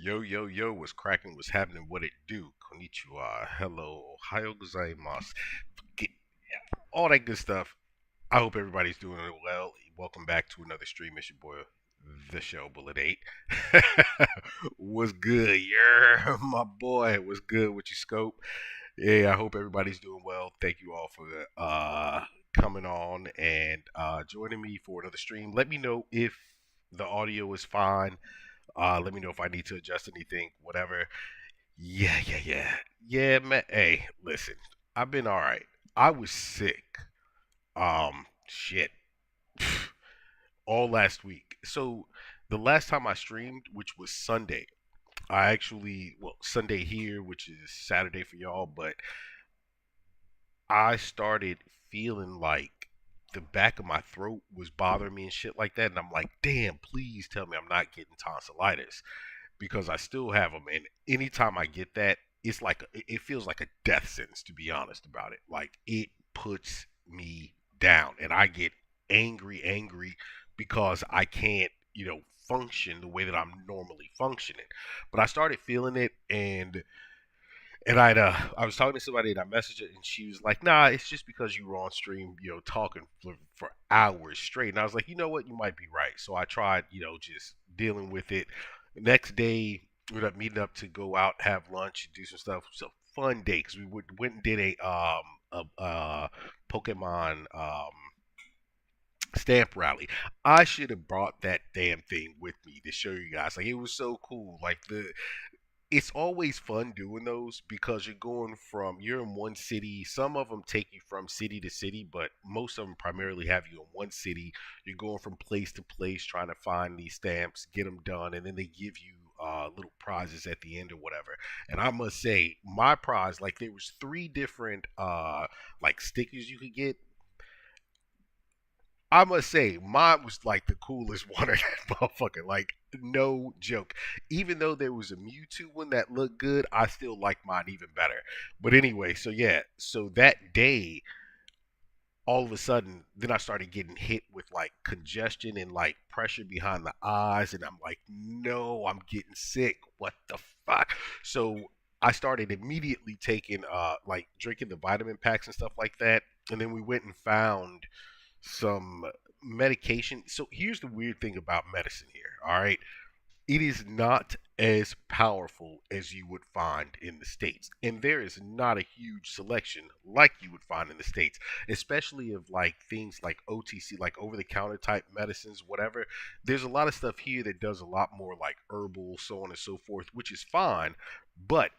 Yo, yo, yo, what's cracking? What's happening? What it do? Konnichiwa. Hello. Ohio gozaimasu. Get all that good stuff. I hope everybody's doing well. Welcome back to another stream. It's your boy, The Show Bullet 8. What's good? Yeah, my boy. What's good with your scope? Yeah, I hope everybody's doing well. Thank you all for coming on and joining me for another stream. Let me know if the audio is fine. Let me know if I need to adjust anything, whatever. Yeah, man. Hey, listen, I've been all right. I was sick. Shit, all last week. So the last time I streamed, which was Sunday, I actually, well, Sunday here, which is Saturday for y'all, but I started feeling like the back of my throat was bothering me and shit like that. And I'm like, damn, please tell me I'm not getting tonsillitis because I still have them. And anytime I get that, it's like it feels like a death sentence, to be honest about it. Like it puts me down, and I get angry because I can't, function the way that I'm normally functioning. But I started feeling it, and I was talking to somebody and I messaged her and she was like, "Nah, it's just because you were on stream, talking for hours straight." And I was like, "You know what? You might be right." So I tried, just dealing with it. The next day, we ended up meeting up to go out, have lunch, and do some stuff. It was a fun day because went and did a Pokemon stamp rally. I should have brought that damn thing with me to show you guys. Like it was so cool. Like the it's always fun doing those because you're in one city. Some of them take you from city to city, but most of them primarily have you in one city. You're going from place to place trying to find these stamps, get them done, and then they give you little prizes at the end or whatever. And I must say, my prize, like there was three different like stickers you could get. I must say, mine was like the coolest one of that motherfucker. Like, no joke. Even though there was a Mewtwo one that looked good, I still like mine even better. But anyway, so yeah, so that day, all of a sudden, then I started getting hit with like congestion and like pressure behind the eyes, and I'm like, no, I'm getting sick. What the fuck? So I started immediately taking like drinking the vitamin packs and stuff like that, and then we went and found some medication. So here's the weird thing about medicine here, all right? It is not as powerful as you would find in the States. And there is not a huge selection like you would find in the States, especially of like things like OTC, like over the counter type medicines, whatever. There's a lot of stuff here that does a lot more like herbal, so on and so forth, which is fine. But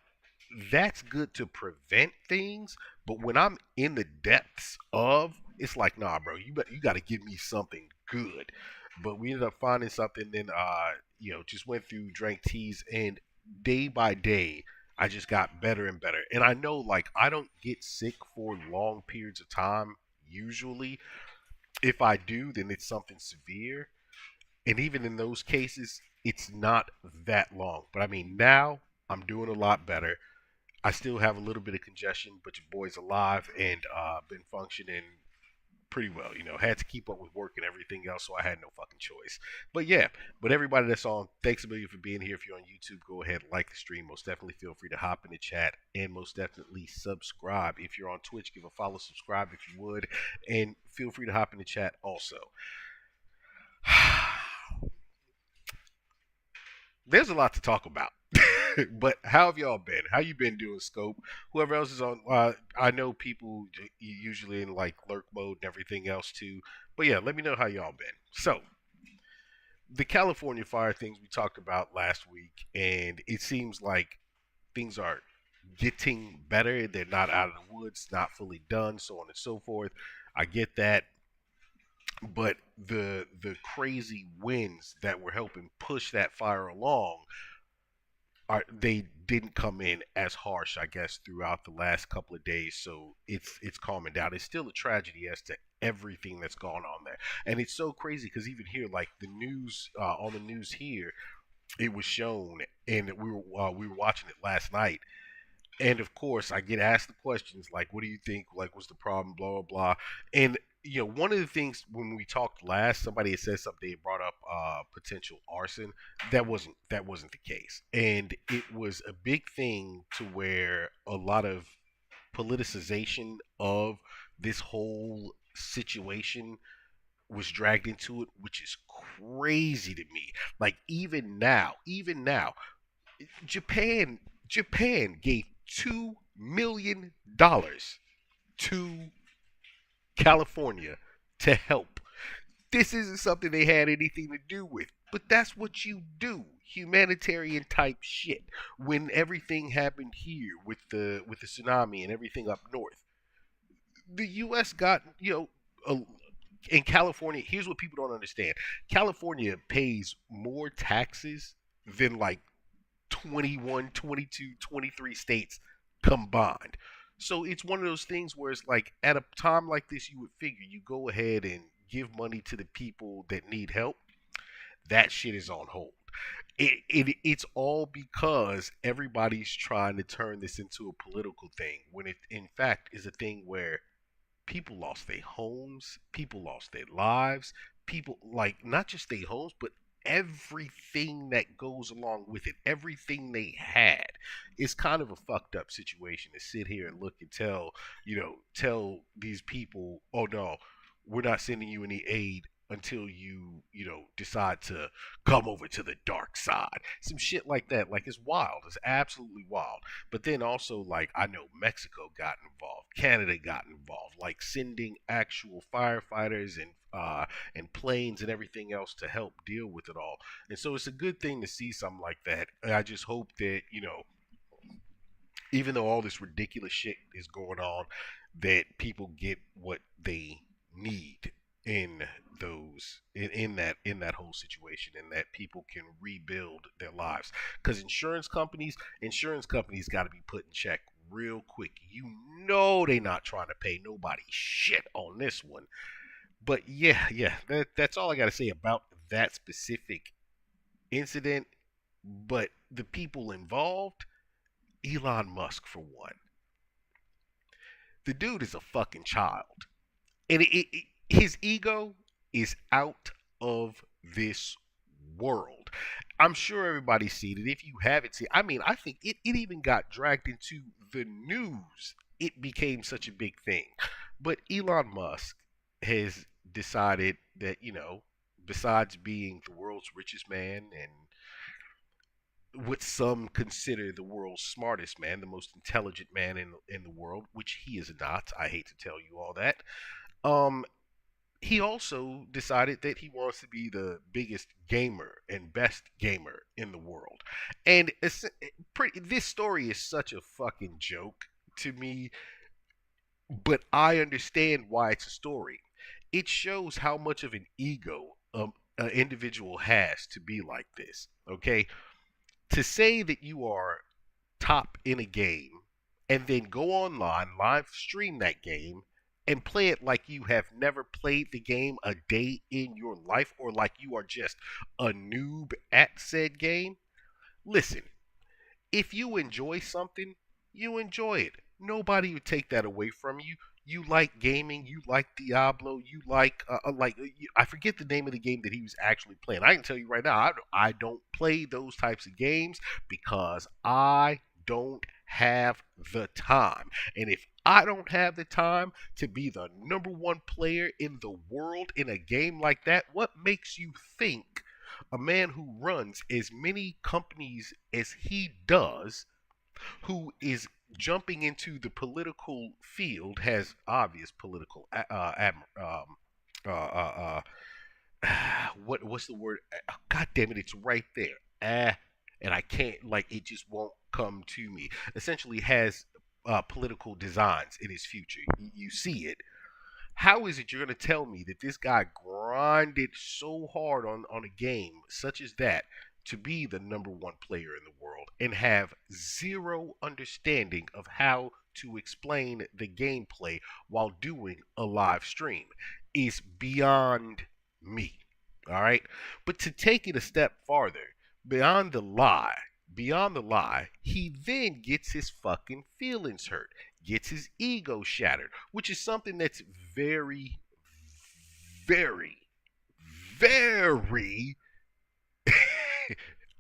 that's good to prevent things, but when I'm in the depths of, it's like, nah, bro, you got to give me something good. But we ended up finding something, then just went through, drank teas, and day by day, I just got better and better. And I know, like, I don't get sick for long periods of time usually. If I do, then it's something severe, and even in those cases, it's not that long. But I mean, now I'm doing a lot better. I still have a little bit of congestion, but your boy's alive and been functioning pretty well. Had to keep up with work and everything else, so I had no fucking choice. But yeah, but everybody that's on, thanks a million for being here. If you're on YouTube, go ahead, like the stream. Most definitely feel free to hop in the chat and most definitely subscribe. If you're on Twitch, give a follow, subscribe if you would, and feel free to hop in the chat also. There's a lot to talk about. But how have y'all been? How you been doing, Scope? Whoever else is on, I know people usually in like lurk mode and everything else too. But yeah, let me know how y'all been. So the California fire things we talked about last week, and it seems like things are getting better. They're not out of the woods, not fully done, so on and so forth. I get that, but the crazy winds that were helping push that fire along they didn't come in as harsh, I guess, throughout the last couple of days. So it's calming down. It's still a tragedy as to everything that's gone on there, and it's so crazy because even here, like the news on the news here, it was shown, and we were watching it last night. And of course, I get asked the questions like, "What do you think? Like, what's the problem?" Blah blah blah, and one of the things when we talked last, somebody had said something. They brought up potential arson. That wasn't the case, and it was a big thing to where a lot of politicization of this whole situation was dragged into it, which is crazy to me. Like even now, Japan gave $2 million to California to help. This isn't something they had anything to do with, but that's what you do. Humanitarian type shit. When everything happened here with the tsunami and everything up north, the U.S. got in California. Here's what people don't understand: California pays more taxes than like 21, 22, 23 states combined. So it's one of those things where it's like at a time like this, you would figure you go ahead and give money to the people that need help. That shit is on hold. It's all because everybody's trying to turn this into a political thing when it in fact is a thing where people lost their homes, people lost their lives, people like not just their homes, but everything that goes along with it, everything they had. It's kind of a fucked up situation to sit here and look and tell these people, oh no, we're not sending you any aid until you decide to come over to the dark side. Some shit like that. Like it's wild. It's absolutely wild. But then also like I know Mexico got involved, Canada got involved, like sending actual firefighters and planes and everything else to help deal with it all. And so it's a good thing to see something like that. And I just hope that, even though all this ridiculous shit is going on, that people get what they need in in that whole situation, and that people can rebuild their lives, because insurance companies got to be put in check real quick. They not trying to pay nobody shit on this one. But yeah, that's all I got to say about that specific incident. But the people involved, Elon Musk for one, the dude is a fucking child, and his ego is out of this world. I'm sure everybody's seen it. If you haven't seen, I mean, I think it even got dragged into the news. It became such a big thing. But Elon Musk has decided that, besides being the world's richest man and what some consider the world's smartest man, the most intelligent man in the world, which he is not. I hate to tell you all that. Um, he also decided that he wants to be the biggest gamer and best gamer in the world. And this story is such a fucking joke to me, but I understand why it's a story. It shows how much of an ego an individual has to be like this. Okay, to say that you are top in a game and then go online, live stream that game, and play it like you have never played the game a day in your life, or like you are just a noob at said game. Listen, if you enjoy something, you enjoy it. Nobody would take that away from you. You like gaming, you like Diablo, you like I forget the name of the game that he was actually playing. I can tell you right now, I don't play those types of games because I don't have the time. And if I don't have the time to be the number one player in the world in a game like that, what makes you think a man who runs as many companies as he does, who is jumping into the political field, has obvious political what's the word? God damn it, it's right there. And I can't, like, it just won't come to me. Essentially, has political designs in his future. You see it. How is it you're going to tell me that this guy grinded so hard on a game such as that to be the number one player in the world and have zero understanding of how to explain the gameplay while doing a live stream is beyond me. All right. But to take it a step farther, beyond the lie, he then gets his feelings hurt, gets his ego shattered, which is something that's very, very, very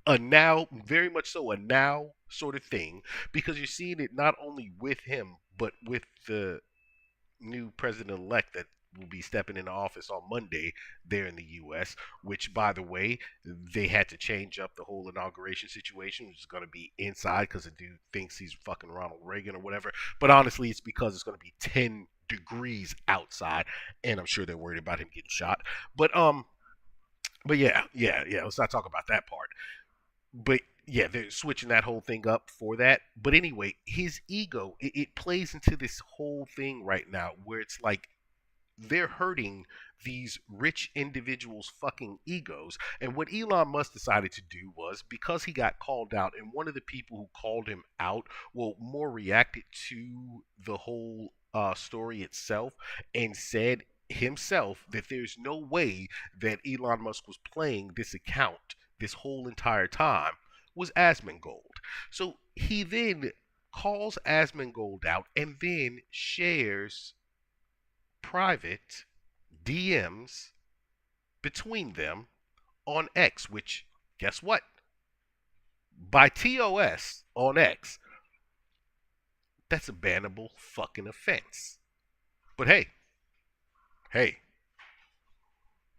a now, very much so a now sort of thing, because you're seeing it not only with him, but with the new president elect that will be stepping into office on Monday there in the U.S., which, by the way, they had to change up the whole inauguration situation, which is going to be inside because the dude thinks he's fucking Ronald Reagan or whatever. But honestly, it's because it's going to be 10 degrees outside, and I'm sure they're worried about him getting shot. But yeah. Let's not talk about that part. But yeah, they're switching that whole thing up for that. But anyway, his ego, it plays into this whole thing right now where it's like they're hurting these rich individuals' fucking egos. And what Elon Musk decided to do was, because he got called out, and one of the people who called him out, well, more reacted to the whole story itself and said himself that there's no way that Elon Musk was playing this account this whole entire time was Asmongold. So he then calls Asmongold out and then shares private DMs between them on X, which, guess what? By TOS on X, that's a bannable fucking offense. But hey,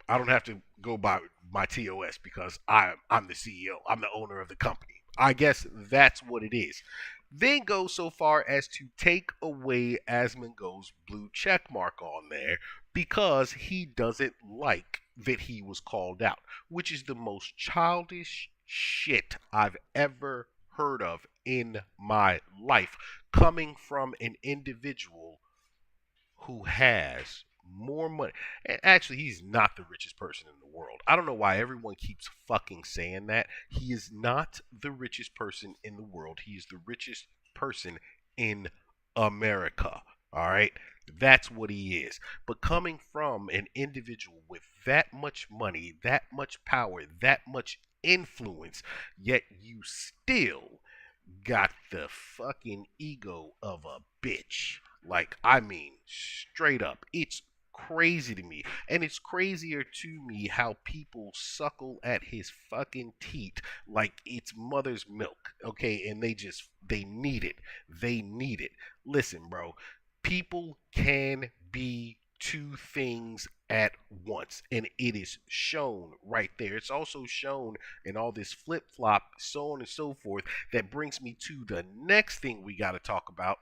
I don't have to go by my TOS because I'm the CEO. I'm the owner of the company. I guess that's what it is. Then go so far as to take away Asmongold's blue check mark on there because he doesn't like that he was called out, which is the most childish shit I've ever heard of in my life, coming from an individual who has more money. And actually, he's not the richest person in the world. I don't know why everyone keeps fucking saying that. He is not the richest person in the world. He is the richest person in America. All right? That's what he is. But coming from an individual with that much money, that much power, that much influence, yet you still got the fucking ego of a bitch. Like, I mean, straight up. It's crazy to me. And it's crazier to me how people suckle at his fucking teat like it's mother's milk. Okay, and they need it. They need it. Listen, bro, people can be two things at once, and it is shown right there. It's also shown in all this flip flop, so on and so forth. That brings me to the next thing we got to talk about.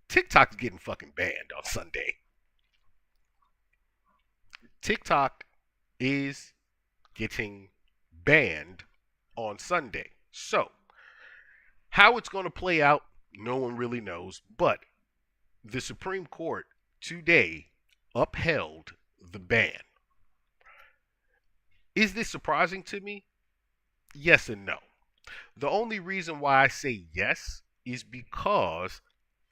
TikTok's getting fucking banned on Sunday. TikTok is getting banned on Sunday. So, how it's going to play out, no one really knows. But the Supreme Court today upheld the ban. Is this surprising to me? Yes and no. The only reason why I say yes is because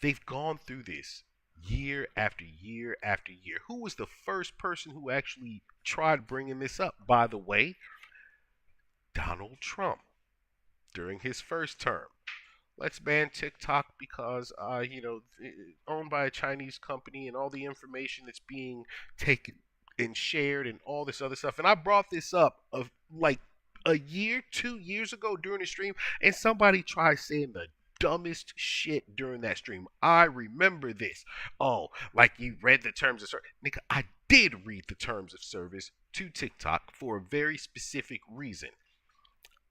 they've gone through this year after year after year. Who was the first person who actually tried bringing this up? By the way, Donald Trump during his first term. Let's ban TikTok because, owned by a Chinese company and all the information that's being taken and shared and all this other stuff. And I brought this up of like a year, 2 years ago during the stream, and somebody tried saying the dumbest shit during that stream. I remember this. Oh, like you read the terms of service. Nigga, I did read the terms of service to TikTok for a very specific reason.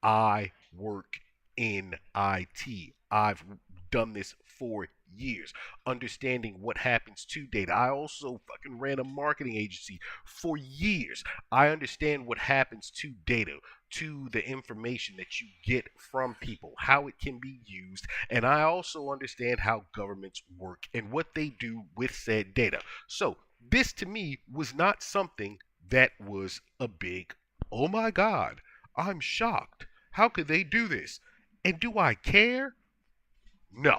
I work in IT. I've done this for years, understanding what happens to data. I also fucking ran a marketing agency for years. I understand what happens to data, to the information that you get from people, how it can be used, and I also understand how governments work and what they do with said data. So this to me was not something that was a big, oh my God, I'm shocked. How could they do this? And do I care? No.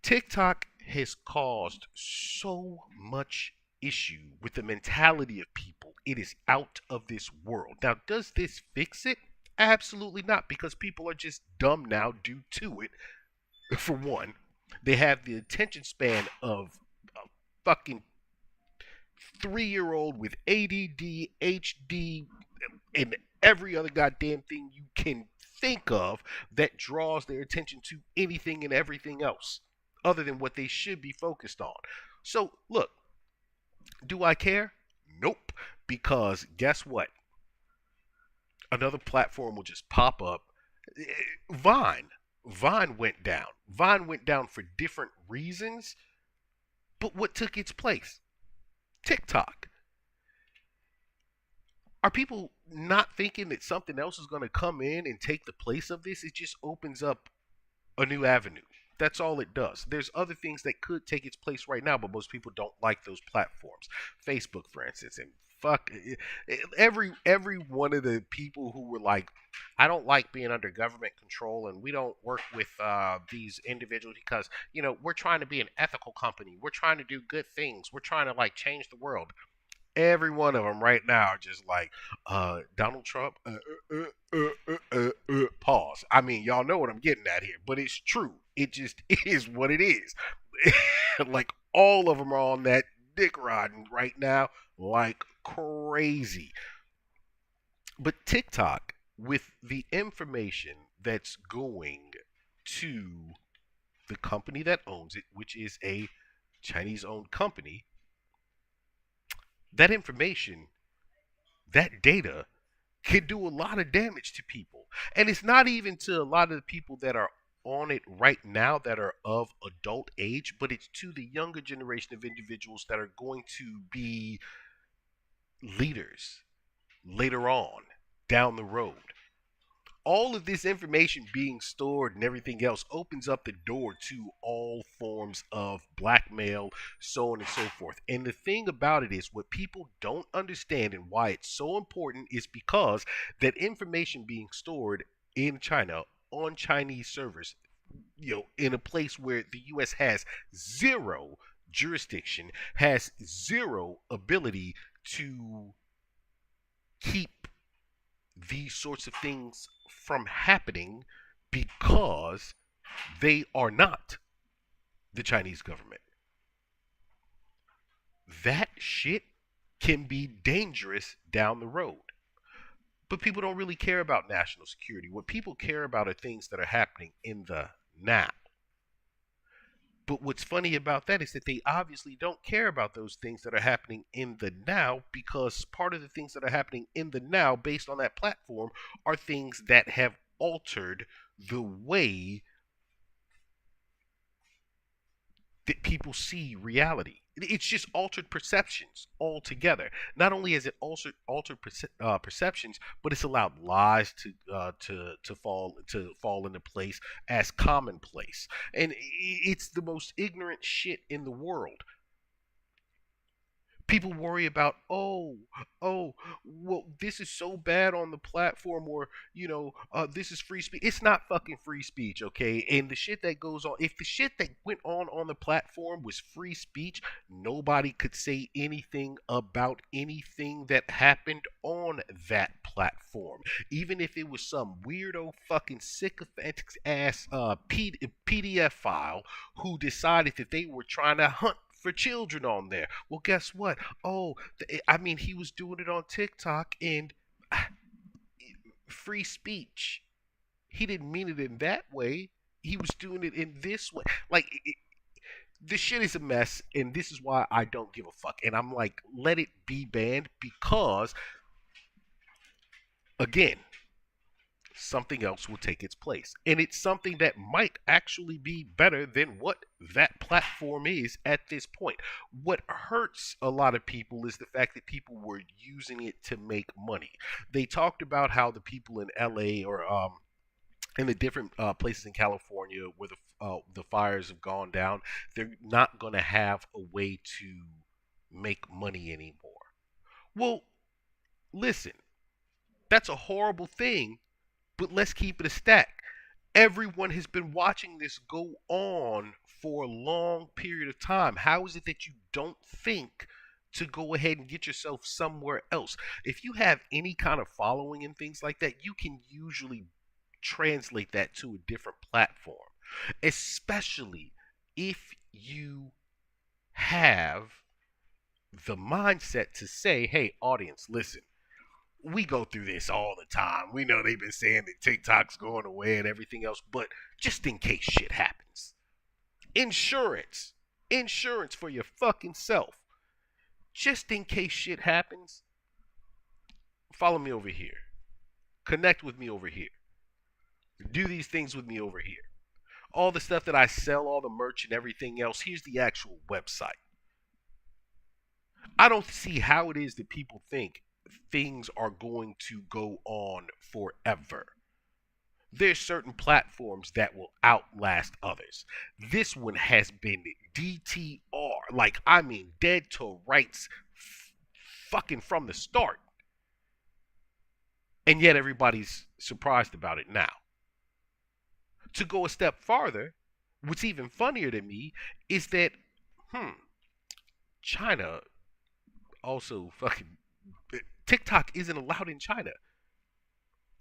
TikTok has caused so much issue with the mentality of people. It is out of this world. Now, does this fix it? Absolutely not, because people are just dumb now due to it. For one, they have the attention span of a fucking 3-year-old with ADD, HD, and every other goddamn thing you can think of that draws their attention to anything and everything else other than what they should be focused on. So, look, do I care? Nope. Because guess what? Another platform will just pop up. Vine. Vine went down. Vine went down for different reasons, but what took its place? TikTok. Are people not thinking that something else is going to come in and take the place of this? It just opens up a new avenue. That's all it does. There's other things that could take its place right now, but most people don't like those platforms. Facebook, for instance, and fuck every one of the people who were like, I don't like being under government control, and we don't work with these individuals because we're trying to be an ethical company. We're trying to do good things. We're trying to like change the world. Every one of them right now are just like, Donald Trump, pause. I mean, y'all know what I'm getting at here, but it's true. It just is what it is. Like, all of them are on that dick riding right now like crazy. But TikTok, with the information that's going to the company that owns it, which is a Chinese owned company, that information, that data can do a lot of damage to people. And it's not even to a lot of the people that are on it right now that are of adult age, but it's to the younger generation of individuals that are going to be leaders later on down the road. All of this information being stored and everything else opens up the door to all forms of blackmail, so on and so forth. And the thing about it is, what people don't understand and why it's so important is because that information being stored in China on Chinese servers, in a place where the US has zero jurisdiction, has zero ability to keep these sorts of things from happening because they are not the Chinese government. That shit can be dangerous down the road. But people don't really care about national security. What people care about are things that are happening in the now. But what's funny about that is that they obviously don't care about those things that are happening in the now, because part of the things that are happening in the now based on that platform are things that have altered the way that people see reality. It's just altered perceptions altogether. Not only has it altered perceptions, but it's allowed lies to fall into place as commonplace, and it's the most ignorant shit in the world. People worry about, well, this is so bad on the platform, or this is free speech. It's not fucking free speech, okay? And the shit that goes on, if the shit that went on the platform was free speech, nobody could say anything about anything that happened on that platform, even if it was some weirdo fucking sycophantic ass PDF file who decided that they were trying to hunt for children on there. Well, guess what? He was doing it on TikTok, and free speech. He didn't mean it in that way. He was doing it in this way. Like, this shit is a mess, and this is why I don't give a fuck. And I'm like, let it be banned, because, again, something else will take its place. And it's something that might actually be better than what that platform is at this point. What hurts a lot of people is the fact that people were using it to make money. They talked about how the people in LA, or in the different places in California where the fires have gone down, they're not going to have a way to make money anymore. Well, listen, that's a horrible thing. But let's keep it a stack. Everyone has been watching this go on for a long period of time. How is it that you don't think to go ahead and get yourself somewhere else? If you have any kind of following and things like that, you can usually translate that to a different platform, especially if you have the mindset to say, hey, audience, listen, we go through this all the time. We know they've been saying that TikTok's going away and everything else, but just in case shit happens. Insurance. Insurance for your fucking self. Just in case shit happens, follow me over here. Connect with me over here. Do these things with me over here. All the stuff that I sell, all the merch and everything else, here's the actual website. I don't see how it is that people think things are going to go on forever. There's certain platforms that will outlast others. This one has been DTR, like I mean dead to rights fucking from the start. And yet everybody's surprised about it now. To go a step farther, what's even funnier to me is that China also fucking TikTok isn't allowed in China.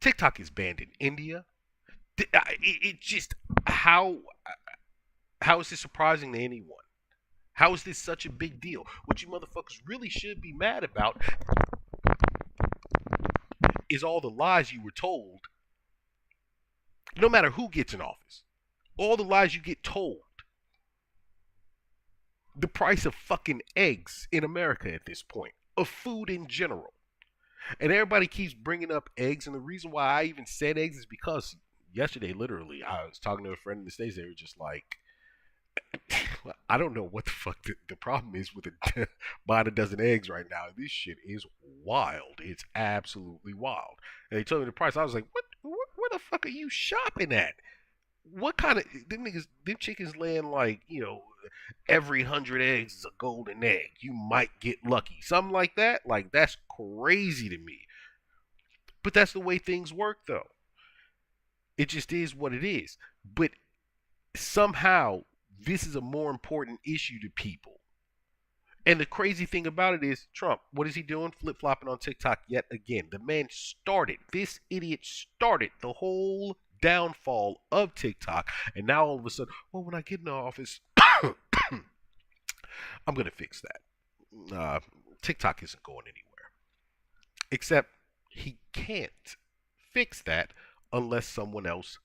TikTok is banned in India. It just how is this surprising to anyone? How is this such a big deal? What you motherfuckers really should be mad about is all the lies you were told. No matter who gets in office, all the lies you get told. The price of fucking eggs in America at this point, of food in general. And everybody keeps bringing up eggs, and the reason why I even said eggs is because yesterday, literally, I was talking to a friend in the States. They were just like, I don't know what the fuck the problem is with buying a dozen eggs right now. This shit is wild. It's absolutely wild. And they told me the price. I was like, where the fuck are you shopping at? What kind of, them chickens laying like, every 100 eggs is a golden egg. You might get lucky. Something like that. Like, that's crazy to me. But that's the way things work, though. It just is what it is. But somehow, this is a more important issue to people. And the crazy thing about it is, Trump, what is he doing? Flip-flopping on TikTok yet again. The man started, this idiot started the whole downfall of TikTok. And now all of a sudden, well, when I get in the office, I'm going to fix that. TikTok isn't going anywhere. Except he can't fix that unless someone else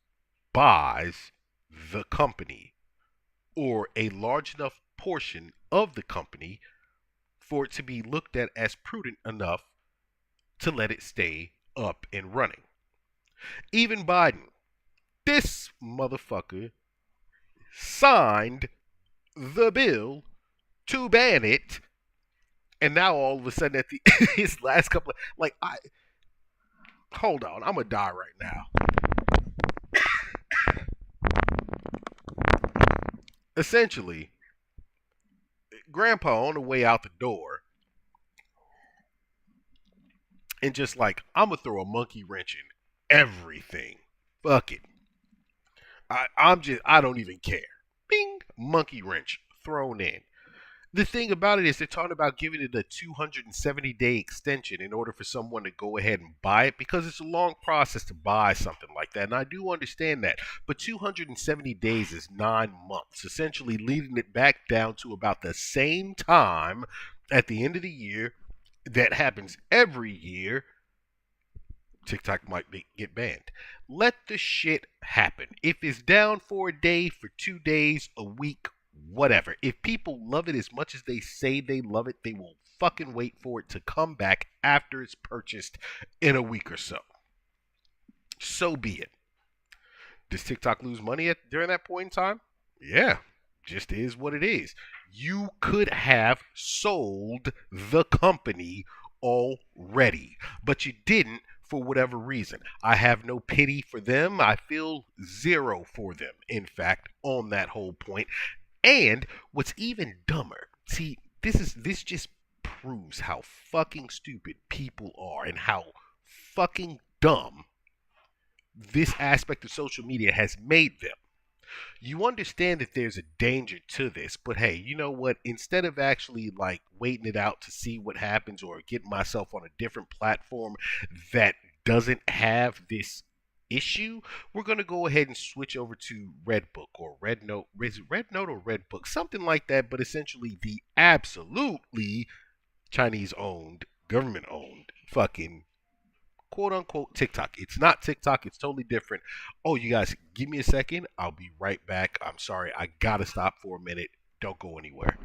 buys the company or a large enough portion of the company for it to be looked at as prudent enough to let it stay up and running. Even Biden, this motherfucker, signed the bill to ban it, and now all of a sudden at his last couple of, hold on, I'm gonna die right now. Essentially, Grandpa on the way out the door, and just like, I'm gonna throw a monkey wrench in everything. Fuck it. I don't even care. Bing, monkey wrench thrown in. The thing about it is they're talking about giving it a 270-day extension in order for someone to go ahead and buy it, because it's a long process to buy something like that. And I do understand that. But 270 days is 9 months, essentially leading it back down to about the same time at the end of the year that happens every year. TikTok might get banned. Let the shit happen. If it's down for a day, for 2 days, a week, whatever. If people love it as much as they say they love it, they will fucking wait for it to come back after it's purchased in a week or so. So be it. Does TikTok lose money during that point in time? Yeah, just is what it is. You could have sold the company already, but you didn't for whatever reason. I have no pity for them. I feel zero for them, in fact, on that whole point. And what's even dumber, see, this just proves how fucking stupid people are and how fucking dumb this aspect of social media has made them. You understand that there's a danger to this, but hey, you know what? Instead of actually like waiting it out to see what happens or getting myself on a different platform that doesn't have this issue, we're going to go ahead and switch over to Redbook or Rednote. Is it Rednote or Redbook? Something like that, but essentially the absolutely Chinese owned, government owned, fucking quote unquote TikTok. It's not TikTok, it's totally different. Oh, you guys, give me a second. I'll be right back. I'm sorry, I gotta stop for a minute. Don't go anywhere.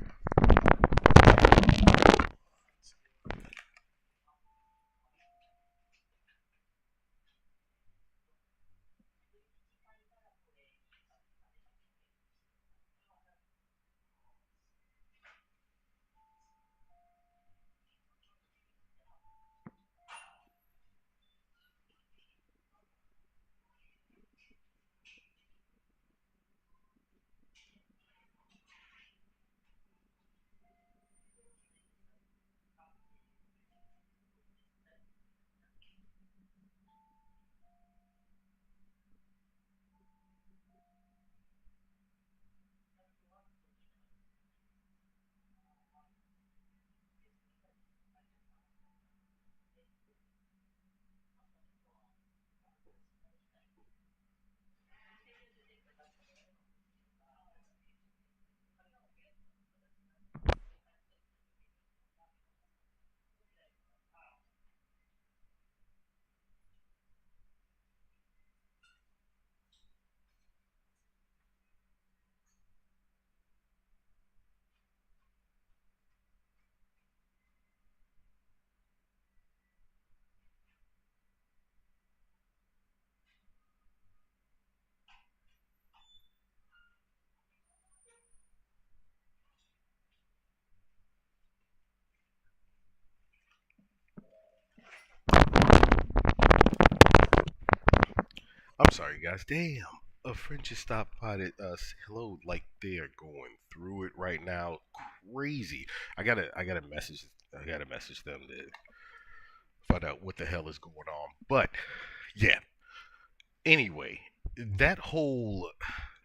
I'm sorry, guys. Damn. A friend just stopped by to hello, like they are going through it right now. Crazy. I gotta message them to find out what the hell is going on. But yeah. Anyway, that whole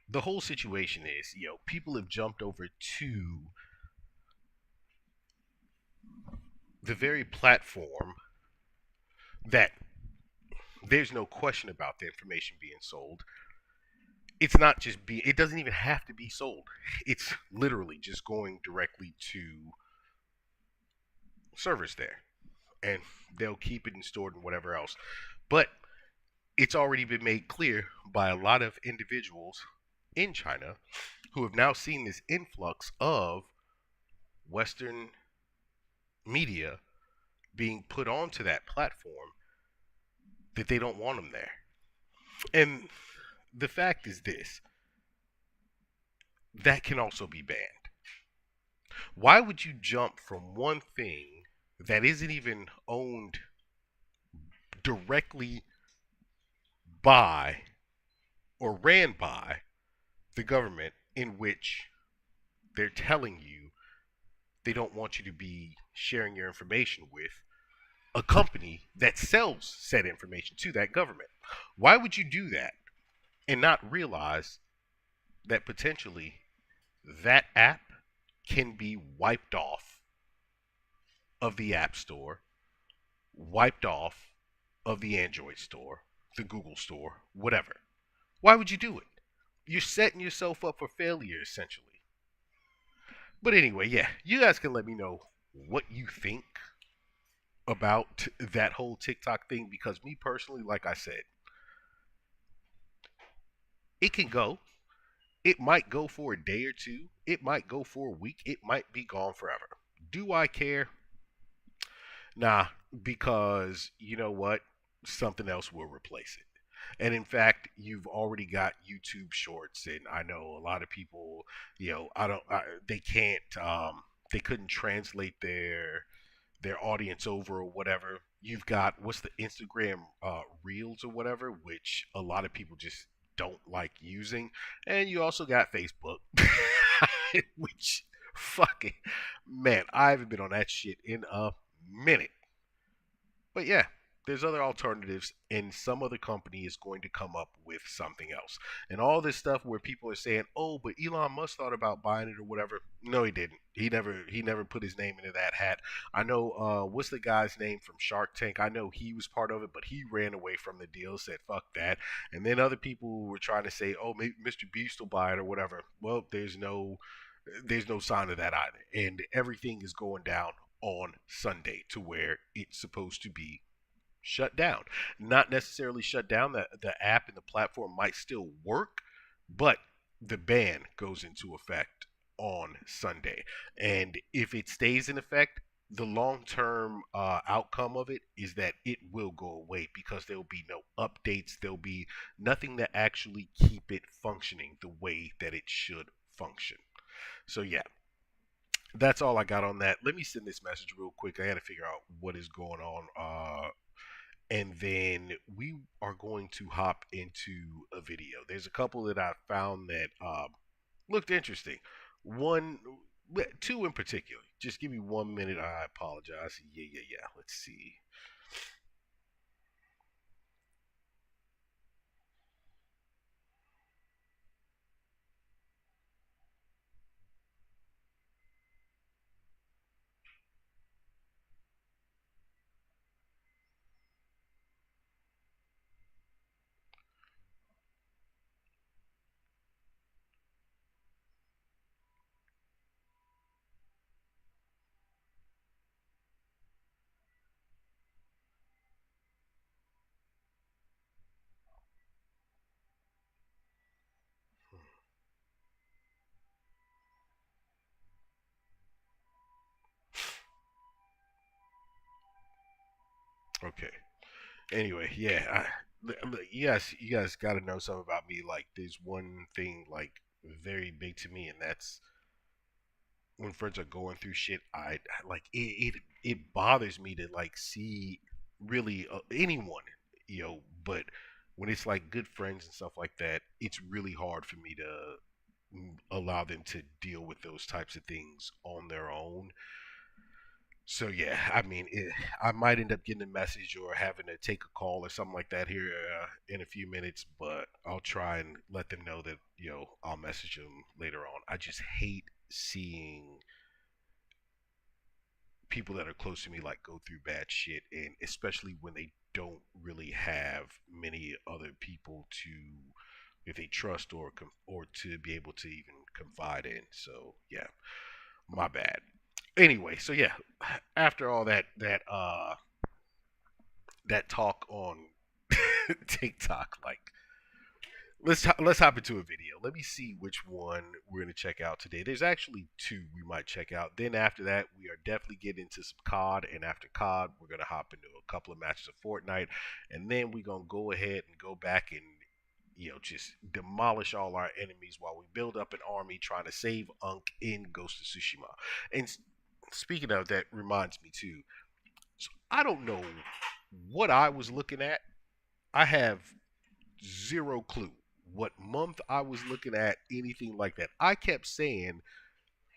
the whole situation is, people have jumped over to the very platform that there's no question about the information being sold. It's not just be it doesn't even have to be sold. It's literally just going directly to servers there, and they'll keep it and stored and whatever else. But it's already been made clear by a lot of individuals in China who have now seen this influx of Western media being put onto that platform that they don't want them there. And the fact is this, that can also be banned. Why would you jump from one thing that isn't even owned directly by or ran by the government, in which they're telling you they don't want you to be sharing your information with a company that sells said information to that government? Why would you do that and not realize that potentially that app can be wiped off of the App Store, wiped off of the Android store, the Google store, whatever? Why would you do it? You're setting yourself up for failure, essentially. But anyway, yeah, you guys can let me know what you think about that whole TikTok thing, because me personally, like I said, it can go. It might go for a day or two. It might go for a week. It might be gone forever. Do I care? Nah, because you know what? Something else will replace it. And in fact, you've already got YouTube Shorts, and I know a lot of people, they can't, they couldn't translate their audience over or whatever. You've got what's the Instagram Reels or whatever, which a lot of people just don't like using, and you also got Facebook, which fucking man, I haven't been on that shit in a minute. But yeah, there's other alternatives, and some other company is going to come up with something else. And all this stuff where people are saying, "Oh, but Elon Musk thought about buying it or whatever." No, he didn't. He never put his name into that hat. I know what's the guy's name from Shark Tank? I know he was part of it, but he ran away from the deal, said fuck that. And then other people were trying to say, "Oh, maybe Mr. Beast will buy it or whatever." Well, there's no sign of that either, and everything is going down on Sunday to where it's supposed to be shut down. Not necessarily shut down. The app and the platform might still work, but the ban goes into effect on Sunday. And if it stays in effect, the long term outcome of it is that it will go away because there'll be no updates. There'll be nothing to actually keep it functioning the way that it should function. So, yeah, that's all I got on that. Let me send this message real quick. I got to figure out what is going on. And then we are going to hop into a video. There's a couple that I found that looked interesting. One, two in particular. Just give me 1 minute. I apologize. Yeah. Let's see. Okay. Anyway, yeah. Yes, you guys got to know something about me. Like, there's one thing like very big to me, and that's when friends are going through shit. I like it bothers me to like see really anyone, But when it's like good friends and stuff like that, it's really hard for me to allow them to deal with those types of things on their own. So yeah, I mean, I might end up getting a message or having to take a call or something like that here in a few minutes, but I'll try and let them know that I'll message them later on. I just hate seeing people that are close to me like go through bad shit, and especially when they don't really have many other people to if they trust or to be able to even confide in. So yeah, my bad. Anyway, so yeah, after all that talk on TikTok, like let's hop into a video. Let me see which one we're gonna check out today. There's actually two we might check out. Then after that, we are definitely getting into some COD, and after COD, we're gonna hop into a couple of matches of Fortnite, and then we're gonna go ahead and go back and just demolish all our enemies while we build up an army trying to save Unk in Ghost of Tsushima. And speaking of that, reminds me too. So I don't know what I was looking at. I have zero clue what month I was looking at, anything like that. I kept saying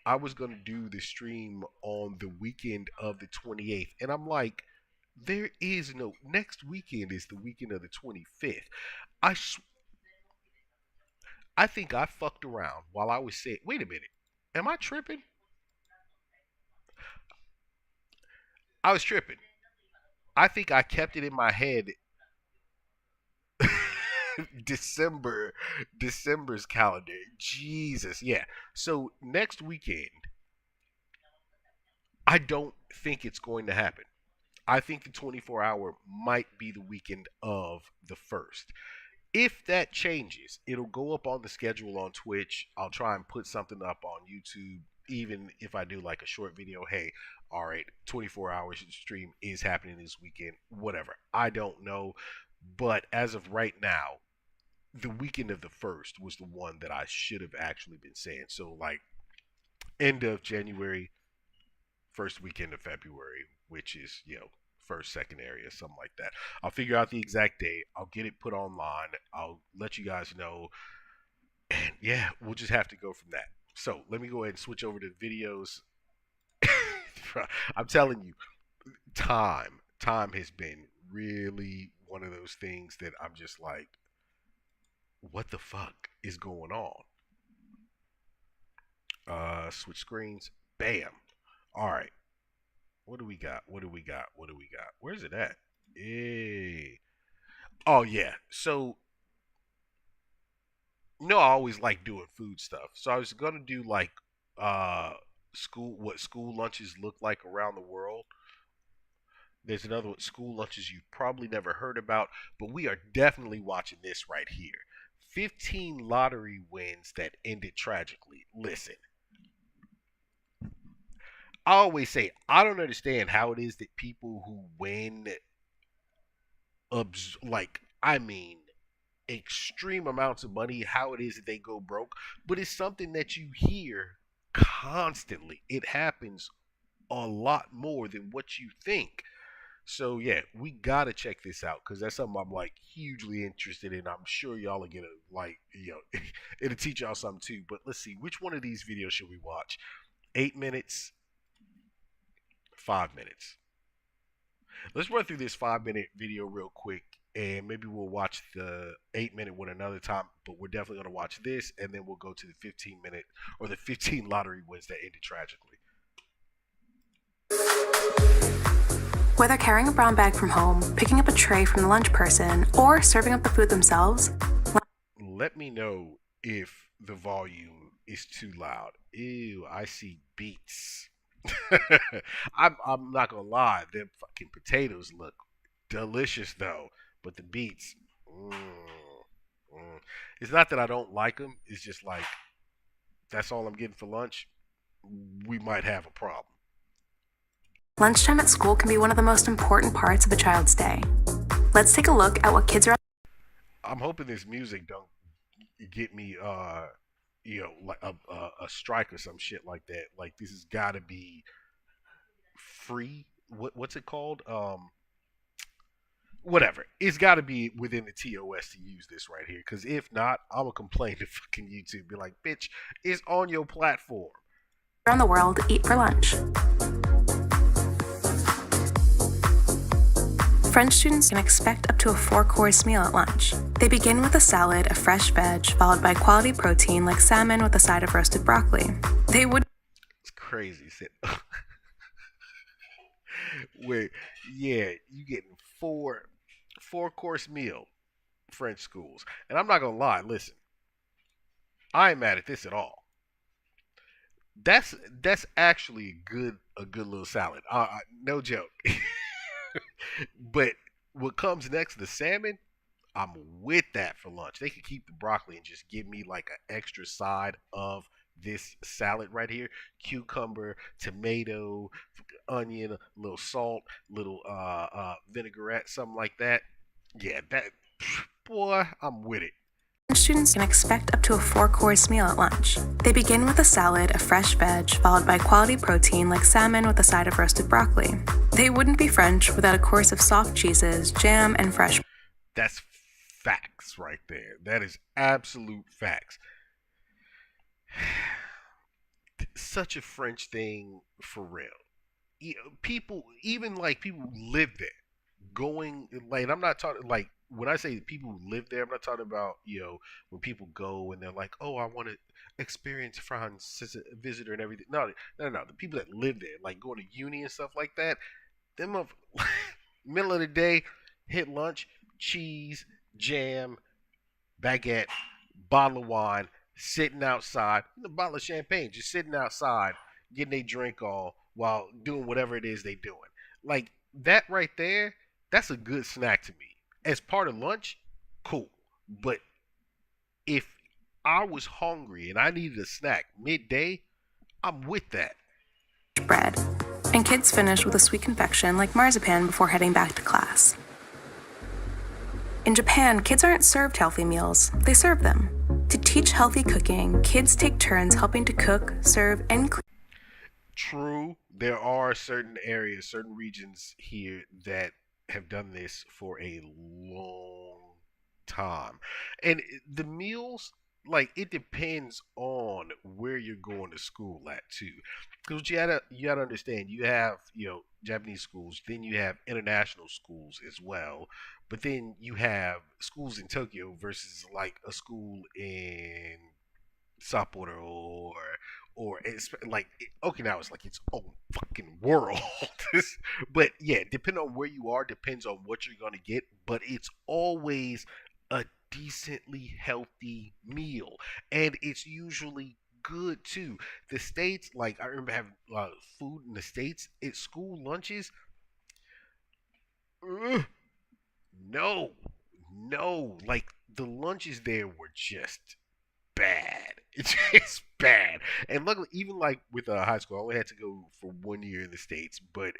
I was going to do the stream on the weekend of the 28th. And I'm like, there is no next weekend is the weekend of the 25th. I I think I fucked around while I was saying, wait a minute, am I tripping? I was tripping. I think I kept it in my head December, December's calendar. Jesus, yeah. So next weekend, I don't think it's going to happen. I think the 24-hour might be the weekend of the first. If that changes, it'll go up on the schedule on Twitch. I'll try and put something up on YouTube, even if I do like a short video. Hey, all right, 24 hours stream is happening this weekend, whatever. I don't know. But as of right now, the weekend of the first was the one that I should have actually been saying. So, like, end of January, first weekend of February, which is, first, second area, something like that. I'll figure out the exact date. I'll get it put online. I'll let you guys know. And yeah, we'll just have to go from that. So let me go ahead and switch over to videos. I'm telling you, time has been really one of those things that I'm just like, what the fuck is going on? Switch screens. Bam. All right. What do we got? What do we got? What do we got? Where's it at? Hey. Oh yeah. So I always like doing food stuff. So I was gonna do like what school lunches look like around the world. There's another one, school lunches you've probably never heard about, but we are definitely watching this right here. 15 lottery wins that ended tragically. Listen, I always say I don't understand how it is that people who win like I mean extreme amounts of money, how it is that they go broke, but it's something that you hear constantly. It happens a lot more than what you think. So yeah, we gotta check this out because that's something I'm like hugely interested in. I'm sure y'all are gonna like, it'll teach y'all something too. But let's see, which one of these videos should we watch? 8 minutes, 5 minutes. Let's run through this 5 minute video real quick, and maybe we'll watch the 8 minute one another time. But we're definitely gonna watch this, and then we'll go to the 15 minute or the 15 lottery wins that ended tragically. Whether carrying a brown bag from home, picking up a tray from the lunch person, or serving up the food themselves. Let me know if the volume is too loud. Ew, I see beets. I'm not gonna lie, them fucking potatoes look delicious though, but the beets, mm, mm. It's not that I don't like them. It's just like that's all I'm getting for lunch. We might have a problem. Lunchtime at school can be one of the most important parts of a child's day. Let's take a look at what kids are. I'm hoping this music don't get me like a strike or some shit like that. Like this has got to be free. What's it called? Whatever. It's got to be within the TOS to use this right here. Because if not, I'm gonna complain to fucking YouTube. Be like, bitch, it's on your platform. Around the world eat for lunch. French students can expect up to a 4-course meal at lunch. They begin with a salad of fresh veg, followed by quality protein like salmon with a side of roasted broccoli. It's crazy. Wait, yeah, you getting four-course meal, French schools. And I'm not gonna lie, listen, I ain't mad at this at all. That's actually a good little salad. No joke. But what comes next, the salmon, I'm with that for lunch. They could keep the broccoli and just give me like an extra side of this salad right here. Cucumber, tomato, onion, a little salt, little vinaigrette, something like that. Yeah, that boy, I'm with it. Students can expect up to a 4-course meal at lunch. They begin with a salad of fresh veg, followed by quality protein like salmon with a side of roasted broccoli. They wouldn't be French without a course of soft cheeses, jam, and fresh. That's facts right there. That is absolute facts. Such a French thing for real. People, even like people who live there, going like I'm not talking like when I say people who live there, I'm not talking about when people go and they're like, oh, I want to experience France as a visitor and everything. No, no, no. The people that live there, like going to uni and stuff like that, them of middle of the day, hit lunch, cheese, jam, baguette, bottle of wine, sitting outside, a bottle of champagne, just sitting outside, getting a drink on while doing whatever it is they doing. Like that right there, that's a good snack to me. As part of lunch, cool. But if I was hungry and I needed a snack midday, I'm with that. Bread. And kids finish with a sweet confection like marzipan before heading back to class. In Japan, kids aren't served healthy meals, they serve them. To teach healthy cooking, kids take turns helping to cook, serve, and clean. True, there are certain areas, certain regions here that have done this for a long time. And the meals, like it depends on where you're going to school at too. Because you gotta understand, you have Japanese schools, then you have international schools as well, but then you have schools in Tokyo versus like a school in Sapporo or it's like Okinawa is like its own fucking world. But yeah, depending on where you are, depends on what you're gonna get. But it's always a decently healthy meal, and it's usually good too. The States, like, I remember having food in the States at school lunches. Ugh, no, no, like the lunches there were just bad. It's just bad. And luckily, even like with high school, I only had to go for 1 year in the States, but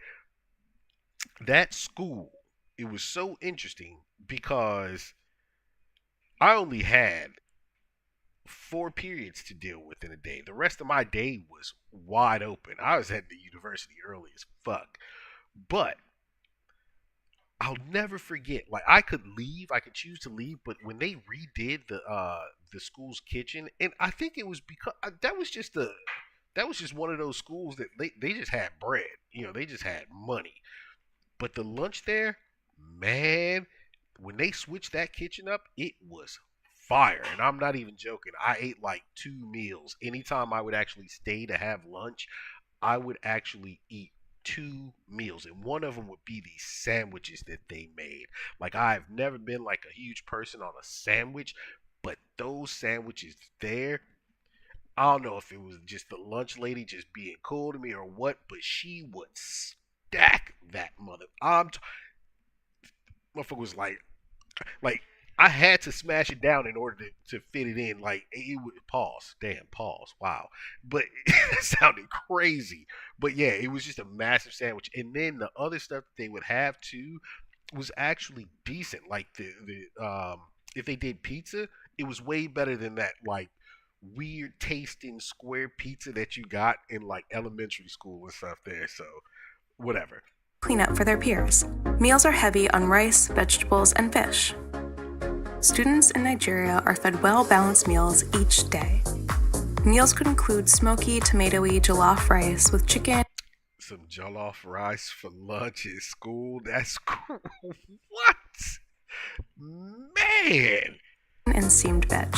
that school, it was so interesting because I only had 4 periods to deal with in a day. The rest of my day was wide open. I was at the university early as fuck. But I'll never forget. Like, I could leave, I could choose to leave, but when they redid the school's kitchen, and I think it was because that was just one of those schools that they just had bread. They just had money. But the lunch there, man, when they switched that kitchen up, it was fire. And I'm not even joking. I ate like 2 meals. Anytime I would actually stay to have lunch, I would actually eat 2 meals. And one of them would be these sandwiches that they made. Like, I've never been like a huge person on a sandwich, but those sandwiches there, I don't know if it was just the lunch lady just being cool to me or what, but she would stack that mother. Motherfucker was like I had to smash it down in order to fit it in. Like, it would pause. Damn, pause. Wow. But that sounded crazy. But yeah, it was just a massive sandwich. And then the other stuff that they would have too was actually decent. Like the if they did pizza, it was way better than that like weird tasting square pizza that you got in like elementary school and stuff there. So whatever. Clean up for their peers. Meals are heavy on rice, vegetables, and fish. Students in Nigeria are fed well-balanced meals each day. Meals could include smoky, tomatoey jollof rice with chicken. Some jollof rice for lunch at school? That's cool. What? Man! And steamed veg.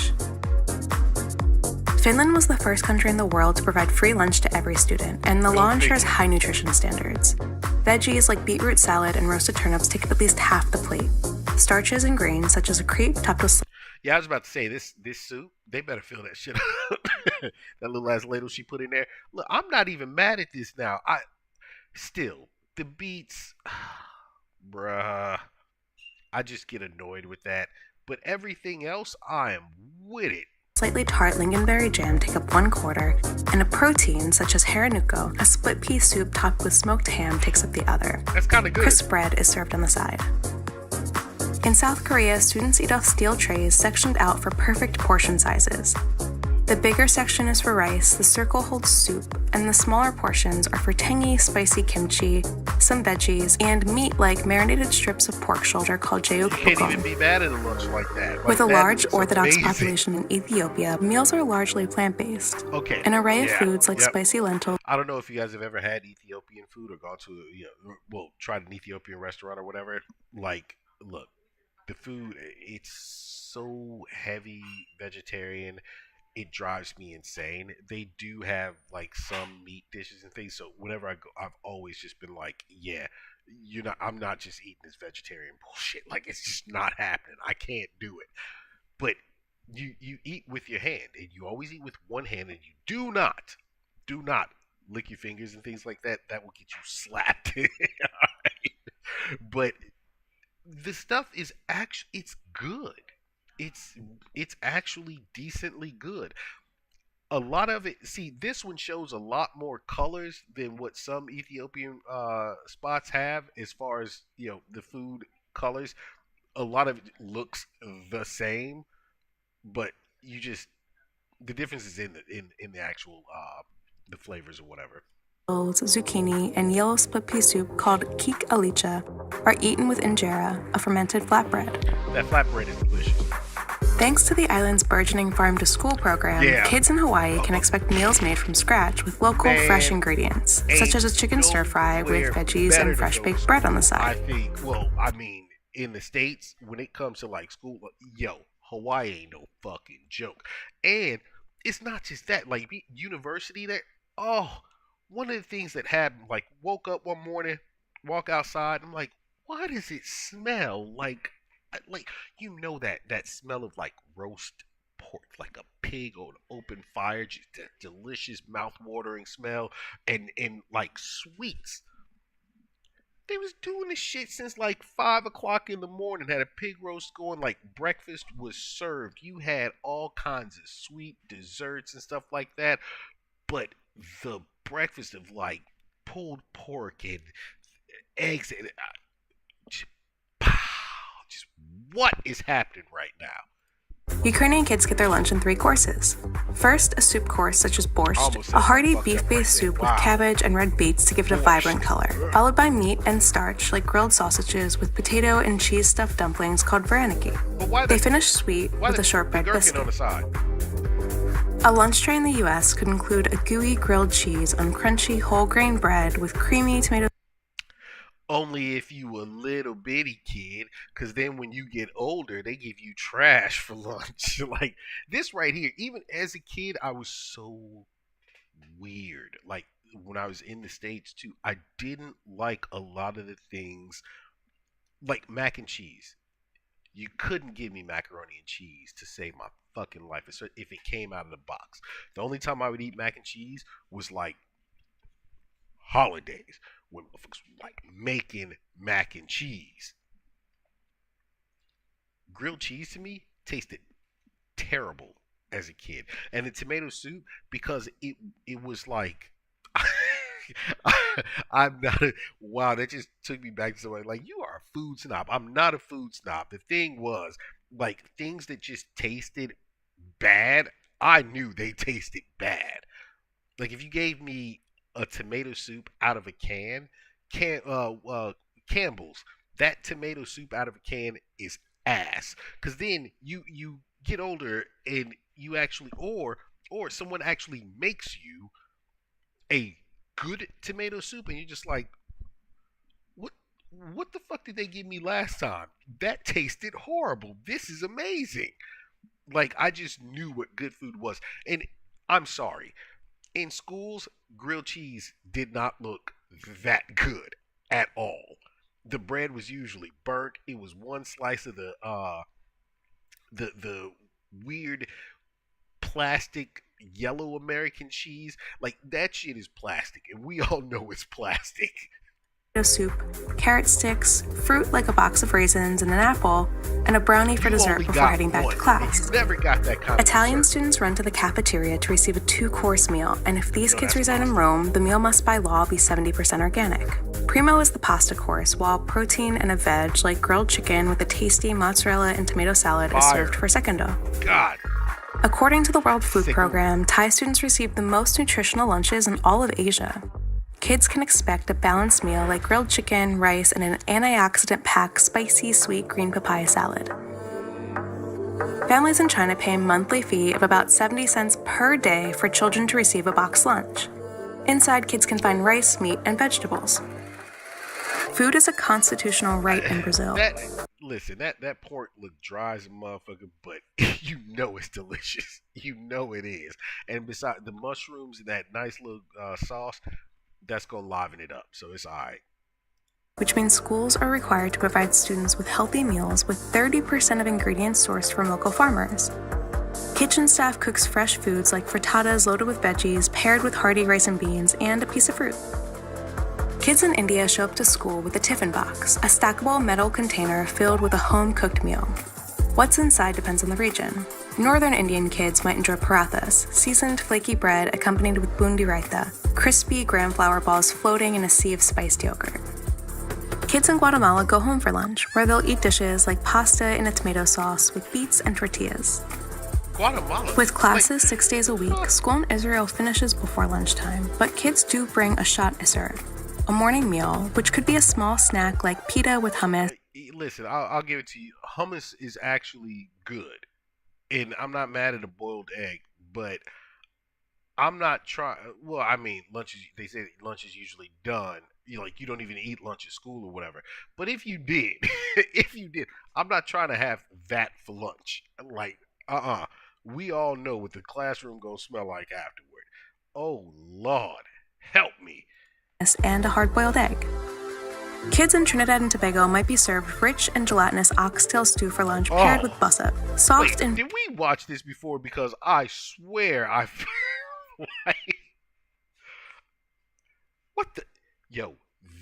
Finland was the first country in the world to provide free lunch to every student, and the law ensures high nutrition standards. Veggies like beetroot salad and roasted turnips take up at least half the plate. Starches and grains such as a crepe topped with. Yeah, I was about to say this soup. They better fill that shit up. That little ass ladle she put in there. Look, I'm not even mad at this now. Still the beets, bruh. I just get annoyed with that. But everything else, I am with it. Slightly tart lingonberry jam take up 1/4, and a protein such as haranuko, a split pea soup topped with smoked ham, takes up the other. That's kind of good. Crisp bread is served on the side. In South Korea, students eat off steel trays sectioned out for perfect portion sizes. The bigger section is for rice, the circle holds soup, and the smaller portions are for tangy, spicy kimchi, some veggies, and meat like marinated strips of pork shoulder called You can't even jeokbokkeum. be mad at a lunch like that. Like, With a that large is Orthodox amazing. population in Ethiopia, meals are largely plant-based. Okay. An array of yeah, foods like yep. spicy lentils, I don't know if you guys have ever had Ethiopian food or gone to, tried an Ethiopian restaurant or whatever. Like, look, the food, it's so heavy vegetarian. It drives me insane. They do have like some meat dishes and things. So whenever I go, I've always just been like, yeah, I'm not just eating this vegetarian bullshit. Like, it's just not happening. I can't do it. But you eat with your hand, and you always eat with one hand, and you do not lick your fingers and things like that. That will get you slapped. Alright? But the stuff is actually, it's good. It's actually decently good. A lot of it, see, this one shows a lot more colors than what some Ethiopian spots have as far as the food colors. A lot of it looks the same, but the difference is in the actual the flavors or whatever. zucchini, and yellow split pea soup called kik alicha are eaten with injera, a fermented flatbread. That flatbread is delicious. Thanks to the island's burgeoning farm-to-school program, Yeah. kids in Hawaii can expect meals made from scratch with local, Man, fresh ingredients, such as a chicken stir-fry with nowhere veggies better and to fresh go baked to bread on the school. I side. think, in the States, when it comes to like school, Hawaii ain't no fucking joke. And it's not just that, like university there, one of the things that happened, like, woke up one morning, walk outside, I'm like, why does it smell like that smell of like roast pork, like a pig on open fire, just that delicious mouth-watering smell, and like sweets. They was doing this shit since like 5 o'clock in the morning. Had a pig roast going, like breakfast was served. You had all kinds of sweet desserts and stuff like that. But the breakfast of like pulled pork and eggs and just, pow, just what is happening right now? Ukrainian kids get their lunch in 3 courses. First, a soup course such as borscht, Almost a said hearty fucked up right beef-based there. soup Wow. with cabbage and red beets to give it a Borscht. vibrant color, followed by meat and starch like grilled sausages with potato and cheese stuffed dumplings called vareniki. But why They the finish sweet why with the a shortbread gherkin on biscuit. the side? A lunch tray in the US could include a gooey grilled cheese on crunchy whole grain bread with creamy tomato Only if you a little bitty kid, because then when you get older, they give you trash for lunch. Like this right here, even as a kid, I was so weird. Like when I was in the States too, I didn't like a lot of the things like mac and cheese. You couldn't give me macaroni and cheese to save my fucking life if it came out of the box. The only time I would eat mac and cheese was like holidays when motherfuckers were like making mac and cheese. Grilled cheese to me tasted terrible as a kid, and the tomato soup because it was like I'm not a wow. That just took me back to somebody like you are a food snob. I'm not a food snob. The thing was like things that just tasted bad. I knew they tasted bad. Like if you gave me a tomato soup out of a Campbell's, that tomato soup out of a can is ass. Cause then you get older and you actually or someone actually makes you a good tomato soup and you're just like what the fuck did they give me last time? That tasted horrible. This is amazing. Like I just knew what good food was. And I'm sorry. In schools, grilled cheese did not look that good at all. The bread was usually burnt. It was one slice of the weird plastic yellow American cheese. Like that shit is plastic, and we all know it's plastic. soup, carrot sticks, fruit like a box of raisins and an apple, and a brownie for You dessert only before got heading back one, to and class. you never got that kind Italian of dessert. students run to the cafeteria to receive a 2-course meal, and if these No, kids that's reside in pasta. Rome, the meal must by law be 70% organic. Primo is the pasta course, while protein and a veg like grilled chicken with a tasty mozzarella and tomato salad is Fire. served for secondo. God, According to the World Food Secondo. Program, Thai students receive the most nutritional lunches in all of Asia. Kids can expect a balanced meal like grilled chicken, rice, and an antioxidant-packed spicy sweet green papaya salad. Families in China pay a monthly fee of about 70 cents per day for children to receive a boxed lunch. Inside, kids can find rice, meat, and vegetables. Food is a constitutional right in Brazil. That pork looked dry as a motherfucker, but you know it's delicious. You know it is. And besides the mushrooms and that nice little sauce, that's gonna liven it up. So it's alright. Which means schools are required to provide students with healthy meals with 30% of ingredients sourced from local farmers. Kitchen staff cooks fresh foods like frittatas loaded with veggies, paired with hearty rice and beans, and a piece of fruit. Kids in India show up to school with a tiffin box, a stackable metal container filled with a home-cooked meal. What's inside depends on the region. Northern Indian kids might enjoy parathas, seasoned flaky bread accompanied with bundi raita, crispy gram flour balls floating in a sea of spiced yogurt. Kids in Guatemala go home for lunch, where they'll eat dishes like pasta in a tomato sauce with beets and tortillas. Guatemala. With classes 6 days a week, school in Israel finishes before lunchtime, but kids do bring a shot isser, a morning meal, which could be a small snack like pita with hummus. Listen, I'll give it to you. Hummus is actually good, and I'm not mad at a boiled egg, but I'm not trying. Well, I mean, lunch is. They say lunch is usually done. You don't even eat lunch at school or whatever. But if you did, if you did, I'm not trying to have that for lunch. Like, we all know what the classroom gonna smell like afterward. Oh Lord, help me. And a hard-boiled egg. Kids in Trinidad and Tobago might be served rich and gelatinous oxtail stew for lunch paired with bussup. Soft Wait, and did we watch this before? Because I swear I feel like what the yo,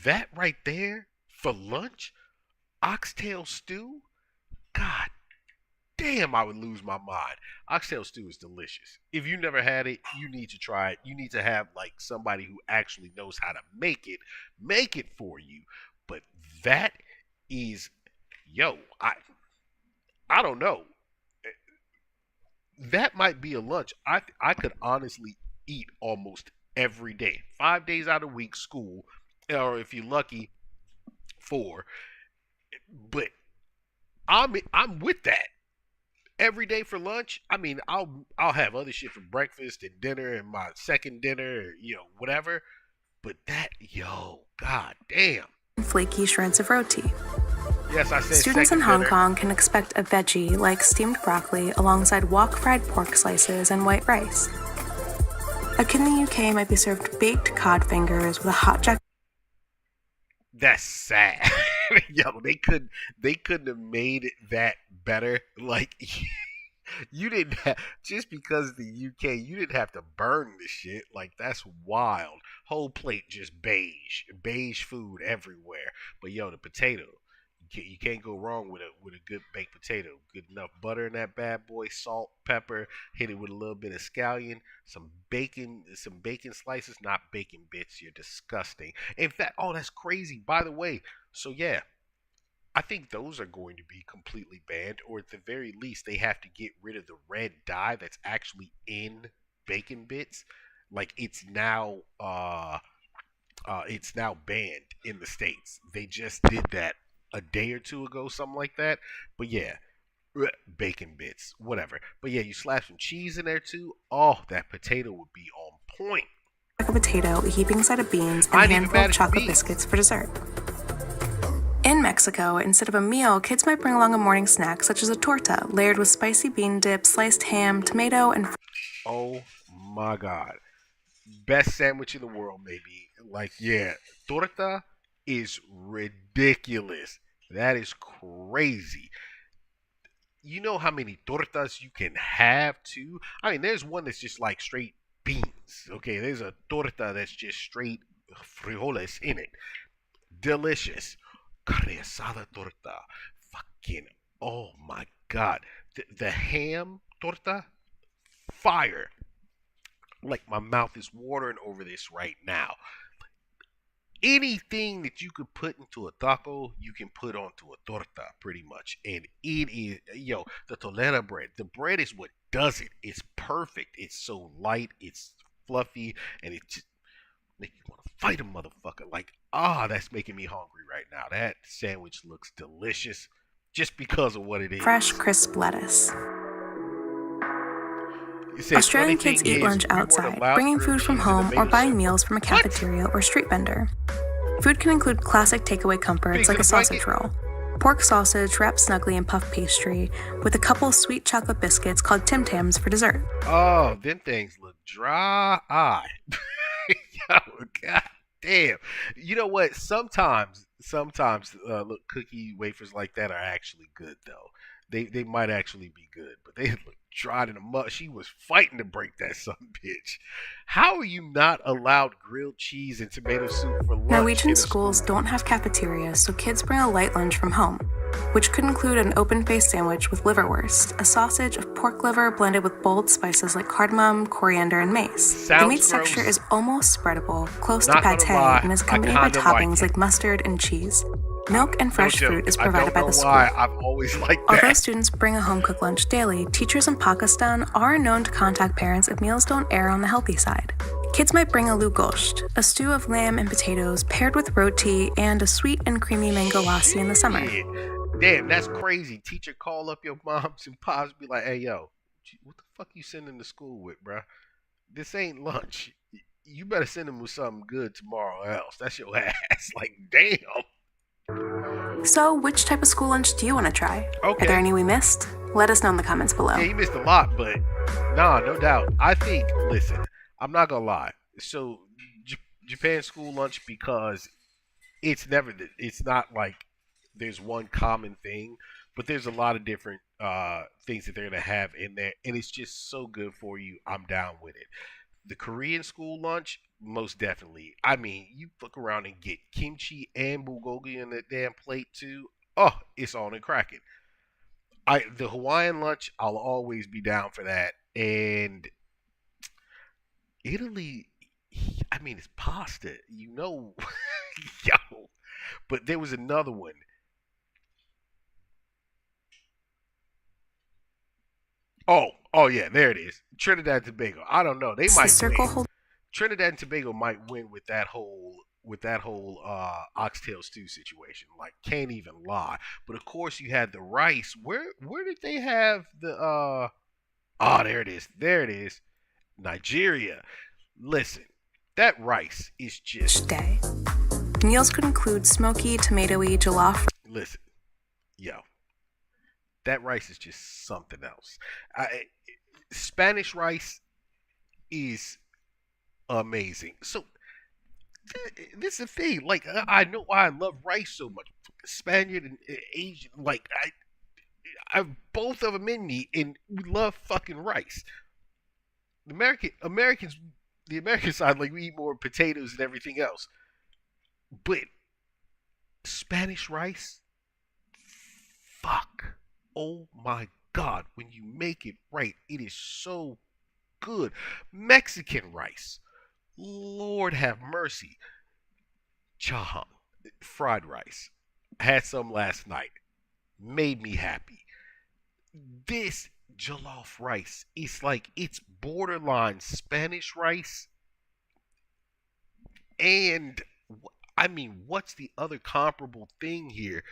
that right there for lunch? Oxtail stew? God damn, I would lose my mind. Oxtail stew is delicious. If you never had it, you need to try it. You need to have like somebody who actually knows how to make it for you. But that is, yo, I don't know. That might be a lunch I could honestly eat almost every day. 5 days out of the week, school, or if you're lucky, 4. But I'm with that. Every day for lunch, I mean, I'll have other shit for breakfast and dinner and my second dinner, or, whatever. But that, yo, god damn. flaky shreds of roti. Yes, I said Students in second Hong dinner. Kong can expect a veggie like steamed broccoli alongside wok fried pork slices and white rice. A kid in the UK might be served baked cod fingers with a hot jack. That's sad. Yo, they couldn't have made it that better. Like you didn't have, just because the UK, you didn't have to burn the shit. Like that's wild. Whole plate just beige food everywhere. But yo, the potato, you can't go wrong with a good baked potato. Good enough butter in that bad boy, salt, pepper, hit it with a little bit of scallion, some bacon slices, not bacon bits. You're disgusting. In fact, oh, that's crazy. By the way, so yeah, I think those are going to be completely banned, or at the very least, they have to get rid of the red dye that's actually in bacon bits. Like it's now banned in the States. They just did that a day or two ago, something like that. But yeah, bacon bits, whatever. But yeah, you slap some cheese in there too. Oh, that potato would be on point. A potato, a heaping side of beans, and I a ain't even handful mad of at chocolate beans. biscuits for dessert. In Mexico, instead of a meal, kids might bring along a morning snack such as a torta, layered with spicy bean dip, sliced ham, tomato, and Oh my god. Best sandwich in the world, maybe. Like, yeah, torta is ridiculous. That is crazy. You know how many tortas you can have too? I mean, there's one that's just like straight beans. Okay, there's a torta that's just straight frijoles in it. Delicious. Carne asada torta. Fucking, oh my god. The ham torta, fire. Like my mouth is watering over this right now. Anything that you could put into a taco, you can put onto a torta, pretty much. And it is, yo, the tolera bread. The bread is what does it. It's perfect. It's so light. It's fluffy, and it just make you want to fight a motherfucker. Like, that's making me hungry right now. That sandwich looks delicious, just because of what it is. fresh, crisp lettuce. It says, Australian funny kids thing eat is, lunch we weren't outside, allowed bringing grilled food from cheese in the home or mayo buying soup. meals from a What? cafeteria or street vendor. Food can include classic takeaway comforts Pigs like in a a blanket. sausage roll, pork sausage wrapped snugly in puff pastry, with a couple sweet chocolate biscuits called Tim Tams for dessert. Oh, them things look dry eye. Yo, god damn. You know what? Sometimes look, cookie wafers like that are actually good though. They might actually be good, but they look dried in the mud. She was fighting to break that son bitch. How are you not allowed grilled cheese and tomato soup for lunch? Norwegian in a schools school? don't have cafeterias, so kids bring a light lunch from home, which could include an open-faced sandwich with liverwurst, a sausage of pork liver blended with bold spices like cardamom, coriander, and mace. The Sounds meat's gross. texture is almost spreadable, close Not to gonna pate, lie, and is I accompanied by kinda like toppings it. like mustard and cheese. Milk and fresh No fruit joke. is I provided don't by know the school. why. I've always liked Although that. students bring a home-cooked lunch daily, teachers in Pakistan are known to contact parents if meals don't err on the healthy side. Kids might bring a lugosht, a stew of lamb and potatoes paired with roti and a sweet and creamy mango lassi in the summer. Shit. Damn, that's crazy. Teacher call up your moms and pops, be like, "Hey, yo, what the fuck you sending to school with, bruh? This ain't lunch. You better send them with something good tomorrow else. That's your ass." Like, damn. So, which type of school lunch do you want to try? Okay. Are there any we missed? Let us know in the comments below. Yeah, you missed a lot, but nah, no doubt. I think, listen, I'm not gonna lie. So, Japan school lunch, because it's not like there's one common thing, but there's a lot of different things that they're gonna have in there, and it's just so good for you. I'm down with it. The Korean school lunch, most definitely. I mean, you fuck around and get kimchi and bulgogi in that damn plate too. Oh, it's on and cracking. The Hawaiian lunch, I'll always be down for that. And Italy, I mean, it's pasta, yo. But there was another one. Oh yeah, there it is. Trinidad and Tobago. I don't know. They The might circle win. holds Trinidad and Tobago might win with that whole oxtail stew situation. Like, can't even lie. But of course, you had the rice. Where did they have the? Oh, there it is. There it is. Nigeria. Listen, that rice is just. day. Meals could include smoky, tomatoey, jollof. Listen, yo, that rice is just something else. Spanish rice is amazing. So this is the thing. Like, I know why I love rice so much. Spaniard and Asian, like I both of them in me, and we love fucking rice. Americans, the American side, like we eat more potatoes and everything else. But Spanish rice, fuck, oh my god, when you make it right, it is so good. Mexican rice, Lord have mercy. Chahan, fried rice. Had some last night. Made me happy. This jollof rice is like it's borderline Spanish rice. And I mean, what's the other comparable thing here?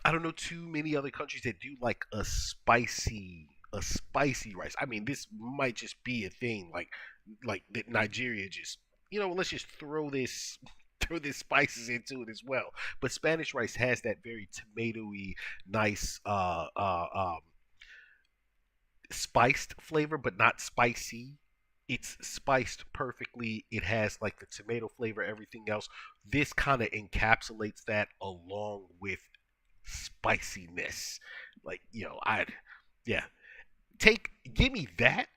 I don't know too many other countries that do like a spicy rice. I mean, this might just be a thing like that Nigeria just, let's just throw this spices into it as well. But Spanish rice has that very tomatoey, nice spiced flavor, but not spicy. It's spiced perfectly. It has like the tomato flavor, everything else. This kind of encapsulates that along with spiciness. Like, yeah. Give me that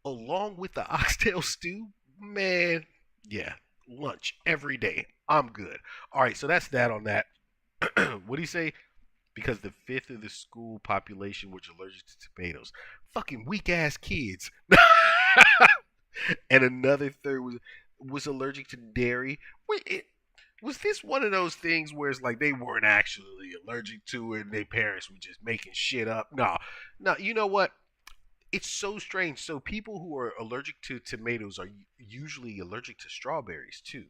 along with the oxtail stew, man. Yeah, lunch every day. I'm good. All right, so that's that on that. What do you say? Because the fifth of the school population was allergic to tomatoes. Fucking weak ass kids. And another third was allergic to dairy. Was this one of those things where it's like they weren't actually allergic to it and their parents were just making shit up? No, no. You know what? It's so strange. So people who are allergic to tomatoes are usually allergic to strawberries too,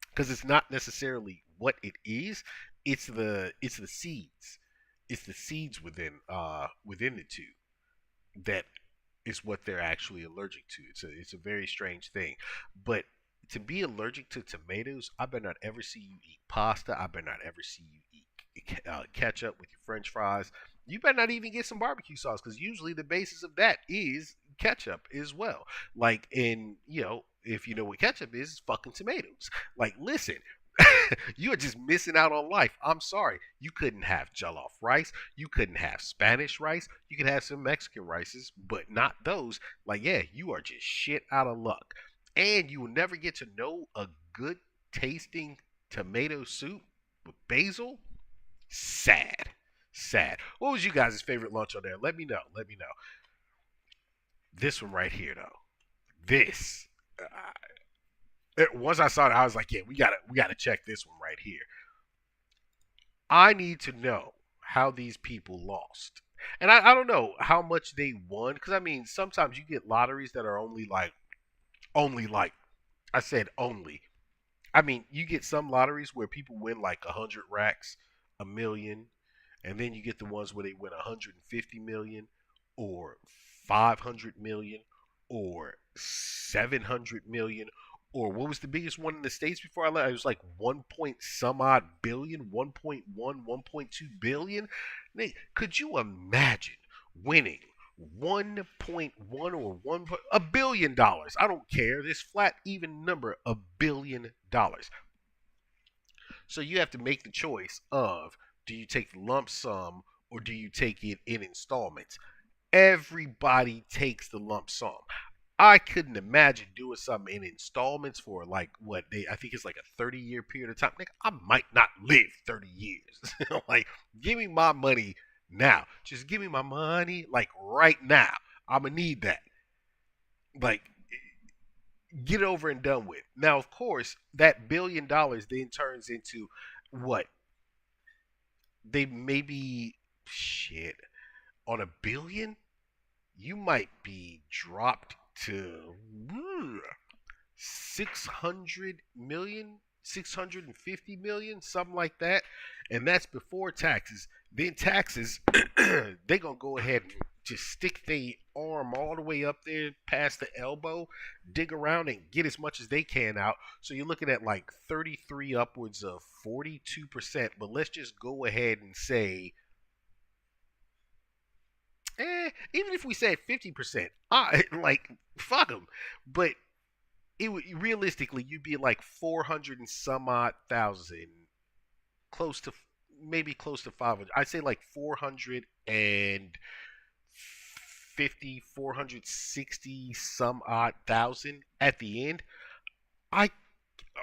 because it's not necessarily what it is. It's the seeds. It's the seeds within the two that is what they're actually allergic to. It's a very strange thing. But to be allergic to tomatoes, I better not ever see you eat pasta. I better not ever see you eat ketchup with your French fries. You better not even get some barbecue sauce because usually the basis of that is ketchup as well. Like, if you know what ketchup is, it's fucking tomatoes. Like, listen, you are just missing out on life. I'm sorry. You couldn't have jollof rice. You couldn't have Spanish rice. You could have some Mexican rices, but not those. Like, yeah, you are just shit out of luck. And you will never get to know a good tasting tomato soup with basil. Sad. Sad. What was you guys' favorite lunch on there? Let me know. Let me know. This one right here, though. This. Once I saw it, I was like, yeah, we gotta check this one right here. I need to know how these people lost. And I don't know how much they won. Because, I mean, sometimes you get lotteries that are only like, I said only. I mean, you get some lotteries where people win like 100 racks, a million, and then you get the ones where they win 150 million or 500 million or 700 million, or what was the biggest one in the states before I left? It was like 1 point some odd billion, 1.1, 1.2 billion. Could you imagine winning 1.1 or a billion dollars? I don't care. This flat even number, $1 billion. So you have to make the choice of, do you take the lump sum or do you take it in installments? Everybody takes the lump sum. I couldn't imagine doing something in installments for like what they, I think it's like a 30-year period of time. Nigga, I might not live 30 years. Like, give me my money now. Just give me my money like right now. I'ma need that. Like, get it over and done with. Now, of course, that $1 billion then turns into what? They maybe, shit, on $1 billion, you might be dropped to 600 million, 650 million, something like that. And that's before taxes. Then taxes, they gonna go ahead and just stick their arm all the way up there past the elbow, dig around and get as much as they can out. So you're looking at like 33 upwards of 42%. But let's just go ahead and say, even if we said 50%, like, fuck them. But it would, realistically, you'd be like 400 and some odd thousand, close to 500. I'd say like 450, 460 some odd thousand at the end.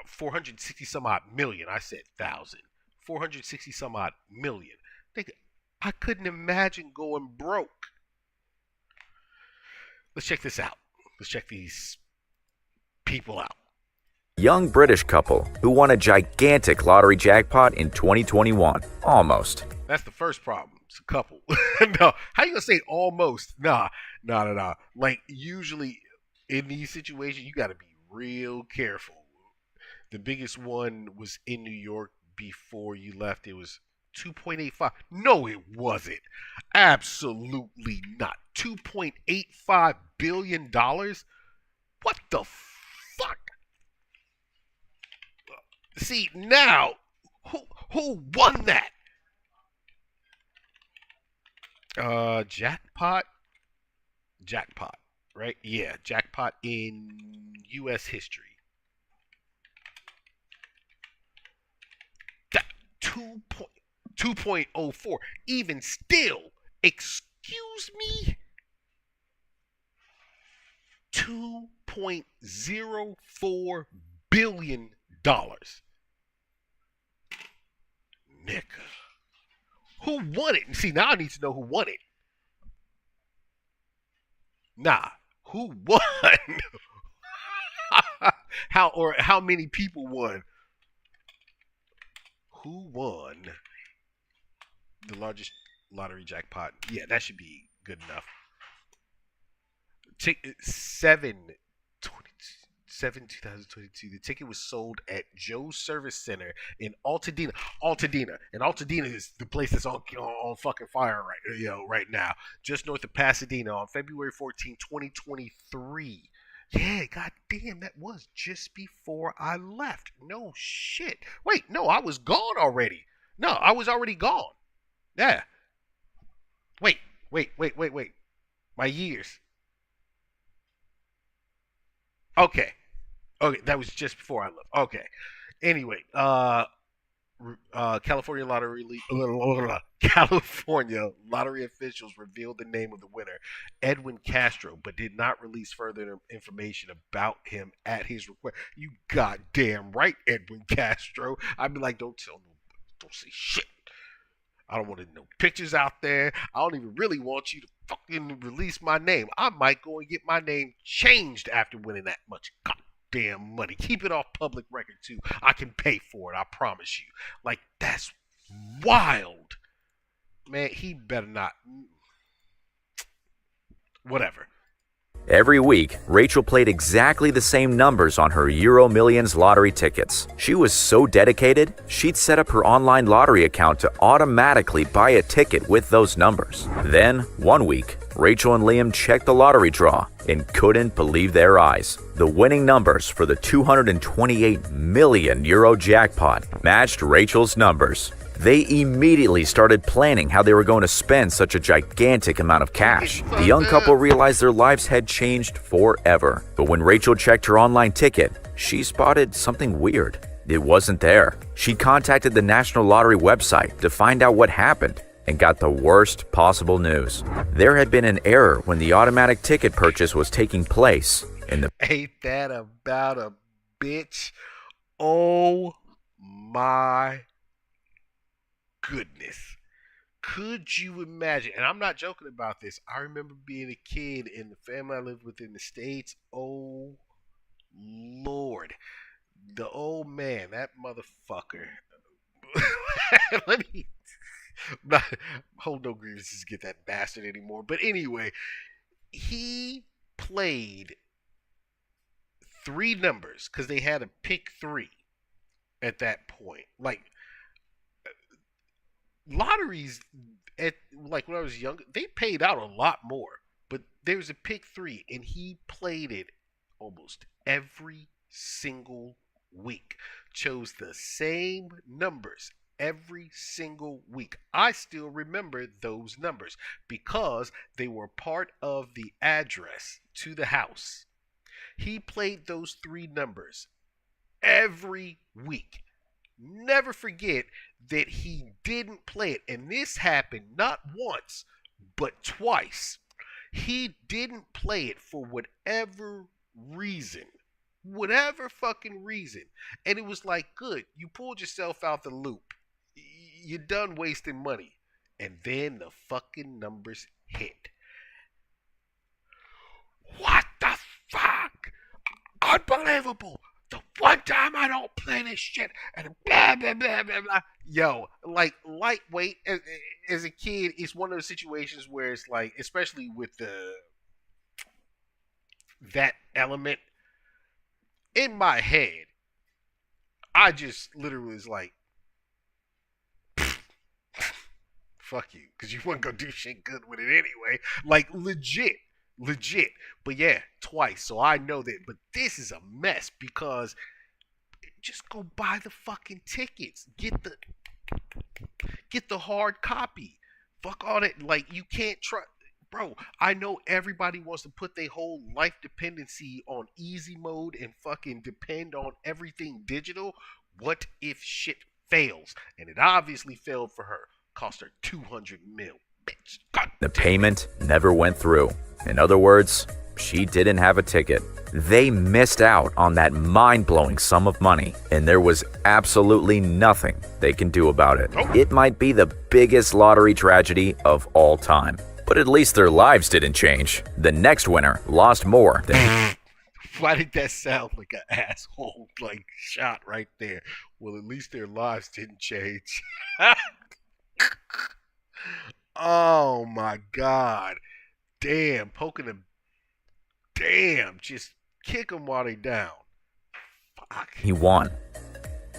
460 some odd million. I said thousand. 460 some odd million. I couldn't imagine going broke. Let's check this out. Let's check these people out. Young British couple who won a gigantic lottery jackpot in 2021. Almost. That's the first problem. It's a couple. No, how you gonna say almost? Nah. Like, usually in these situations, you gotta be real careful. The biggest one was in New York before you left. It was 2.85. No, it wasn't. Absolutely not. $2.85 billion? What the fuck? See, now, who won that? Jackpot, right? Yeah, jackpot in U.S. history. That 2.04. Even still, excuse me? $2.04 billion. Nigga. Who won it? See, now I need to know who won it. Nah, who won? How many people won? Who won the largest lottery jackpot? Yeah, that should be good enough. 2022. The ticket was sold at Joe's Service Center in Altadena. And Altadena is the place that's on fucking fire right now. Just north of Pasadena on February 14, 2023. Yeah, goddamn, that was just before I left. No shit. Wait, no, I was gone already. No, I was already gone. Yeah. Wait. My years. Okay, that was just before I left. Okay. Anyway, California lottery officials revealed the name of the winner, Edwin Castro, but did not release further information about him at his request. You goddamn right, Edwin Castro. I'd be like, don't say shit. I don't want no pictures out there. I don't even really want you to fucking release my name. I might go and get my name changed after winning that much goddamn money. Keep it off public record too. I can pay for it, I promise you. Like, that's wild. Man, he better not. Whatever. Every week, Rachel played exactly the same numbers on her Euro Millions lottery tickets. She was so dedicated, she'd set up her online lottery account to automatically buy a ticket with those numbers. Then, one week, Rachel and Liam checked the lottery draw and couldn't believe their eyes. The winning numbers for the 228 million euro jackpot matched Rachel's numbers. They immediately started planning how they were going to spend such a gigantic amount of cash. The young couple realized their lives had changed forever. But when Rachel checked her online ticket, she spotted something weird. It wasn't there. She contacted the National Lottery website to find out what happened and got the worst possible news. There had been an error when the automatic ticket purchase was taking place, and the Ain't that about a bitch? Oh my goodness. Could you imagine? And I'm not joking about this. I remember being a kid in the family I lived with in the States. Oh, Lord. The old man, that motherfucker. Let me not hold no grievances get that bastard anymore. But anyway, he played three numbers because they had a pick three at that point. Like, lotteries at like when I was younger, they paid out a lot more. But there was a pick three, and he played it almost every single week. Chose the same numbers every single week. I still remember those numbers because they were part of the address to the house. He played those three numbers every week. Never forget that he didn't play it. And this happened not once, but twice. He didn't play it for whatever reason. Whatever fucking reason. And it was like, good, you pulled yourself out the loop. You're done wasting money. And then the fucking numbers hit. What the fuck? Unbelievable. The one time I don't play this shit and blah, blah, blah, blah, blah. Yo, like, lightweight as a kid, it's one of those situations where it's like, especially with that element, in my head, I just literally was like, fuck you, because you weren't going to do shit good with it anyway. Like, legit. But yeah, twice. So I know that. But this is a mess because just go buy the fucking tickets. Get the hard copy. Fuck all that. Like, you can't try. Bro, I know everybody wants to put their whole life dependency on easy mode and fucking depend on everything digital. What if shit fails? And it obviously failed for her. Cost her $200 million. Bitch. God the payment never went through. In other words, she didn't have a ticket. They missed out on that mind-blowing sum of money, and there was absolutely nothing they can do about it. Nope. It might be the biggest lottery tragedy of all time, but at least their lives didn't change. The next winner lost more than... Why did that sound like an asshole like shot right there? Well, at least their lives didn't change. Oh my God. Damn, poking them. Damn, just kick them while they down. Fuck. He won.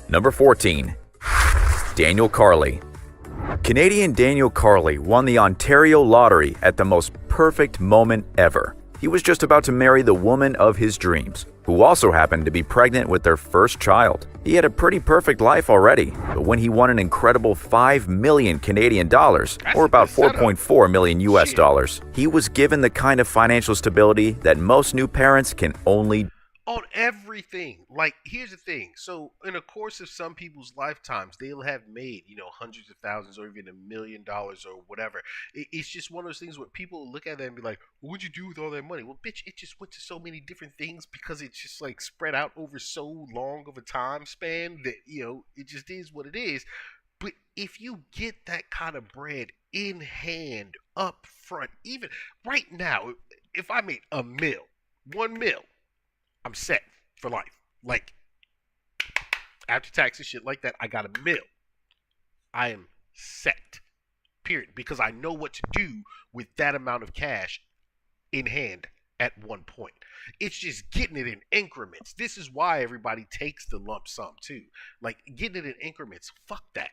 Number 14, Daniel Carley. Canadian Daniel Carley won the Ontario Lottery at the most perfect moment ever. He was just about to marry the woman of his dreams, who also happened to be pregnant with their first child. He had a pretty perfect life already, but when he won an incredible 5 million Canadian dollars, or about 4.4 million US dollars, he was given the kind of financial stability that most new parents can only On everything. Like, here's the thing. So, in the course of some people's lifetimes, they'll have made, hundreds of thousands or even $1 million or whatever. It's just one of those things where people look at that and be like, what'd you do with all that money? Well, bitch, it just went to so many different things because it's just, like, spread out over so long of a time span that, it just is what it is. But if you get that kind of bread in hand up front, even right now, if I made $1 million, $1 million, I'm set for life. Like, after tax and shit like that, I got $1 million. I am set. Period. Because I know what to do with that amount of cash in hand at one point. It's just getting it in increments. This is why everybody takes the lump sum too. Like, getting it in increments. Fuck that.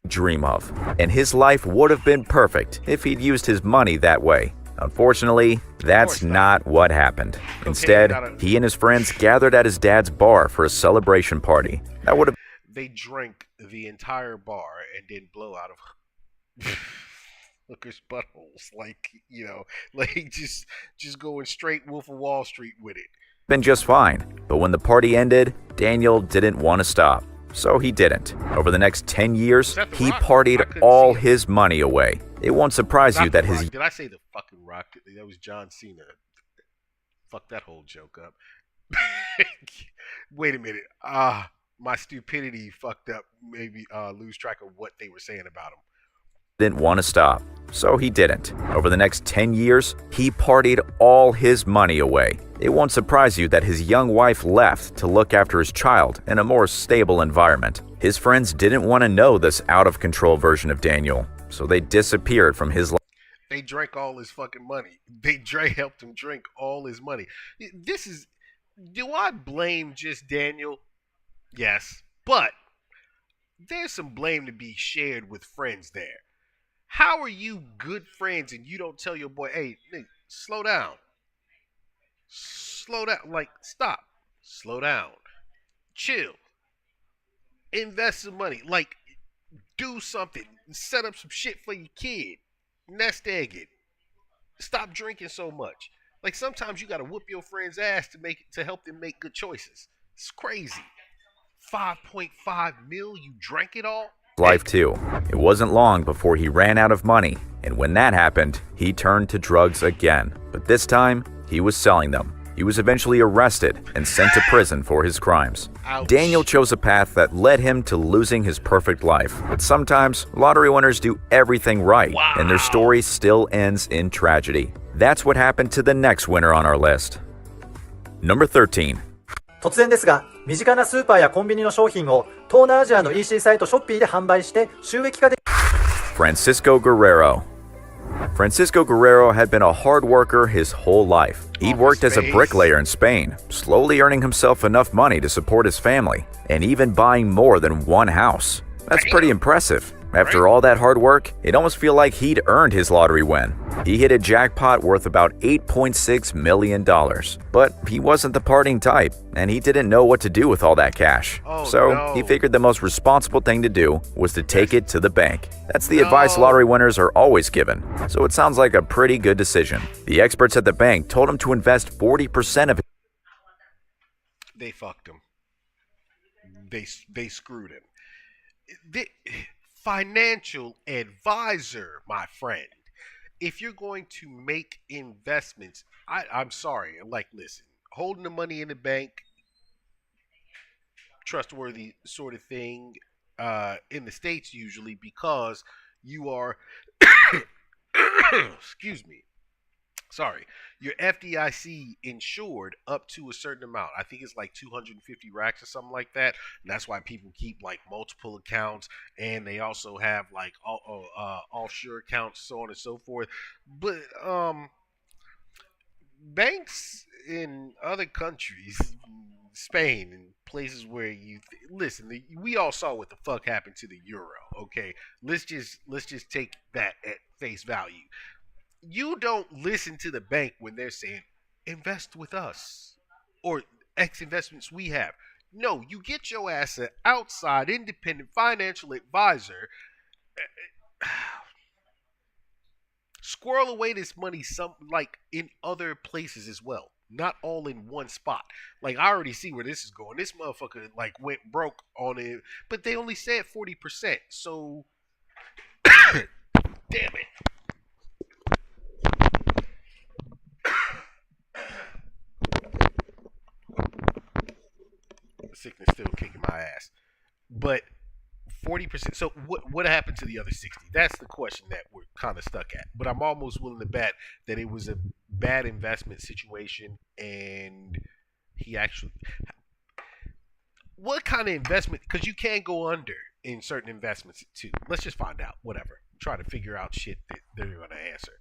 dream of. And his life would have been perfect if he'd used his money that way. Unfortunately, that's not what happened. Instead, he and his friends gathered at his dad's bar for a celebration party. That would have They drank the entire bar and didn't blow out of hookers' buttholes. Like just going straight Wolf of Wall Street with it. been just fine. But when the party ended, Daniel didn't want to stop, so he didn't. Over the next 10 years, Is that The he Rock? I partied couldn't all see it. his money away. It won't surprise you Not that The his Rock. Did I say the fucking Rock? That was John Cena. Fuck that whole joke up. Wait a minute. My stupidity fucked up. Maybe lose track of what they were saying about him. didn't want to stop, so he didn't. Over the next 10 years, he partied all his money away. It won't surprise you that his young wife left to look after his child in a more stable environment. His friends didn't want to know this out-of-control version of Daniel, so they disappeared from his life. They drank all his fucking money. Helped him drink all his money. Do I blame just Daniel? Yes, but there's some blame to be shared with friends there. How are you good friends and you don't tell your boy, hey, nigga, slow down. Slow down. Like, stop. Slow down. Chill. Invest some money. Like, do something. Set up some shit for your kid. Nest egg it. Stop drinking so much. Like, sometimes you gotta whoop your friend's ass to help them make good choices. It's crazy. 5.5 mil, you drank it all? Life too. It wasn't long before he ran out of money, and when that happened, he turned to drugs again. But this time, he was selling them. He was eventually arrested and sent to prison for his crimes. Ouch. Daniel chose a path that led him to losing his perfect life. But sometimes, lottery winners do everything right, and their story still ends in tragedy. That's what happened to the next winner on our list. Number 13. 突然ですが、身近なスーパーやコンビニの商品を東南アジアの EC サイトショッピーで販売して収益化で Francisco Guerrero. Francisco Guerrero had been a hard worker his whole life. He'd worked as a bricklayer in Spain, slowly earning himself enough money to support his family, and even buying more than one house. That's pretty impressive. After all that hard work, it almost feels like he'd earned his lottery win. He hit a jackpot worth about $8.6 million. But he wasn't the partying type, and he didn't know what to do with all that cash. He figured the most responsible thing to do was to take it to the bank. That's the advice lottery winners are always given, so it sounds like a pretty good decision. The experts at the bank told him to invest 40% of it. They fucked him. They screwed him. Financial advisor, my friend. If you're going to make investments, I'm sorry. Like, listen, holding the money in the bank, trustworthy sort of thing in the States usually, because you are, excuse me, sorry, you're FDIC insured up to a certain amount. I think it's like 250 racks or something like that. And that's why people keep like multiple accounts, and they also have like offshore accounts, so on and so forth. But banks in other countries, Spain and places where listen, we all saw what the fuck happened to the euro. Okay, let's just take that at face value. You don't listen to the bank when they're saying, invest with us or X investments we have. No, you get your ass an outside independent financial advisor. Squirrel away this money like in other places as well. Not all in one spot. Like, I already see where this is going. This motherfucker like went broke on it, but they only said 40%. So damn it. Sickness still kicking my ass, but 40%. So what happened to the other 60? That's the question that we're kind of stuck at. But I'm almost willing to bet that it was a bad investment situation, and he actually. What kind of investment? Because you can go under in certain investments too. Let's just find out. Whatever. Try to figure out shit that they're gonna answer.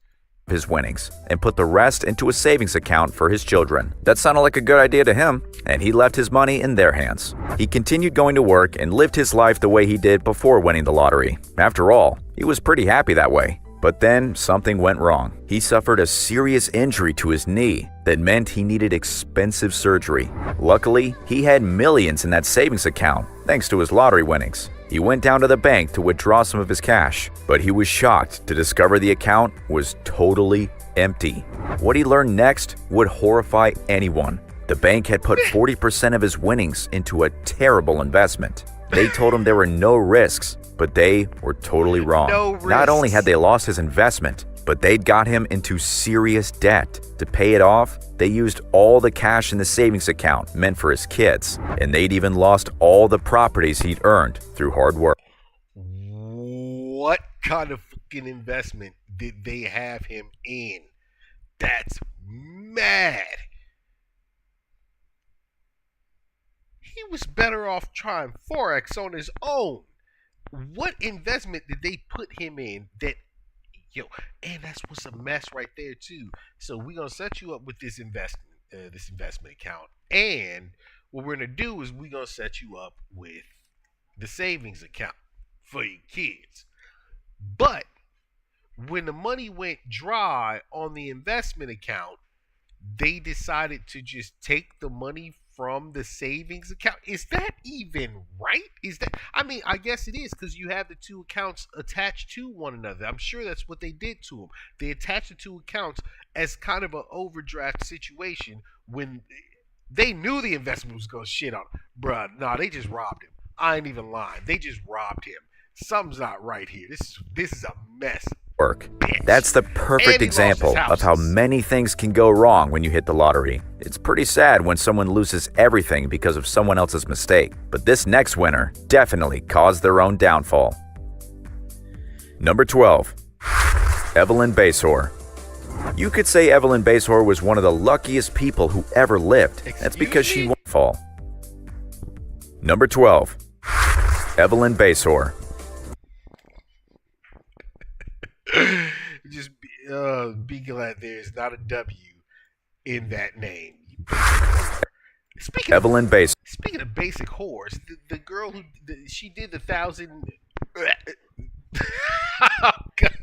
His winnings and put the rest into a savings account for his children. That sounded like a good idea to him, and he left his money in their hands. He continued going to work and lived his life the way he did before winning the lottery. After all, he was pretty happy that way. But then something went wrong. He suffered a serious injury to his knee that meant he needed expensive surgery. Luckily, he had millions in that savings account thanks to his lottery winnings. He went down to the bank to withdraw some of his cash, but he was shocked to discover the account was totally empty. What he learned next would horrify anyone. The bank had put 40% of his winnings into a terrible investment. They told him there were no risks, but they were totally wrong. No risks. Not only had they lost his investment, but they'd got him into serious debt. To pay it off, they used all the cash in the savings account meant for his kids, and they'd even lost all the properties he'd earned through hard work. What kind of fucking investment did they have him in? That's mad. He was better off trying Forex on his own. What investment did they put him in that, and that's what's a mess right there too. So we're gonna set you up with this investment account, and what we're gonna do is we're gonna set you up with the savings account for your kids. But when the money went dry on the investment account, they decided to just take the money from the savings account. Is that even right? I guess it is, because you have the two accounts attached to one another. I'm sure that's what they did to him. They attached the two accounts as kind of an overdraft situation when they knew the investment was going to shit on him. Bruh, nah, they just robbed him. I ain't even lying. They just robbed him. Something's not right here. This is a mess. That's the perfect example of how many things can go wrong when you hit the lottery. It's pretty sad when someone loses everything because of someone else's mistake, but this next winner definitely caused their own downfall. Number 12. Evelyn Basor. You could say Evelyn Basor was one of the luckiest people who ever lived. That's because she won't fall. Number 12. Evelyn Basor. Just be glad there's not a W in that name. Evelyn Basor. Speaking of basic whores, the girl who she did the 1,000. Oh, God.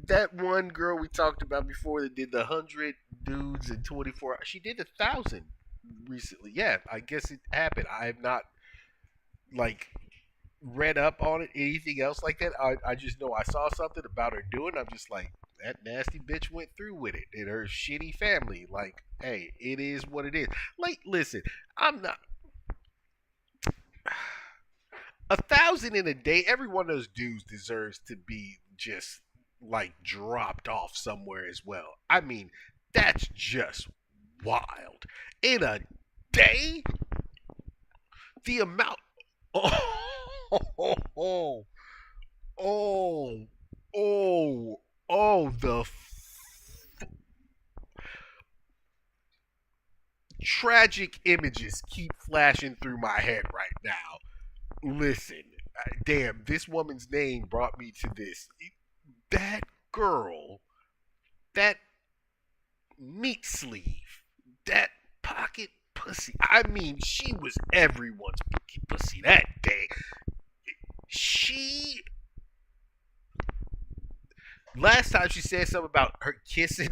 That one girl we talked about before that did the 100 dudes in 24 hours. She did the 1,000 recently. Yeah, I guess it happened. I have not read up on it, anything else like that. I just know I saw something about her doing. I'm just like, that nasty bitch went through with it, and her shitty family. Like, hey, it is what it is. Listen, I'm not 1,000 in a day. Every one of those dudes deserves to be just dropped off somewhere as well. I mean, that's just wild. In a day, the amount. The tragic images keep flashing through my head right now. Listen, damn, this woman's name brought me to this. That girl, that meat sleeve, that pocket pussy. I mean, she was everyone's pussy that day. Last time she said something about her kissing.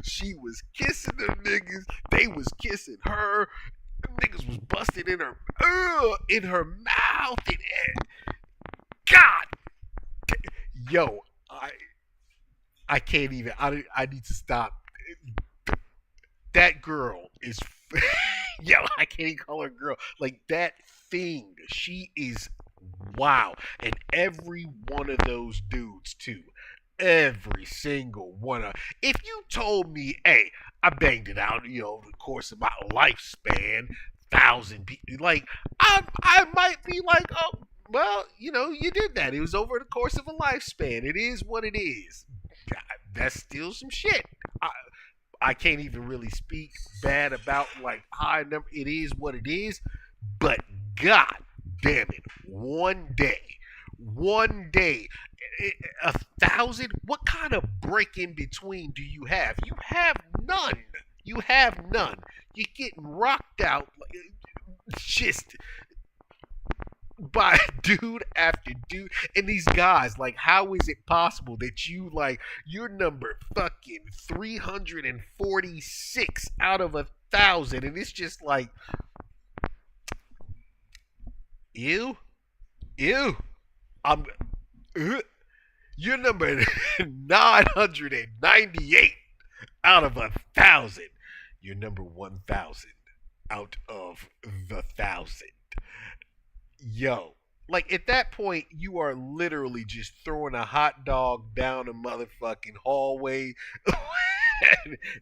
She was kissing them niggas. They was kissing her. Them niggas was busted in her mouth. God. Yo, I can't even. I need to stop. That girl is. Yo, I can't even call her girl. That thing. She is. Wow. And every one of those dudes, too. Every single one of. If you told me, hey, I banged it out, over the course of my lifespan, 1,000 people, I might be like, oh, well, you did that. It was over the course of a lifespan. It is what it is. God, that's still some shit. I can't even really speak bad about high number. It is what it is. But God damn it, one day, 1,000. What kind of break in between do you have? You have none. You're getting rocked out just by dude after dude. And these guys, how is it possible that you're number fucking 346 out of 1,000, and it's just ew. You're number 998 out of 1,000. You're number 1,000 out of the 1,000. Yo, like at that point, you are literally just throwing a hot dog down a motherfucking hallway.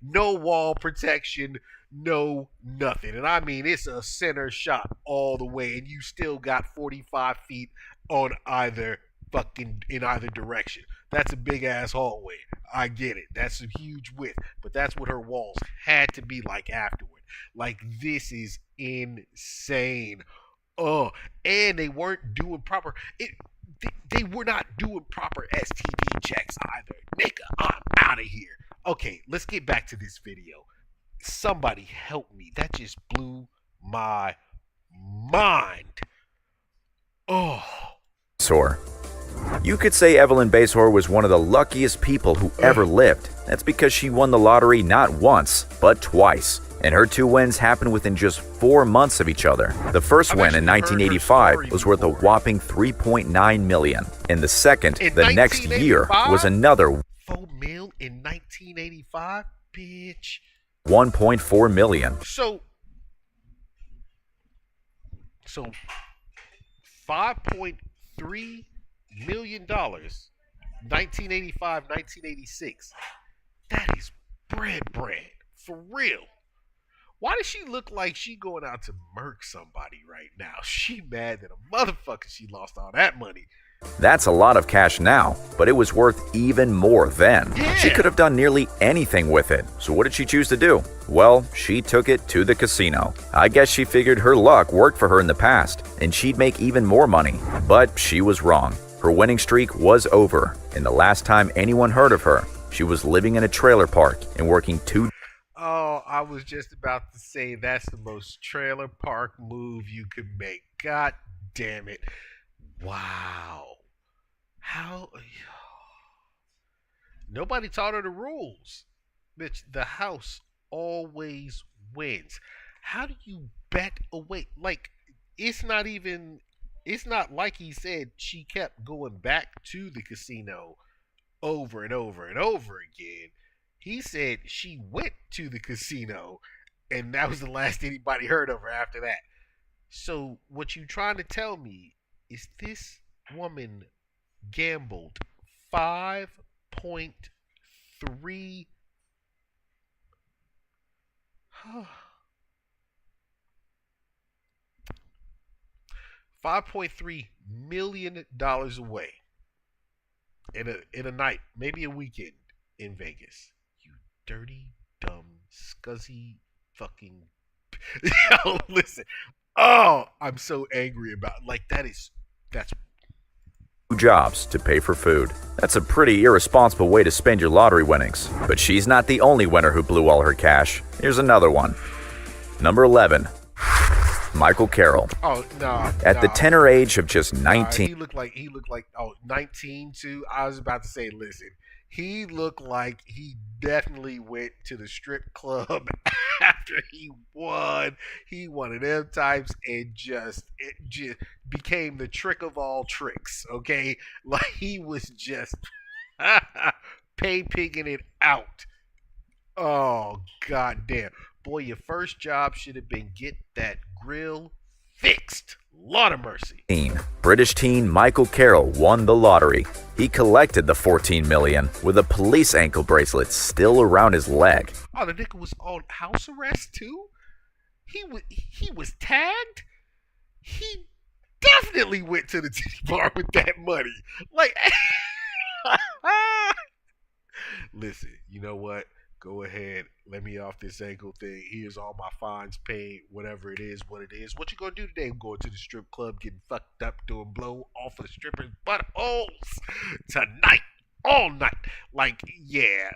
No wall protection, no nothing. And I mean, it's a center shot all the way, and you still got 45 feet on either in either direction. That's a big ass hallway. I get it. That's a huge width, but that's what her walls had to be like afterward. Like, this is insane. Oh, and they weren't doing proper. They were not doing proper STD checks either. Nigga, I'm out of here. Okay, let's get back to this video. Somebody help me. That just blew my mind. Oh. Basehor. You could say Evelyn Basehor was one of the luckiest people who ever lived. That's because she won the lottery not once, but twice. And her two wins happened within just 4 months of each other. The first win in 1985 was worth a whopping $3.9 million. And the second, the next year, was another $4 million in 1985, bitch. $1.4 million. So $5.3 million, 1985, 1986. That is bread, for real. Why does she look like she going out to murk somebody right now? She mad that a motherfucker she lost all that money. That's a lot of cash now, but it was worth even more then. Yeah. She could have done nearly anything with it. So what did she choose to do? Well, she took it to the casino. I guess she figured her luck worked for her in the past, and she'd make even more money. But she was wrong. Her winning streak was over, and the last time anyone heard of her, she was living in a trailer park and working 2 Oh, I was just about to say that's the most trailer park move you could make. God damn it. Wow. How? Nobody taught her the rules. Bitch, the house always wins. How do you bet away? Like, it's not like he said she kept going back to the casino over and over and over again. He said she went to the casino, and that was the last anybody heard of her after that. So what you trying to tell me is this woman gambled 5.3 $5.3 million away in a night, maybe a weekend in Vegas. You dirty, dumb, scuzzy, fucking. Yo, listen. Oh, I'm so angry about it. Like, that's jobs to pay for food. That's a pretty irresponsible way to spend your lottery winnings. But she's not the only winner who blew all her cash. Here's another one. Number 11. Michael Carroll. Oh, no. At the tender age of just 19. He looked like 19 too. I was about to say, listen, he looked like he definitely went to the strip club after he won. He one of them types, and it just became the trick of all tricks. Okay, like he was just pigging it out. Oh, goddamn. Boy, your first job should have been get that grill fixed. Lord of mercy. British teen Michael Carroll won the lottery. He collected the $14 million with a police ankle bracelet still around his leg. Oh, the nigga was on house arrest too? He was tagged? He definitely went to the titty bar with that money. Like, listen, you know what? Go ahead, let me off this ankle thing. Here's all my fines paid, whatever it is, what it is. What you gonna do today? I'm going to the strip club, getting fucked up, doing blow off of strippers' buttholes tonight, all night. Like, yeah.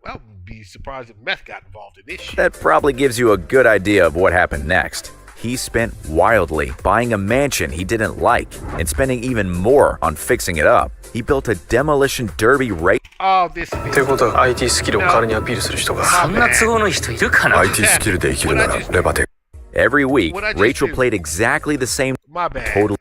I wouldn't be surprised if meth got involved in this shit. That probably gives you a good idea of what happened next. He spent wildly buying a mansion he didn't like and spending even more on fixing it up. He built a demolition derby race. Oh, this ということは IT スキルを代わりにアピールする人がそんな都合の人いるかな IT スキルで生きるならレバテ Every week, What I just Rachel do? played exactly the same My bad. total.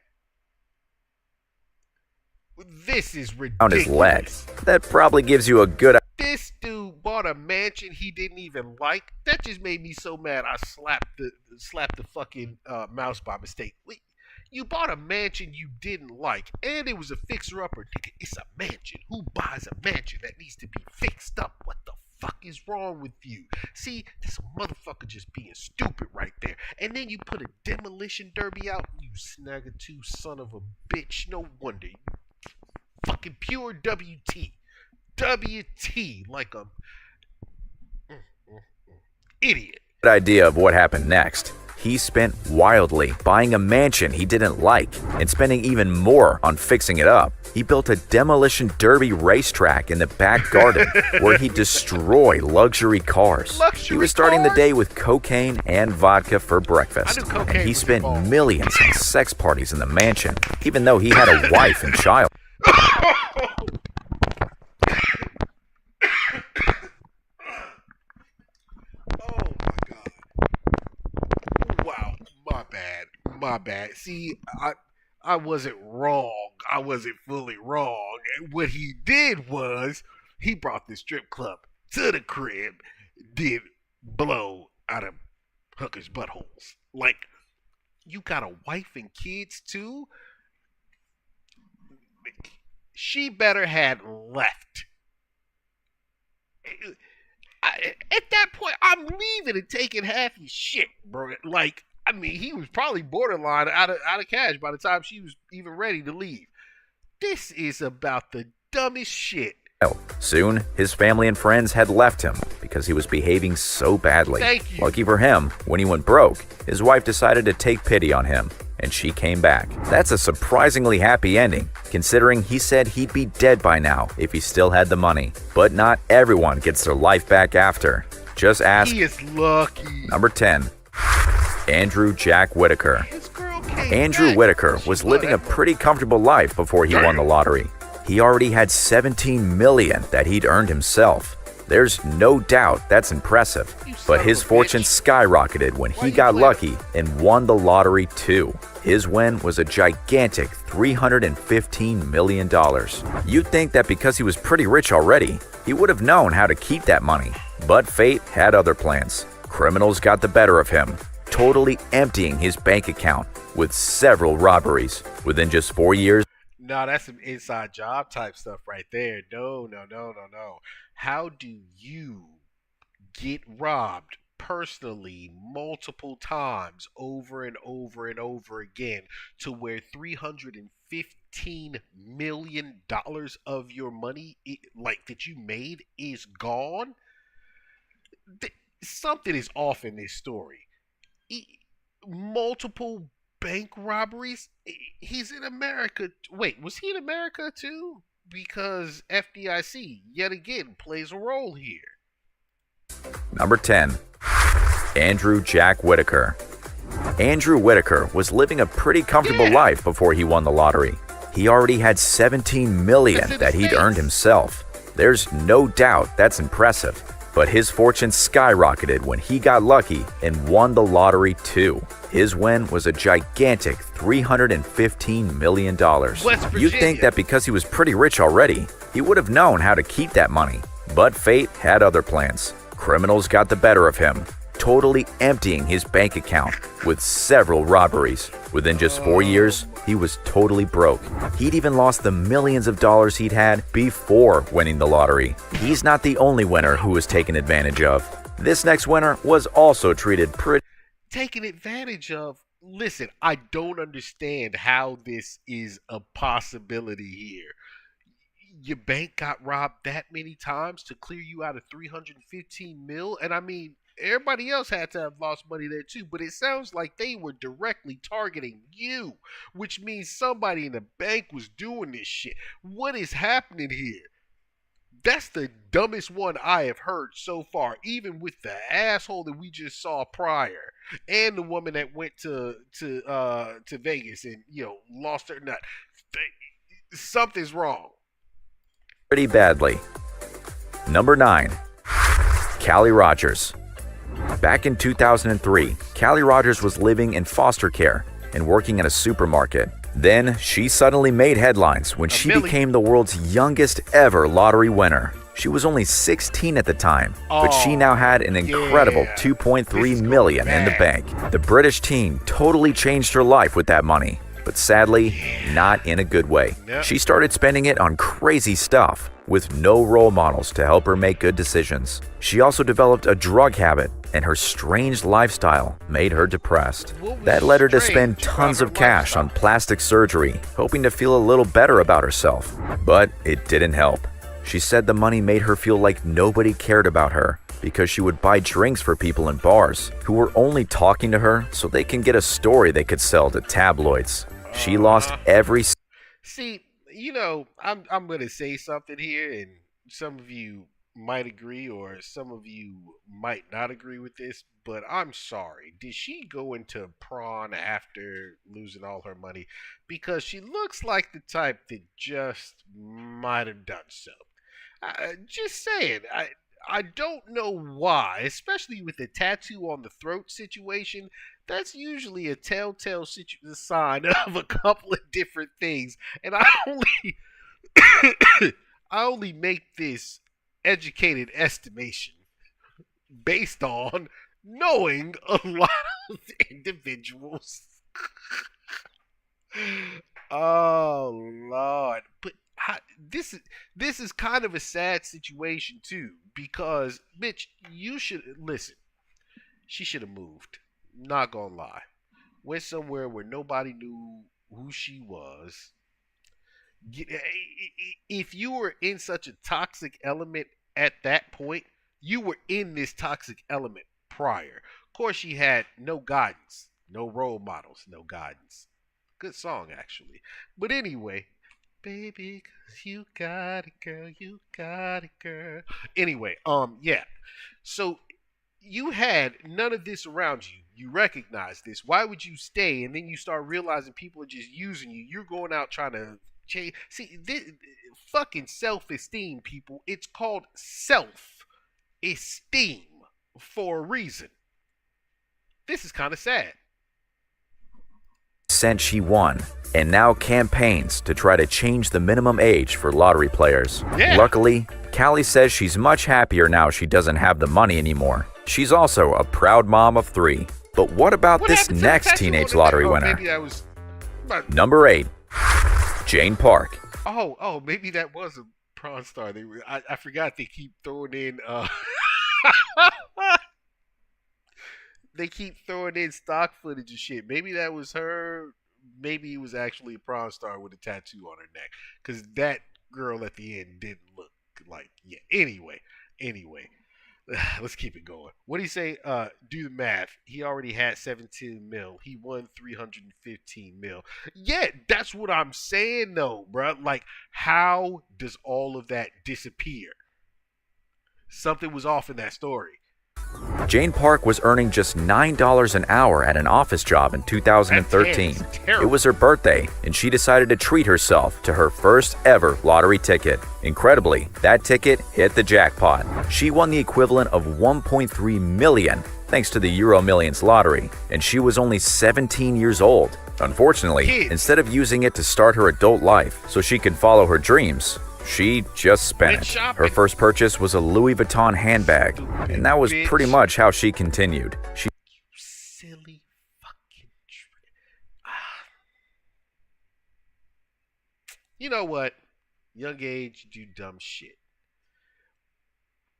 This is on his leg. ridiculous. That probably gives you a good This dude bought a mansion he didn't even like. That just made me so mad. I slapped the fucking mouse by mistake. Wait, you bought a mansion you didn't like, and it was a fixer-upper. Nigga, it's a mansion. Who buys a mansion that needs to be fixed up? What the fuck is wrong with you? See, this motherfucker just being stupid right there. And then you put a demolition derby out, you snagger-two son of a bitch. No wonder. You fucking pure WT. WT like a idiot. idea of what happened next. He spent wildly buying a mansion he didn't like and spending even more on fixing it up. He built a demolition derby racetrack in the back garden where he destroyed luxury cars. He was starting the day with cocaine and vodka for breakfast. And he spent millions on sex parties in the mansion, even though he had a wife and child. My bad. See, I wasn't wrong. I wasn't fully wrong. And what he did was he brought the strip club to the crib, did blow out of hookers' buttholes. Like, you got a wife and kids too? She better had left. At that point, I'm leaving and taking half his shit, bro. Like, I mean, he was probably borderline out of cash by the time she was even ready to leave. This is about the dumbest shit. Soon, his family and friends had left him because he was behaving so badly. Thank you. Lucky for him, when he went broke, his wife decided to take pity on him, and she came back. That's a surprisingly happy ending, considering he said he'd be dead by now if he still had the money. But not everyone gets their life back after. Just ask. He is lucky. Number 10. Andrew Jack Whitaker. Andrew Whitaker was living a pretty comfortable life before he won the lottery. He already had $17 million that he'd earned himself. There's no doubt that's impressive, but his fortune skyrocketed when he got lucky and won the lottery too. His win was a gigantic $315 million. You'd think that because he was pretty rich already, he would have known how to keep that money, but fate had other plans. Criminals got the better of him, totally emptying his bank account with several robberies. Within just 4 years, No, that's some inside job type stuff right there. No. How do you get robbed personally multiple times over and over and over again to where $315 million of your money, like that you made, is gone? Something is off in this story. Multiple bank robberies. He's in America. Wait, was he in America too? Because FDIC yet again plays a role here. Number 10. Andrew Jack Whitaker. Andrew Whitaker was living a pretty comfortable life before he won the lottery. He already had $17 million that he'd earned himself. There's no doubt that's impressive, but his fortune skyrocketed when he got lucky and won the lottery too. His win was a gigantic $315 million. You'd think that because he was pretty rich already, he would have known how to keep that money, but fate had other plans. Criminals got the better of him, totally emptying his bank account with several robberies. Within just 4 years, he was totally broke. He'd even lost the millions of dollars he'd had before winning the lottery. He's not the only winner who was taken advantage of. This next winner was also treated pretty taken advantage of. Listen, I don't understand how this is a possibility here. Your bank got robbed that many times to clear you out of $315 million, and I mean, everybody else had to have lost money there too, but it sounds like they were directly targeting you, which means somebody in the bank was doing this shit. What is happening here? That's the dumbest one I have heard so far, even with the asshole that we just saw prior, and the woman that went to Vegas and lost her nut. Something's wrong. Pretty badly. Number 9. Callie Rogers. Back in 2003, Callie Rogers was living in foster care and working at a supermarket. Then she suddenly made headlines when she became the world's youngest ever lottery winner. She was only 16 at the time, but she now had an incredible 2.3 million in the bank. The British teen totally changed her life with that money, but sadly, not in a good way. She started spending it on crazy stuff with no role models to help her make good decisions. She also developed a drug habit, and her strange lifestyle made her depressed. That led her to spend tons of cash on plastic surgery, hoping to feel a little better about herself. But it didn't help. She said the money made her feel like nobody cared about her because she would buy drinks for people in bars who were only talking to her so they can get a story they could sell to tabloids. She lost every... See, you know, I'm going to say something here, and some of you might agree or some of you might not agree with this, but I'm sorry. Did she go into prawn after losing all her money? Because she looks like the type that just might have done so. Just saying. I don't know why, especially with the tattoo on the throat situation. That's usually a telltale sign of a couple of different things. And I only make this educated estimation based on knowing a lot of individuals. Oh Lord. But this is kind of a sad situation too, because bitch, you should listen. She should have moved. Not gonna lie. Went somewhere where nobody knew who she was. If you were in such a toxic element at that point, you were in this toxic element prior. Of course, she had no guidance, no role models, no guidance. Good song, actually. But anyway, baby, 'cause you got it, girl, you got it, girl. Anyway, yeah. So you had none of this around you. You recognize this. Why would you stay? And then you start realizing people are just using you. You're going out trying to change. See, this fucking self-esteem, people. It's called self-esteem for a reason. This is kind of sad. Cent she won, and now campaigns to try to change the minimum age for lottery players. Yeah. Luckily, Callie says she's much happier now she doesn't have the money anymore. She's also a proud mom of 3. But what about this next teenage lottery winner? Maybe that was... Number 8, Jane Park. Oh, maybe that was a Prawn Star. I forgot they keep throwing in... They keep throwing in stock footage and shit. Maybe that was her. Maybe it was actually a Prawn Star with a tattoo on her neck. Because that girl at the end didn't look like... Yeah, anyway. Let's keep it going. What do you say? Do the math. He already had 17 mil. He won 315 mil. Yeah, that's what I'm saying though, bro. Like, how does all of that disappear? Something was off in that story. Jane Park was earning just $9 an hour at an office job in 2013. It was her birthday, and she decided to treat herself to her first ever lottery ticket. Incredibly, that ticket hit the jackpot. She won the equivalent of 1.3 million thanks to the Euro Millions lottery, and she was only 17 years old. Unfortunately, instead of using it to start her adult life so she could follow her dreams, she just spent it. Her first purchase was a Louis Vuitton handbag, and that was pretty much how she continued. You silly fucking You know what? Young age, do dumb shit.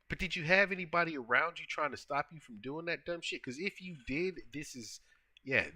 But did you have anybody around you trying to stop you from doing that dumb shit? Because if you did, this is... Yeah,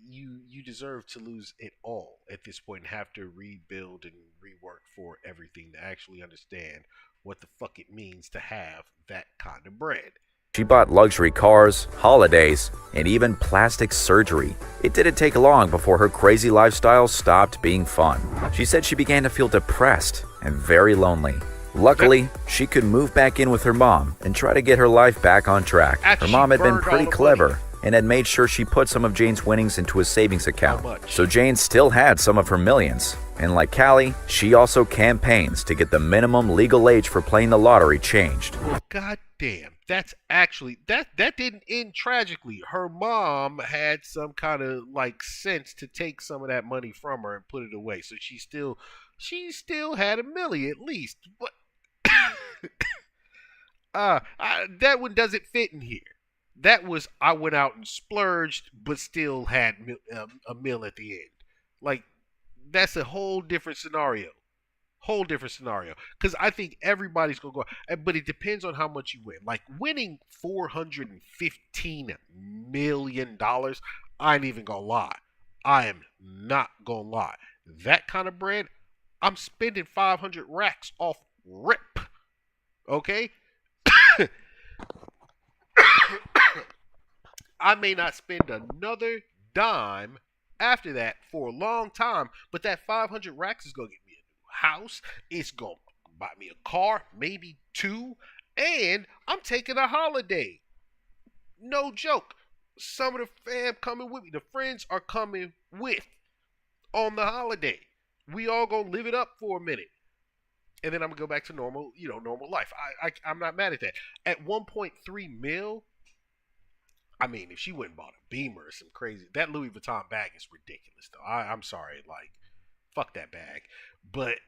you deserve to lose it all at this point and have to rebuild and rework for everything to actually understand what the fuck it means to have that kind of bread. She bought luxury cars, holidays, and even plastic surgery. It didn't take long before her crazy lifestyle stopped being fun. She said she began to feel depressed and very lonely. Luckily, she could move back in with her mom and try to get her life back on track. Her mom had been pretty clever and had made sure she put some of Jane's winnings into a savings account. How much? So Jane still had some of her millions. And like Callie, she also campaigns to get the minimum legal age for playing the lottery changed. Well, goddamn, that's actually that didn't end tragically. Her mom had some kind of like sense to take some of that money from her and put it away. So she still had $1 million at least. But that one doesn't fit in here. That was I went out and splurged, but still had a meal at the end. Like, that's a whole different scenario. Because I think everybody's going to go. But it depends on how much you win. Like, winning $415 million, I ain't even going to lie. I am not going to lie. That kind of bread, I'm spending 500 racks off rip. Okay? I may not spend another dime after that for a long time, but that 500 racks is going to get me a new house. It's going to buy me a car, maybe 2, and I'm taking a holiday. No joke. Some of the fam coming with me. The friends are coming with on the holiday. We all going to live it up for a minute. And then I'm going to go back to normal life. I'm not mad at that. At 1.3 mil, I mean, if she went and bought a Beamer or some crazy, that Louis Vuitton bag is ridiculous, though. I'm sorry, like, fuck that bag. But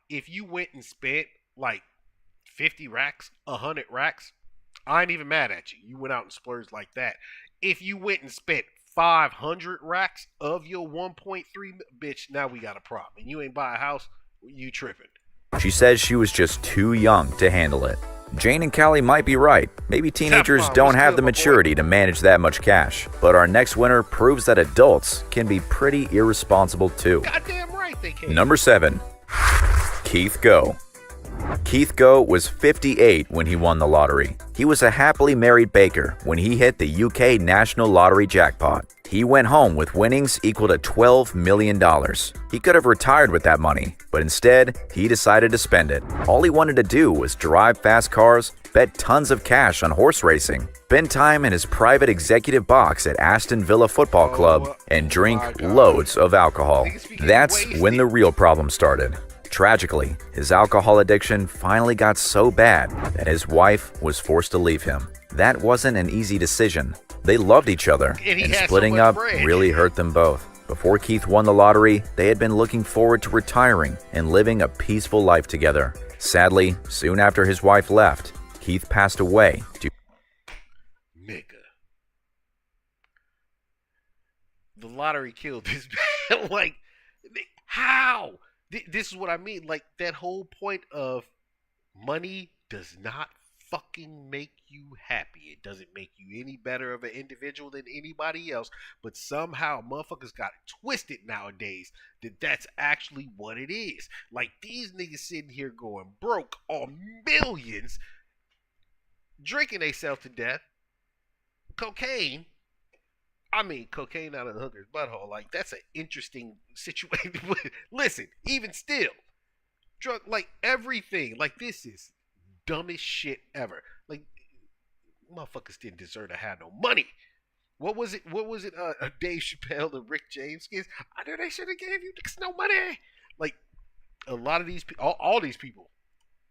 if you went and spent like 50 racks, 100 racks, I ain't even mad at you. You went out and splurged like that. If you went and spent 500 racks of your 1.3, bitch, now we got a problem. And you ain't buy a house, you tripping. She says she was just too young to handle it. Jane and Callie might be right. Maybe teenagers don't have the maturity to manage that much cash. But our next winner proves that adults can be pretty irresponsible too. Goddamn right they can. Number 7. Keith Goh. Keith Goh was 58 when he won the lottery. He was a happily married baker when he hit the UK National Lottery jackpot. He went home with winnings equal to $12 million. He could have retired with that money, but instead, he decided to spend it. All he wanted to do was drive fast cars, bet tons of cash on horse racing, spend time in his private executive box at Aston Villa Football Club, and drink loads of alcohol. That's when the real problem started. Tragically, his alcohol addiction finally got so bad that his wife was forced to leave him. That wasn't an easy decision. They loved each other, and splitting up really hurt them both. Before Keith won the lottery, they had been looking forward to retiring and living a peaceful life together. Sadly, soon after his wife left, Keith passed away due. Nigga. The lottery killed this man. Like, how? This is what I mean. Like, that whole point of money does not fucking make you happy. It doesn't make you any better of an individual than anybody else. But somehow motherfuckers got it twisted nowadays that that's actually what it is. Like, these niggas sitting here going broke on millions, drinking themselves to death, cocaine. I mean, cocaine out of the hooker's butthole. Like, that's an interesting situation. Listen, even still, drug, like, everything. Like, this is dumbest shit ever. Like, motherfuckers didn't deserve to have no money. What was it? Dave Chappelle and Rick James kids. I know they should have gave you no money. Like, a lot of these people, all these people.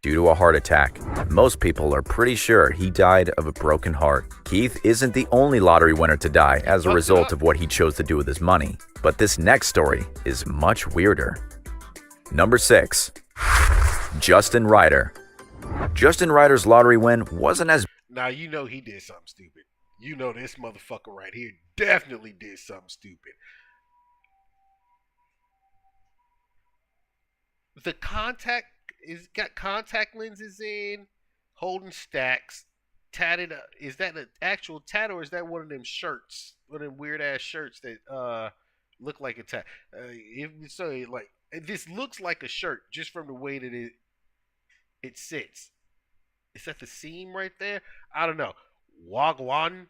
Due to a heart attack. Most people are pretty sure he died of a broken heart. Keith isn't the only lottery winner to die as a result of what he chose to do with his money. But this next story is much weirder. Number 6. Justin Ryder. Justin Ryder's lottery win wasn't as... Now, you know he did something stupid. You know this motherfucker right here definitely did something stupid. The contact... Is got contact lenses in, holding stacks, tatted up. Is that an actual tat or is that one of them shirts? One of them weird ass shirts that look like a tat. Like, this looks like a shirt just from the way that it sits. Is that the seam right there? I don't know. Wagwan.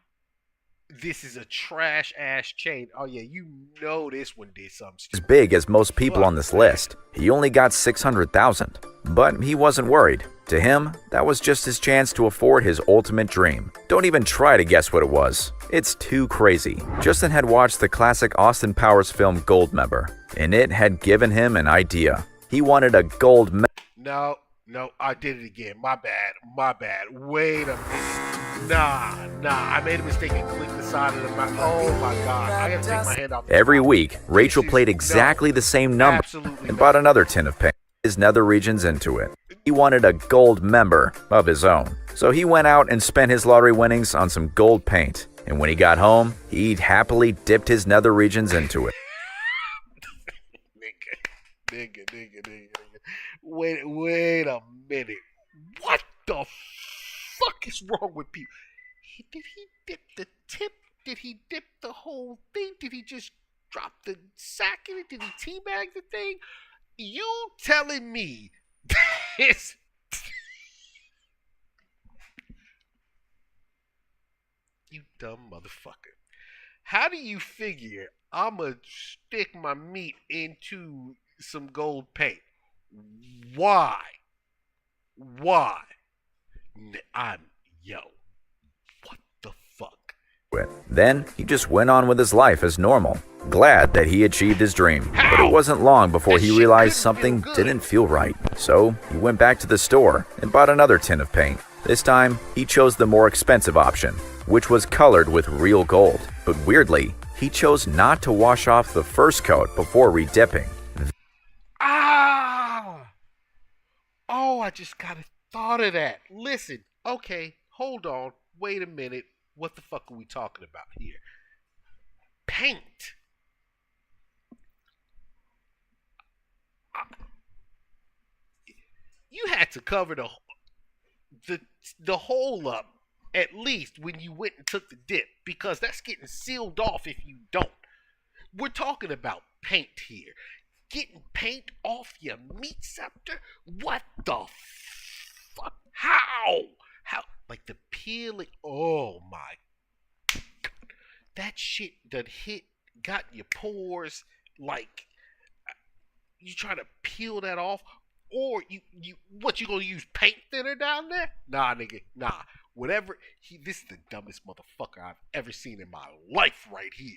This is a trash ass chain. Oh yeah, you know this one did something stupid. As big as most people on this list. He only got $600,000, but he wasn't worried. To him, that was just his chance to afford his ultimate dream. Don't even try to guess what it was. It's too crazy. Justin had watched the classic Austin Powers film Goldmember, and it had given him an idea. He wanted a gold medal. No, I did it again. My bad. Wait a minute. Nah. I made a mistake and clicked the side of the mouth. Oh my God. I gotta take my hand off. Every week, Rachel played exactly the same number and bought another tin of paint, his nether regions into it. He wanted a gold member of his own. So he went out and spent his lottery winnings on some gold paint. And when he got home, he'd happily dipped his nether regions into it. Nigga. Wait a minute. What the fuck is wrong with people? Did he dip the tip? Did he dip the whole thing? Did he just drop the sack in it? Did he teabag the thing? You telling me this? You dumb motherfucker. How do you figure I'ma stick my meat into some gold paint? Why? What the fuck? Then he just went on with his life as normal, glad that he achieved his dream. How? But it wasn't long before That he shit realized couldn't something feel good. didn't feel right. So he went back to the store and bought another tin of paint. This time, he chose the more expensive option, which was colored with real gold. But weirdly, he chose not to wash off the first coat before redipping. Oh, I just got a thought of that. Listen, okay, hold on, wait a minute. What the fuck are we talking about here? Paint. You had to cover the hole up at least when you went and took the dip, because that's getting sealed off if you don't. We're talking about paint here. Getting paint off your meat scepter? What the fuck? How? Like the peeling? Oh my God. That shit that got your pores. Like, you trying to peel that off? Or you gonna use paint thinner down there? Nah, nigga, nah. This is the dumbest motherfucker I've ever seen in my life right here.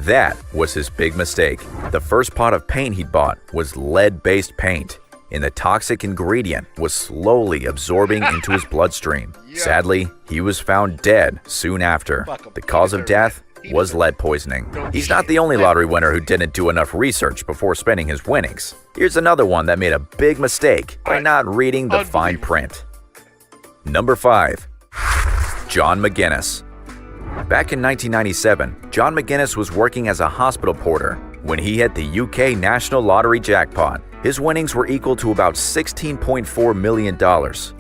That was his big mistake. The first pot of paint he'd bought was lead-based paint, and the toxic ingredient was slowly absorbing into his bloodstream. Yeah. Sadly, he was found dead soon after. Fuck him. The cause He of deserved death it. He was deserved lead poisoning. No He's shit. not the only Lead lottery winner who didn't do enough research before spending his winnings. Here's another one that made a big mistake by not reading the fine print. Number 5. John McGinnis. Back in 1997, John McGinnis was working as a hospital porter when he hit the UK National Lottery jackpot. His winnings were equal to about $16.4 million,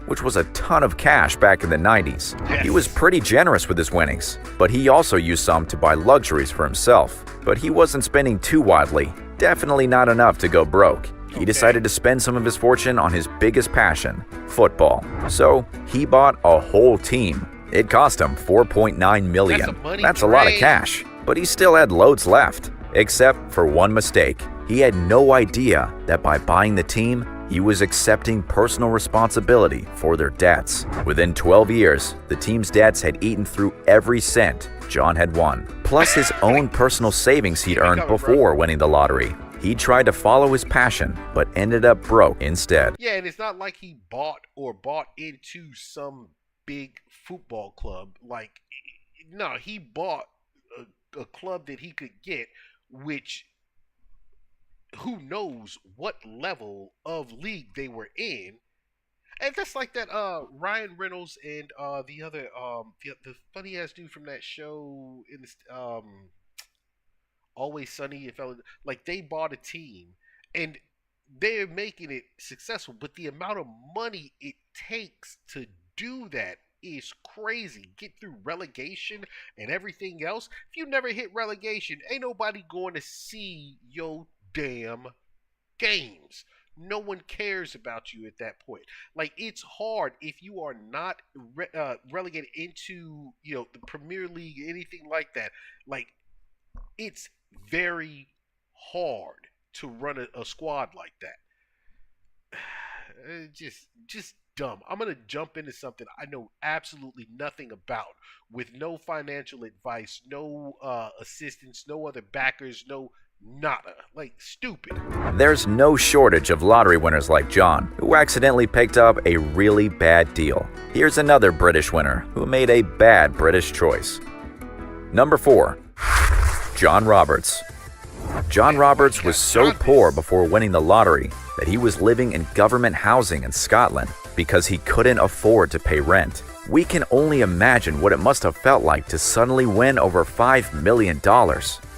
which was a ton of cash back in the 90s. Yes. He was pretty generous with his winnings, but he also used some to buy luxuries for himself. But he wasn't spending too wildly, definitely not enough to go broke. He decided to spend some of his fortune on his biggest passion, football. So he bought a whole team. It cost him $4.9 million. That's a money That's a lot of train. cash, but he still had loads left, except for one mistake. He had no idea that by buying the team, he was accepting personal responsibility for their debts. Within 12 years, the team's debts had eaten through every cent John had won, plus his own personal savings he'd earned before winning the lottery. He tried to follow his passion, but ended up broke instead. Yeah, and it's not like he bought into some big football club. Like, no, he bought a club that he could get, which who knows what level of league they were in. And that's like that Ryan Reynolds and the other the funny ass dude from that show in this Always Sunny, like they bought a team and they're making it successful, but the amount of money it takes to do that is crazy. Get through relegation and everything else. If you never hit relegation, ain't nobody going to see your damn games. No one cares about you at that point. Like, it's hard if you are not relegated into, the Premier League, anything like that. Like, it's very hard to run a squad like that. Just dumb. I'm going to jump into something I know absolutely nothing about with no financial advice, no assistance, no other backers, no nada. Like, stupid. There's no shortage of lottery winners like John, who accidentally picked up a really bad deal. Here's another British winner who made a bad British choice. Number 4. John Roberts. John Roberts was so poor before winning the lottery that he was living in government housing in Scotland because he couldn't afford to pay rent. We can only imagine what it must have felt like to suddenly win over $5 million.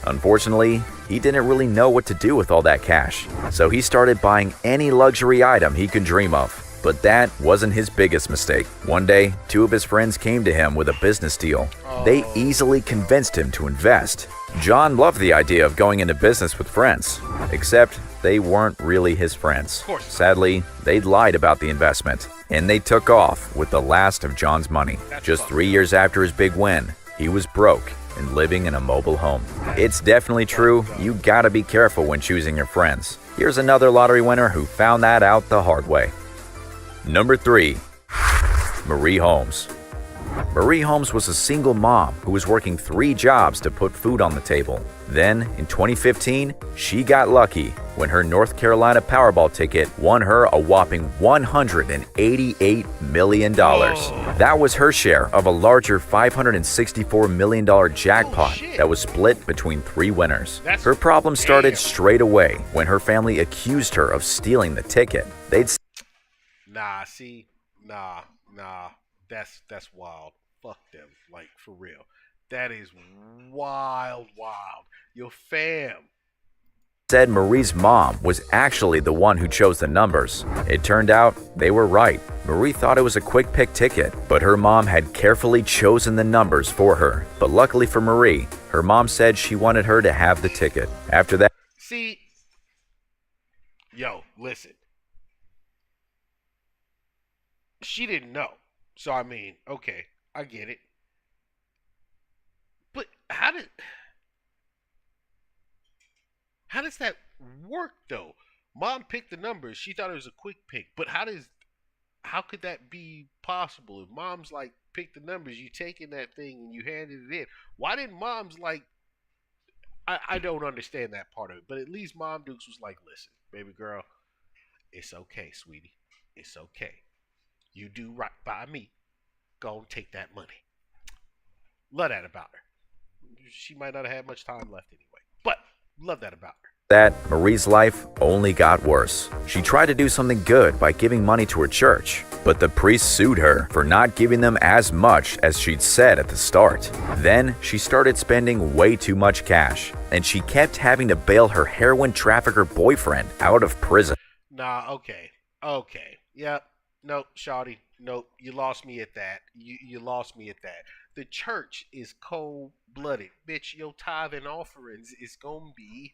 Unfortunately, he didn't really know what to do with all that cash, so he started buying any luxury item he could dream of. But that wasn't his biggest mistake. One day, 2 of his friends came to him with a business deal. They easily convinced him to invest. John loved the idea of going into business with friends, except they weren't really his friends. Sadly, they'd lied about the investment, and they took off with the last of John's money. Just 3 years after his big win, he was broke and living in a mobile home. It's definitely true, you gotta be careful when choosing your friends. Here's another lottery winner who found that out the hard way. Number 3. Marie Holmes. Marie Holmes was a single mom who was working 3 jobs to put food on the table. Then, in 2015, she got lucky when her North Carolina Powerball ticket won her a whopping $188 million. That was her share of a larger $564 million jackpot that was split between 3 winners. Her problem started straight away when her family accused her of stealing the ticket. That's wild. Fuck them, like, for real. That is wild. Your fam. Said Marie's mom was actually the one who chose the numbers. It turned out they were right. Marie thought it was a quick pick ticket, but her mom had carefully chosen the numbers for her. But luckily for Marie, her mom said she wanted her to have the ticket. After that, See, yo, listen. She didn't know. So, I mean, okay, I get it. But how does that work, though? Mom picked the numbers. She thought it was a quick pick. But how could that be possible? If mom's like, pick the numbers, you taking that thing and you handed it in. Why didn't mom's like, I don't understand that part of it. But at least Mom Dukes was like, listen, baby girl, it's okay, sweetie. It's okay. You do right by me. Go and take that money. Love that about her. She might not have had much time left anyway. But love that about her. Marie's life only got worse. She tried to do something good by giving money to her church, but the priest sued her for not giving them as much as she'd said at the start. Then she started spending way too much cash, and she kept having to bail her heroin trafficker boyfriend out of prison. Okay. Yep. Nope, shawty. Nope, you lost me at that. You lost me at that. The church is cold-blooded. Bitch, your tithe and offerings is gonna be...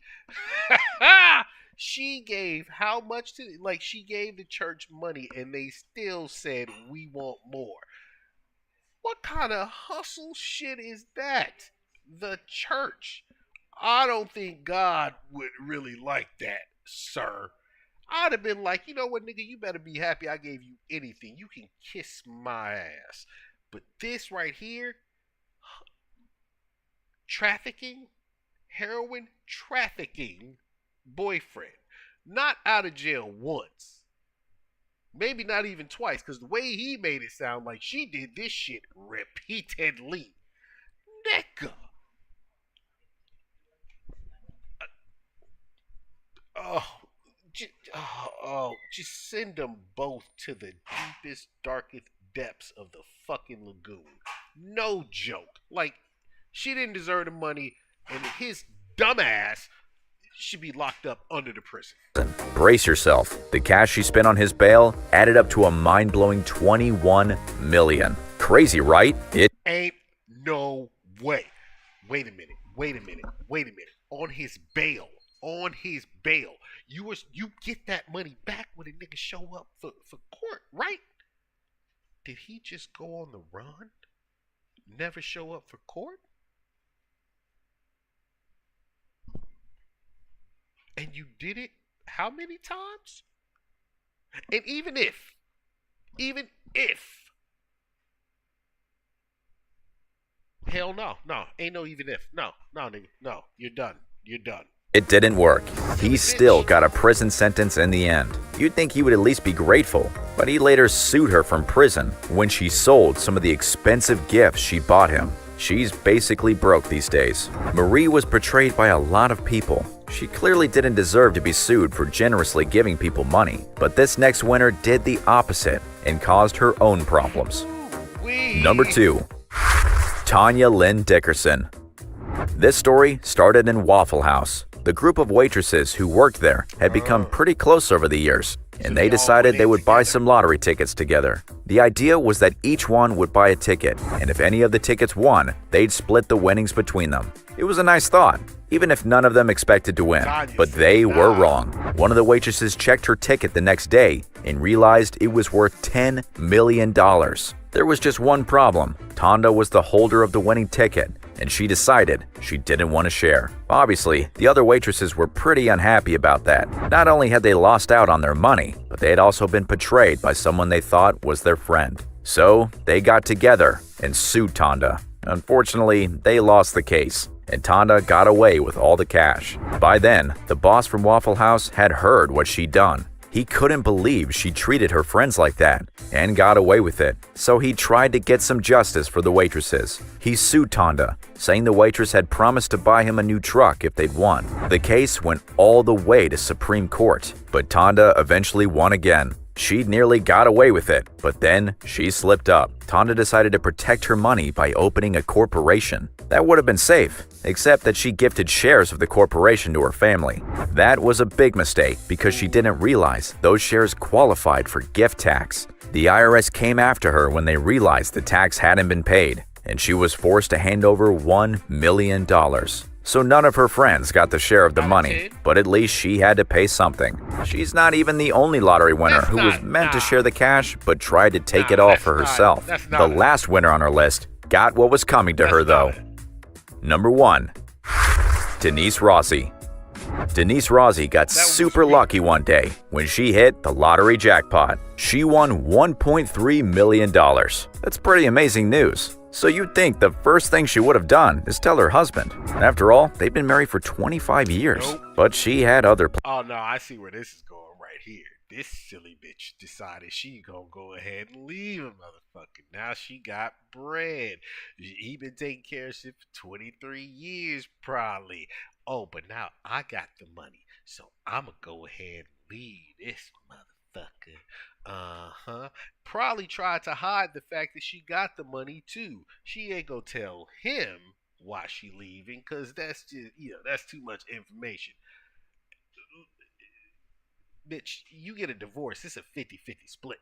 She gave how much to... Like, she gave the church money, and they still said, we want more. What kind of hustle shit is that? The church. I don't think God would really like that, sir. I'd have been like, you know what, nigga, you better be happy I gave you anything. You can kiss my ass. But this right here, trafficking, heroin trafficking boyfriend. Not out of jail once. Maybe not even twice, because the way he made it sound like she did this shit repeatedly. Nigga. Just send them both to the deepest, darkest depths of the fucking lagoon. No joke. Like, she didn't deserve the money, and his dumbass should be locked up under the prison. Brace yourself. The cash she spent on his bail added up to a mind-blowing $21 million. Crazy, right? It ain't no way. Wait a minute. On his bail. You get that money back when a nigga show up for court, right? Did he just go on the run? Never show up for court? And you did it how many times? And even if Even if. Hell no. No. Ain't no even if. No. No, nigga. No. You're done. You're done. It didn't work. He still got a prison sentence in the end. You'd think he would at least be grateful, but he later sued her from prison when she sold some of the expensive gifts she bought him. She's basically broke these days. Marie was betrayed by a lot of people. She clearly didn't deserve to be sued for generously giving people money, but this next winner did the opposite and caused her own problems. Number 2. Tanya Lynn Dickerson. This story started in Waffle House. The group of waitresses who worked there had become pretty close over the years, and they decided they would buy some lottery tickets together. The idea was that each one would buy a ticket, and if any of the tickets won, they'd split the winnings between them. It was a nice thought, even if none of them expected to win. But they were wrong. One of the waitresses checked her ticket the next day and realized it was worth $10 million. There was just one problem. Tonda was the holder of the winning ticket, and she decided she didn't want to share. Obviously, the other waitresses were pretty unhappy about that. Not only had they lost out on their money, but they had also been betrayed by someone they thought was their friend. So, they got together and sued Tonda. Unfortunately, they lost the case, and Tonda got away with all the cash. By then, the boss from Waffle House had heard what she'd done. He couldn't believe she treated her friends like that and got away with it, so he tried to get some justice for the waitresses. He sued Tonda, saying the waitress had promised to buy him a new truck if they'd won. The case went all the way to Supreme Court, but Tonda eventually won again. She nearly got away with it, but then she slipped up. Tonda decided to protect her money by opening a corporation. That would have been safe, except that she gifted shares of the corporation to her family. That was a big mistake because she didn't realize those shares qualified for gift tax. The IRS came after her when they realized the tax hadn't been paid, and she was forced to hand over $1 million. So none of her friends got the share of the money, but at least she had to pay something. She's not even the only lottery winner who was meant to share the cash but tried to take it all for herself. The last winner on our list got what was coming to her though. Number 1. Denise Rossi. Denise Rossi got super lucky one day when she hit the lottery jackpot. She won $1.3 million. That's pretty amazing news. So you'd think the first thing she would have done is tell her husband. After all, they've been married for 25 years. Nope. But she had other plans. Oh no, I see where this is going right here. This silly bitch decided she gonna go ahead and leave a motherfucker. Now she got bread. He been taking care of shit for 23 years probably. Oh, but now I got the money, so I'ma go ahead and leave this motherfucker. Probably tried to hide the fact that she got the money too. She ain't gonna tell him why she leaving, cause that's just, that's too much information. Bitch, you get a divorce, it's a 50-50 split.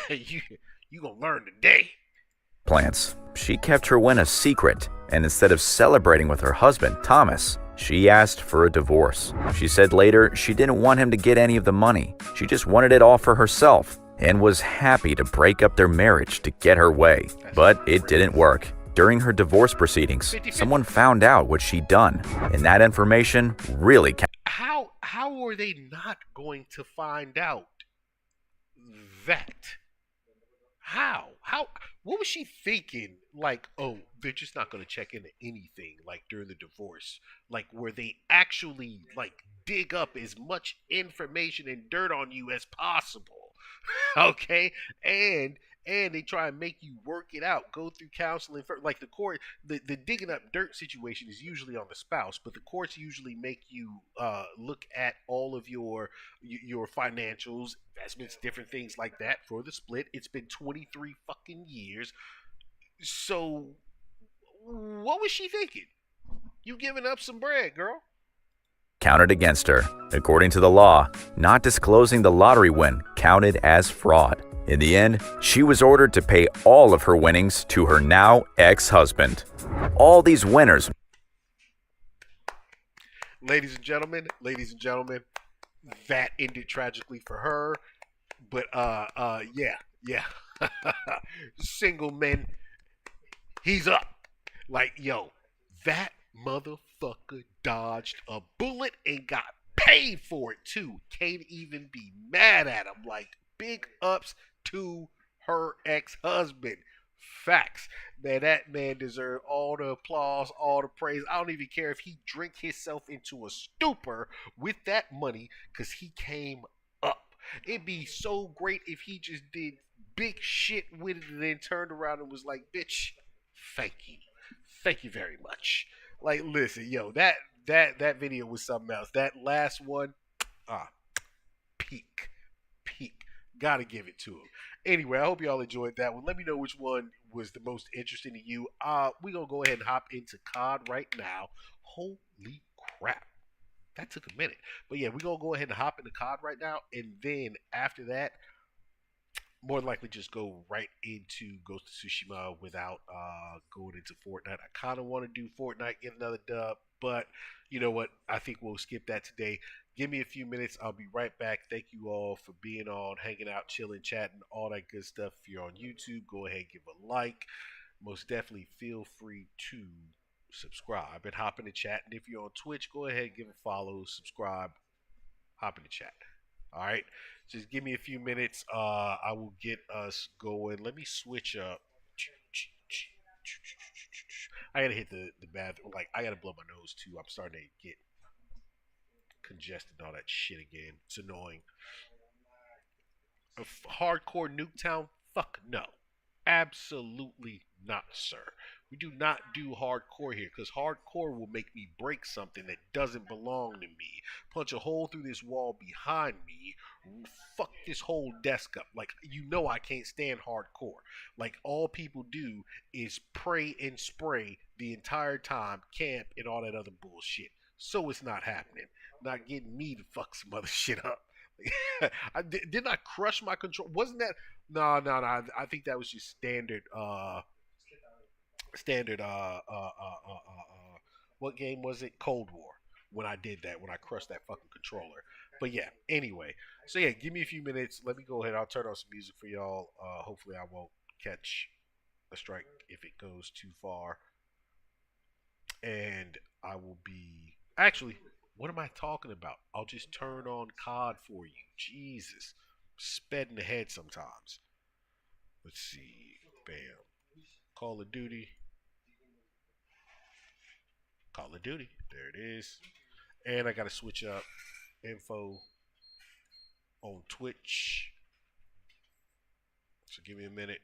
you gonna learn today. She kept her win a secret, and instead of celebrating with her husband, Thomas, she asked for a divorce. She said later she didn't want him to get any of the money. She just wanted it all for herself and was happy to break up their marriage to get her way. But it didn't work. During her divorce proceedings, someone found out what she'd done, and that information really How are they not going to find out that? How? What was she thinking? Like, oh, they're just not going to check into anything, like, during the divorce. Like, where they actually, like, dig up as much information and dirt on you as possible. Okay? And they try and make you work it out, go through counseling. Like the court, the digging up dirt situation is usually on the spouse, but the courts usually make you look at all of your financials, investments, different things like that for the split. It's been 23 fucking years. So what was she thinking? You giving up some bread, girl. Counted against her. According to the law, not disclosing the lottery win counted as fraud. In the end, she was ordered to pay all of her winnings to her now ex-husband. All these winners. Ladies and gentlemen, that ended tragically for her. But yeah. Single men, he's up. Like, yo, that motherfucker dodged a bullet and got paid for it too. Can't even be mad at him. Like, big ups to her ex-husband. Facts. Man, that man deserved all the applause, all the praise. I don't even care if he drink himself into a stupor with that money because he came up. It'd be so great if he just did big shit with it and then turned around and was like, bitch, thank you. Thank you very much. Like, listen, yo, that video was something else. That last one, peak. Gotta give it to him. Anyway, I hope y'all enjoyed that one. Let me know which one was the most interesting to you. We're gonna go ahead and hop into COD right now. Holy crap. That took a minute. But yeah, we're gonna go ahead and hop into COD right now, and then after that, more than likely just go right into Ghost of Tsushima without going into Fortnite. I kind of want to do Fortnite, get another dub, but you know what? I think we'll skip that today. Give me a few minutes. I'll be right back. Thank you all for being on, hanging out, chilling, chatting, all that good stuff. If you're on YouTube, go ahead, give a like. Most definitely feel free to subscribe and hop in the chat. And if you're on Twitch, go ahead, give a follow, subscribe, hop in the chat. All right, just give me a few minutes. I will get us going. Let me switch up. I gotta hit the bathroom. Like, I gotta blow my nose too. I'm starting to get congested and all that shit again. It's annoying. A hardcore Nuketown? Fuck no. Absolutely not, sir. We do not do hardcore here because hardcore will make me break something that doesn't belong to me. Punch a hole through this wall behind me. Fuck this whole desk up. Like, you know I can't stand hardcore. Like, all people do is pray and spray the entire time, camp, and all that other bullshit. So it's not happening. Not getting me to fuck some other shit up. Didn't I crush my control? Wasn't that? No. I think that was just standard. What game was it? Cold War. When I did that, when I crushed that fucking controller. But yeah. Anyway. So yeah, give me a few minutes. Let me go ahead. I'll turn on some music for y'all. Hopefully, I won't catch a strike if it goes too far. And I will be actually. What am I talking about? I'll just turn on COD for you. Jesus. Sped ahead sometimes. Let's see. Bam. Call of Duty. Call of Duty. There it is. And I got to switch up info on Twitch. So give me a minute.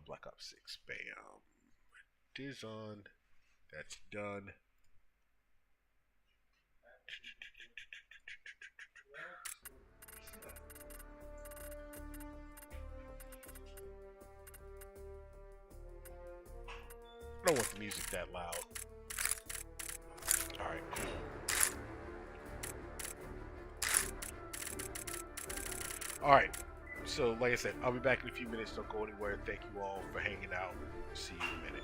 Black Ops 6. Bam. It is on. That's done. I don't want the music that loud. Alright, cool. Alright. So, like I said, I'll be back in a few minutes. Don't go anywhere. Thank you all for hanging out. See you in a minute.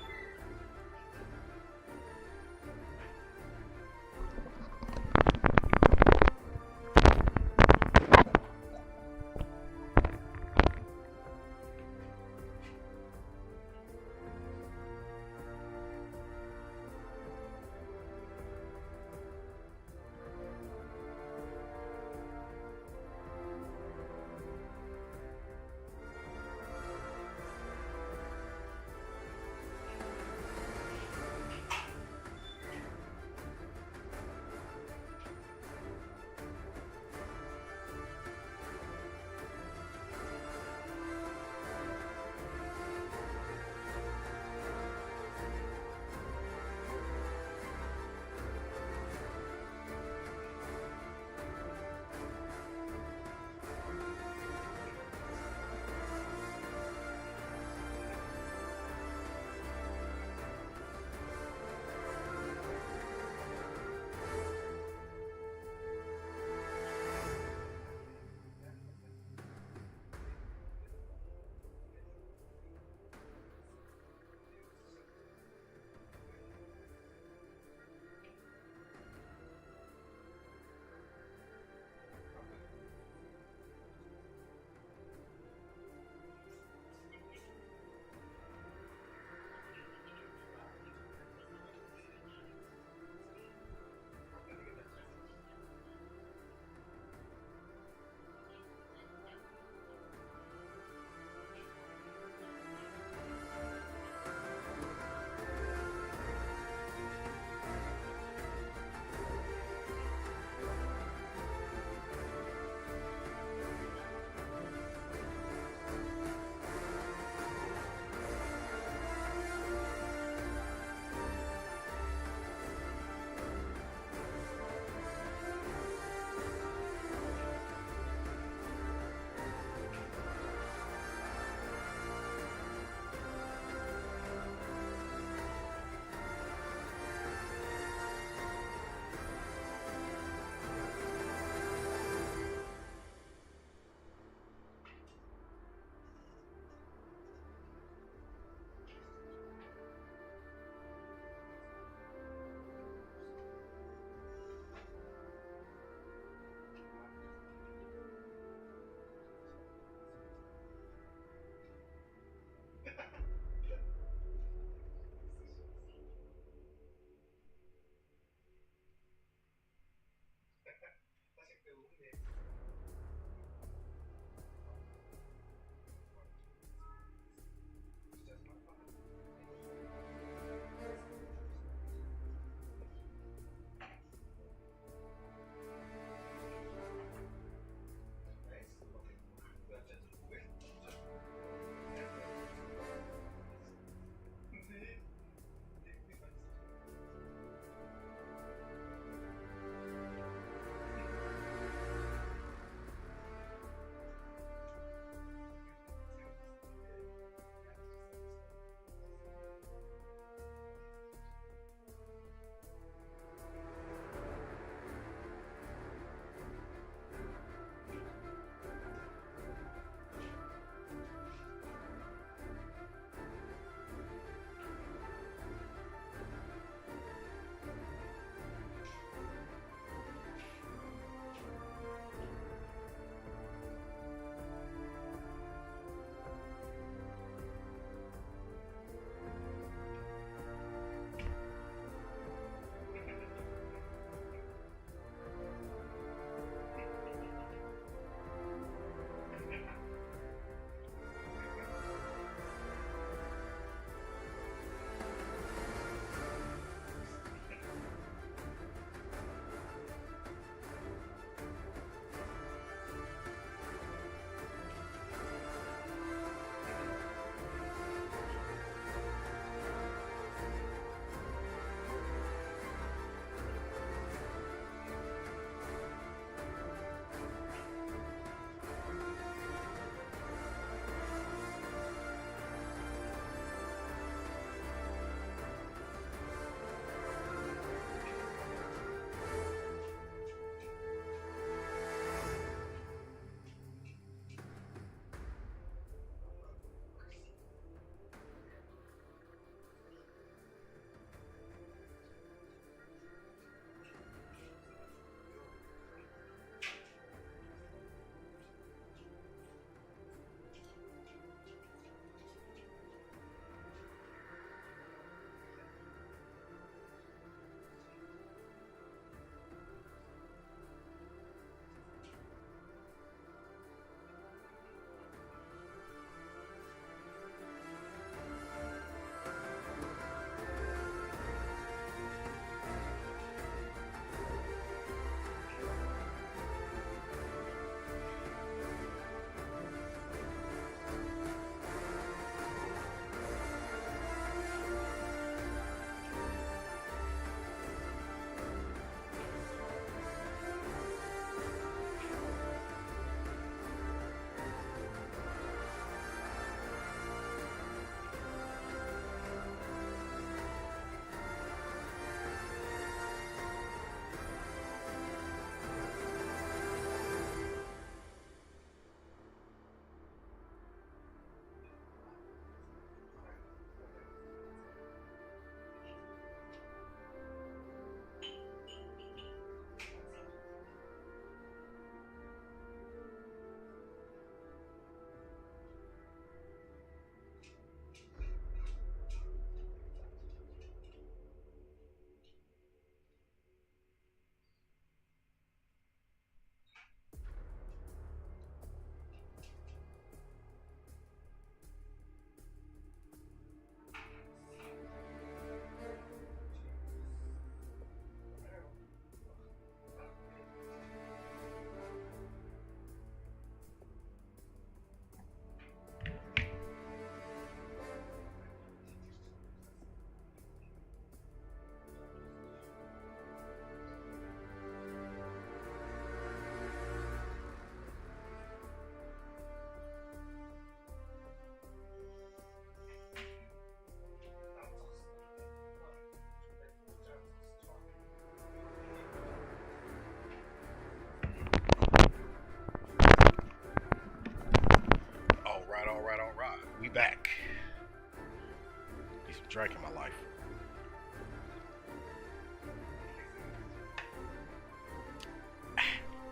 drank in my life.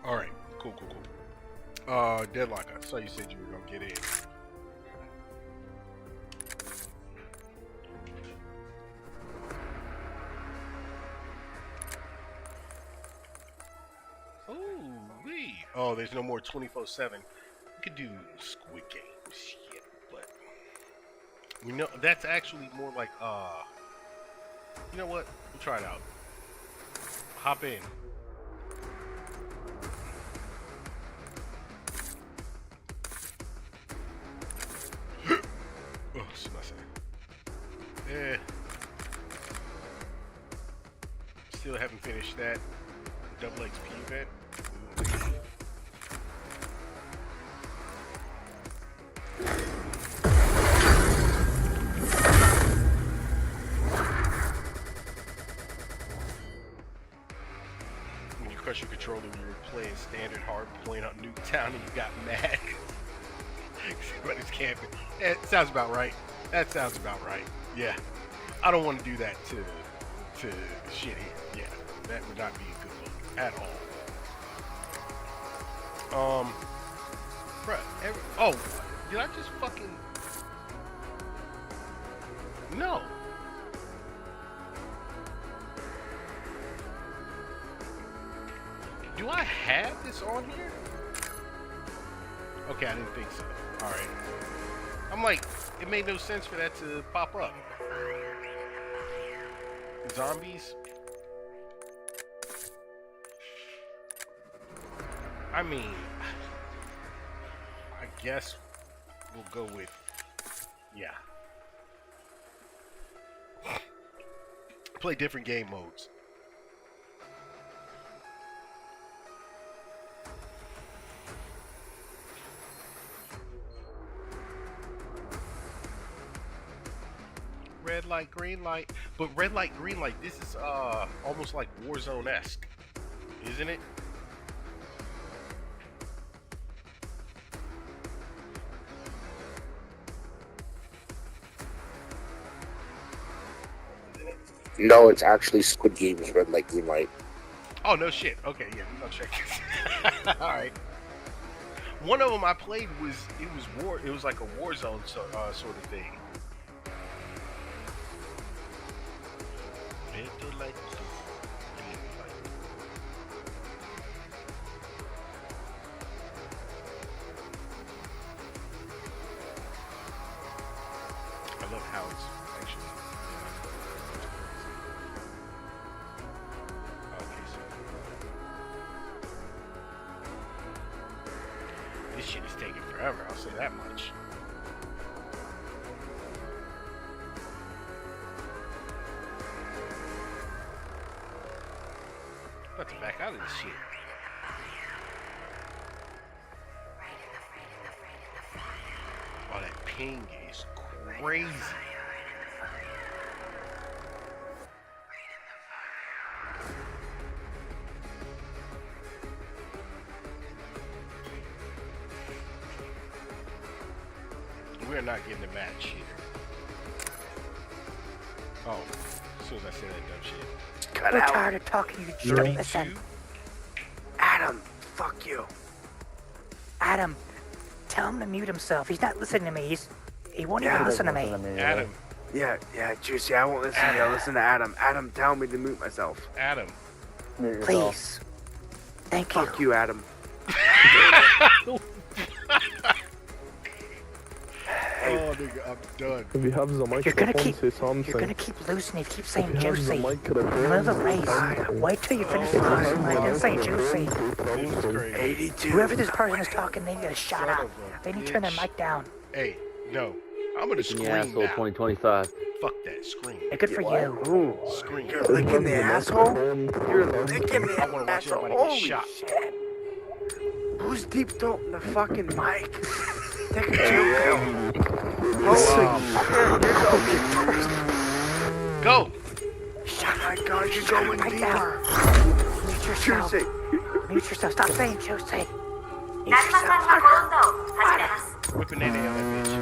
All right, cool. Deadlock. I saw you said you were gonna get in. Oh, there's no more 24/7. We could do Squid Game shit, but we know that's actually more like you know what? We'll try it out. Hop in. Oh, still haven't finished that double XP event. When you crush your controller, you were playing standard hard point on Nuketown and you got mad. Everybody's camping. It sounds about right. That sounds about right. Yeah. I don't want to do that to shit here. Yeah. That would not be a good look at all. Bruh, oh, did I just fucking... No. Do I have this on here? Okay, I didn't think so. Alright. I'm like, it made no sense for that to pop up. Zombies? I mean, I guess we'll go with, yeah. Play different game modes. Red light, green light. But red light, green light, this is almost like Warzone-esque, isn't it? No, it's actually Squid Game's red light, green light. Oh, no shit. Okay, yeah, we're gonna check this. Alright. One of them I played it was like a Warzone sort of thing. Red light, green light. I love how it's actually. This shit is taking forever, I'll say that much. About to back out of this shit. Oh, that ping is crazy. We're not getting a match here. Oh, as soon as I say that dumb shit. We're tired of talking, you jerk. 32? Listen. Adam, fuck you. Adam, tell him to mute himself. He's not listening to me. He won't even listen to me. Adam. Yeah, Juicy, I won't listen to you. I'll listen to Adam. Adam, tell me to mute myself. Adam. Please. Thank you. Fuck you, Adam. Oh, nigga, I'm done. If you have the microphone, say something. You're gonna keep losing. You keep saying If you have juicy. the microphone, Another race. Wait till you finish the question. Like, don't say juicy. This is crazy. 82. Whoever this person is talking, they need to shut up. They need to turn their mic down. Hey, no. I'm gonna scream now. 2025. Fuck that. Scream. Hey, good for you. Ooh, Scream. you're licking the asshole? You're licking I the wanna watch asshole? everybody get Holy shot. shit. Who's deep throating the fucking mic? Take a joke. Go! Oh my god, you're going Right deeper. now. Mute yourself. Juicy. Mute yourself. Stop saying juicy. Mute yourself. Whipping that on that bitch.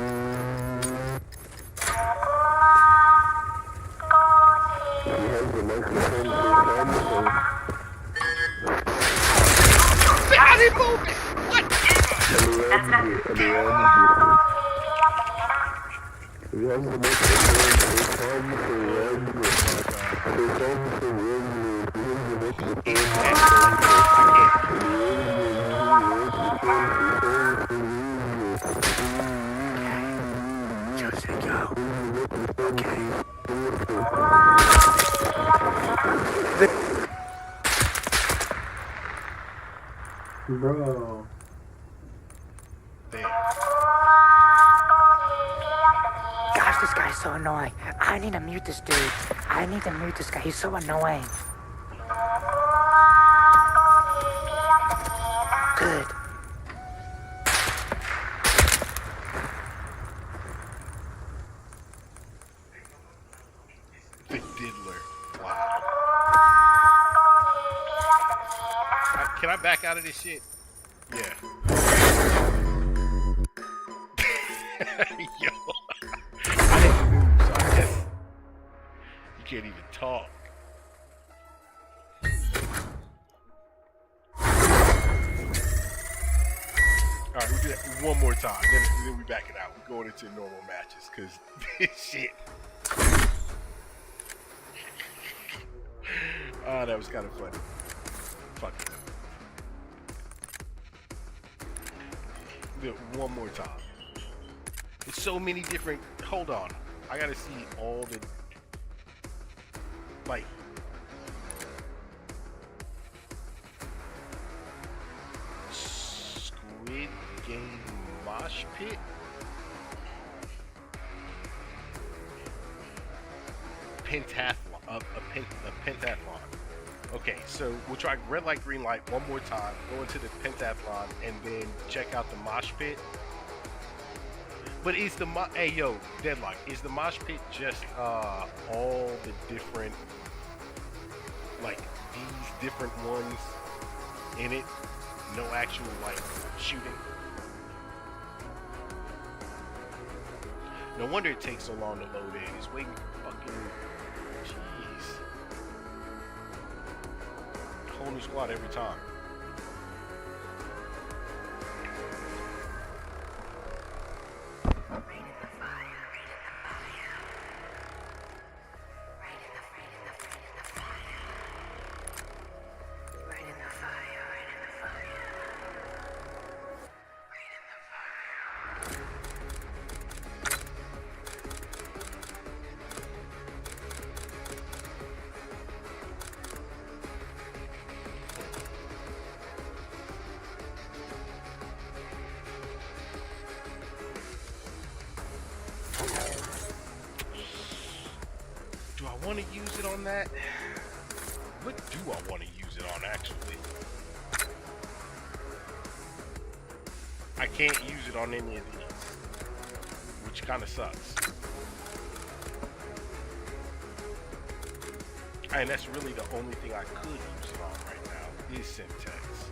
Jose, go. Okay. Bro. Damn. Gosh, this guy's so annoying. I need to mute this dude. I need to mute this guy. He's so annoying. Good. The diddler. Wow. Can I back out of this shit? Yeah. Yo. I didn't move, so I guess you can't even talk. Alright, we do that one more time. Then we back it out. We're going into normal matches because this shit. Oh, that was kind of funny. Fuck it. Do it one more time. It's so many different. Hold on. I gotta see all the. Like. Squid Game Mosh Pit? Pentathlon. A pentathlon. Okay, so we'll try red light, green light one more time, go into the pentathlon, and then check out the mosh pit. But is the hey yo, Deadlock, is the mosh pit just all the different, like these different ones in it? No actual like shooting? No wonder it takes so long to load in. It's waiting for fucking jeez. Whole new squad every time. Do I want to use it on that? What do I want to use it on, actually? I can't use it on any of these, which kind of sucks. And that's really the only thing I could use it on right now is Syntax.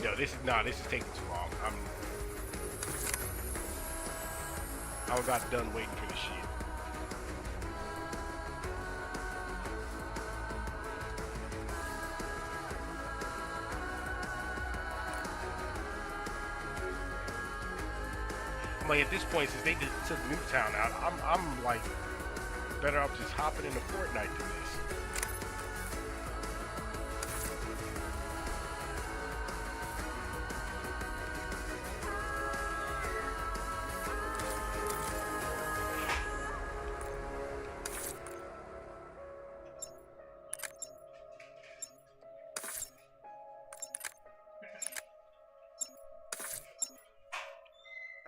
Yo, this is taking too long. I'm about done waiting for this shit. I'm like, at this point, since they just took Newtown out, I'm like better off just hopping into Fortnite than this.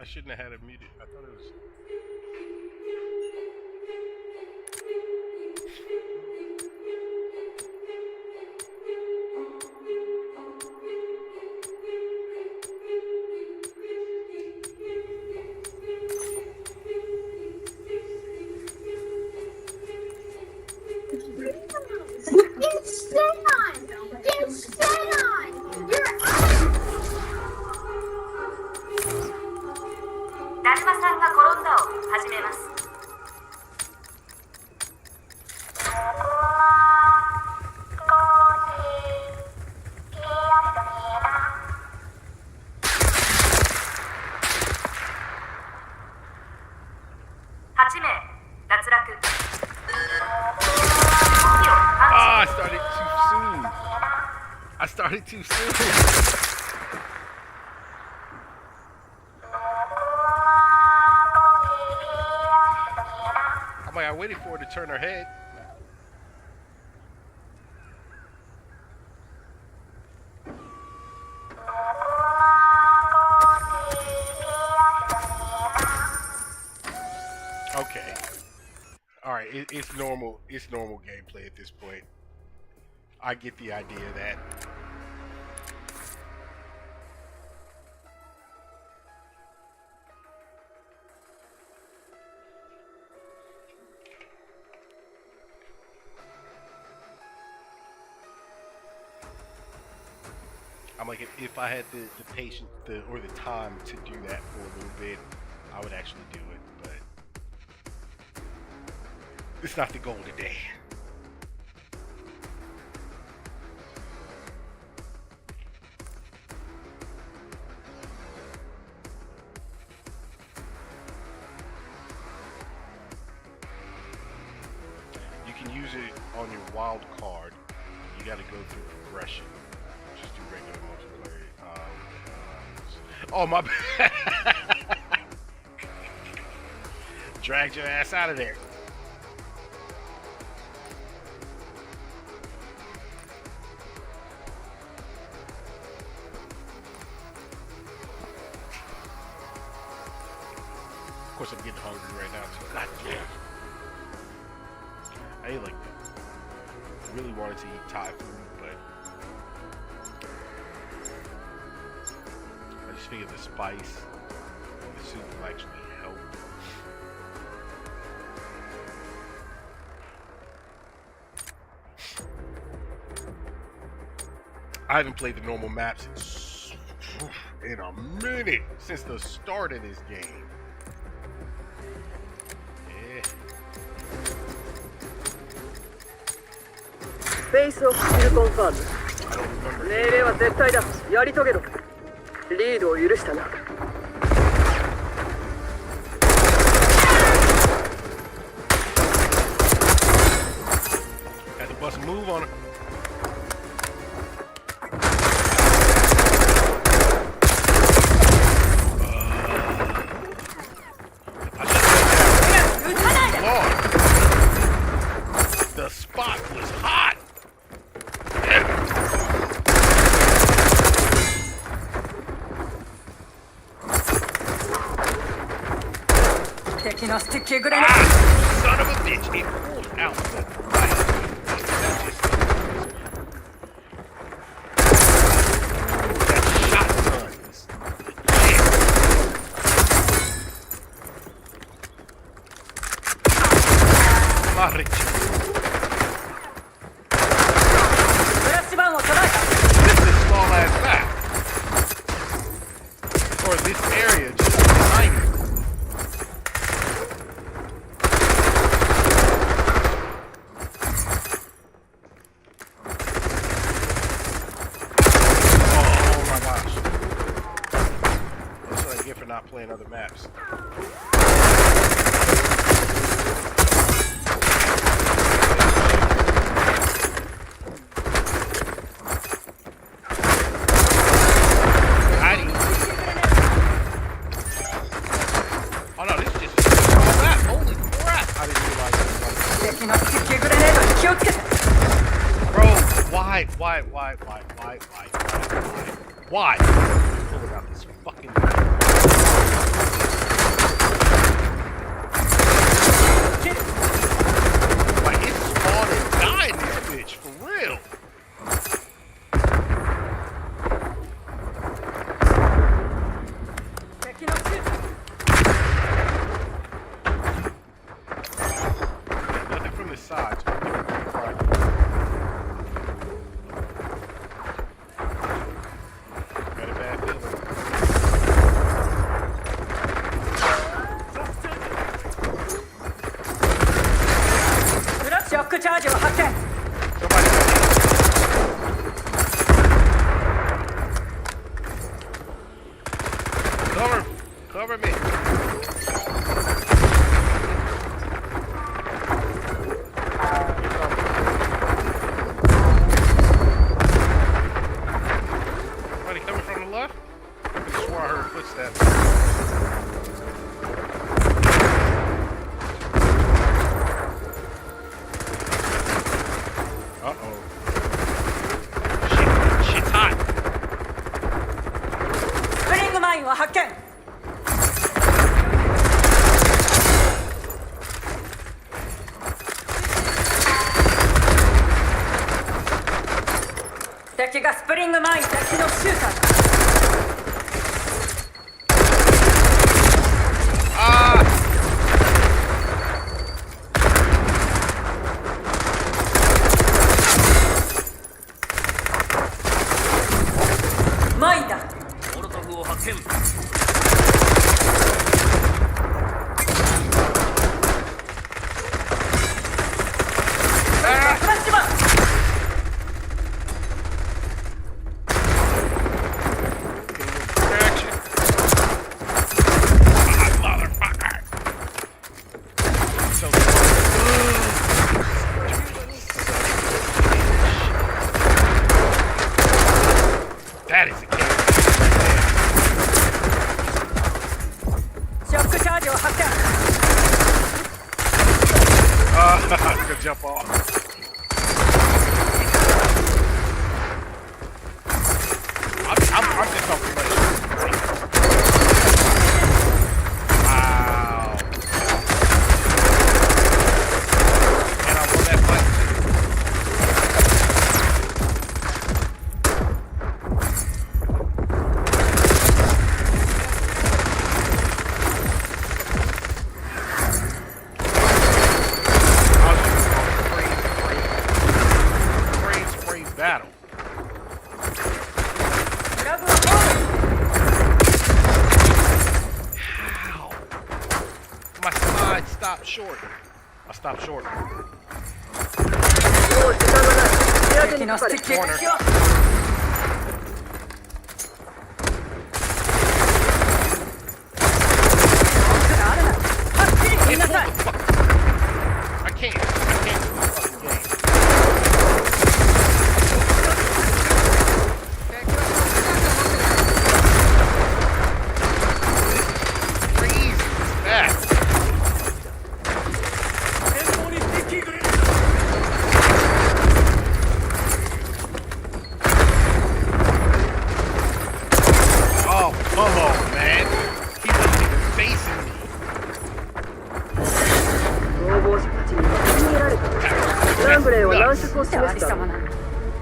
I shouldn't have had it muted. I thought it was. Stay on! You're だるまさんが転んだを始めます。Ah, I started too soon. I'm like, I waited for her to turn her head. Okay. Alright, it's normal. It's normal gameplay at this point. I get the idea of that. I'm like, if I had the patience or the time to do that for a little bit, I would actually do it, but it's not the goal today. You can use it on your wild card. You got to go through progression. Just do regular multiplayer. Oh my bad. Dragged your ass out of there. Of course, I'm getting hungry right now too. God damn. I ate like that. I really wanted to eat Thai food, but I just figured the spice and the soup will actually help. I haven't played the normal maps in a minute since the start of this game. Yeah. フェイスオフスキルコンファーム。命令は絶対だ。やり遂げろ。リードを許したな。Had to bust a move on it. The spot was hot. Son of a bitch! It pulled out the knife. That shotguns. Marriage. This is a small ass map. Or this area just behind it. Oh my gosh. That's what I get for not playing other maps. Oh no, this is just a small map. Holy crap! I didn't realize it was like this. Bro, why? Pulling out this fucking like it's spawned and died this bitch, for real. Nothing from the sides. Got a bad feeling. Somebody cover me. the left? I swore I heard footsteps. Uh-oh. Shit's hot. スプリングマインを発見。敵がスプリングマイン敵のシューター。あーマインだ。モロトフを発見。フラッシュバン。Action. Motherfucker. So that is a game. ショックチャージを発見。Good jump off. I'm just on play. Wow. And I won that fight. Frame battle. How? My slide stopped short. I stopped short. もう時間がない。仕上げにかかれ。 I can't do the fucking game. Crazy fast. Oh, come on, man. He wasn't even facing me. 逃亡者たちに逃げられた。ラングレーは難色を示すだろう。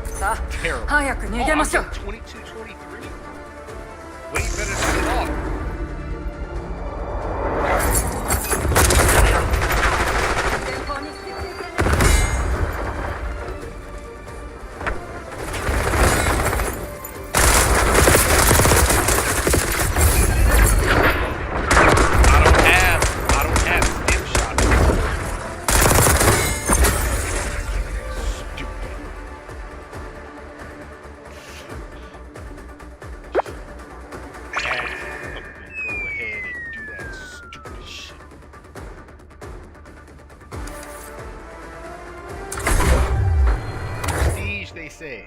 さあ、 Terrible. 早く逃げましょう。 22-23? Way better than I thought. I don't have stim shots. Stupid. Go ahead and do that stupid shit. Prestige, they said.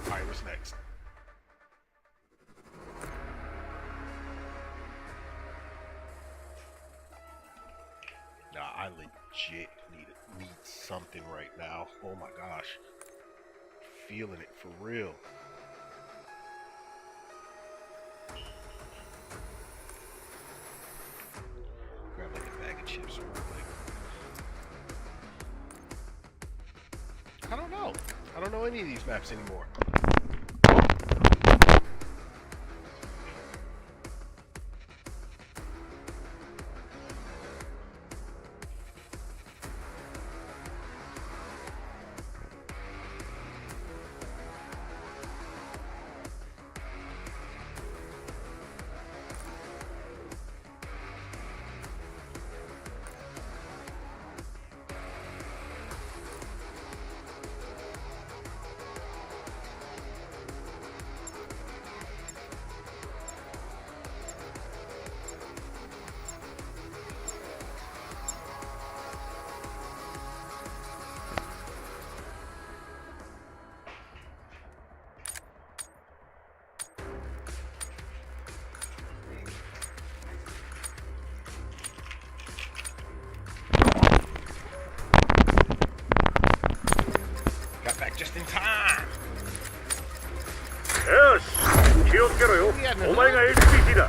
Alright, what's next? Nah, I legit need something right now. Oh my gosh. Feeling it for real. Grab like a bag of chips real quick. I don't know. I don't know any of these maps anymore. just in time. よし気をつけろよお前が HPT だ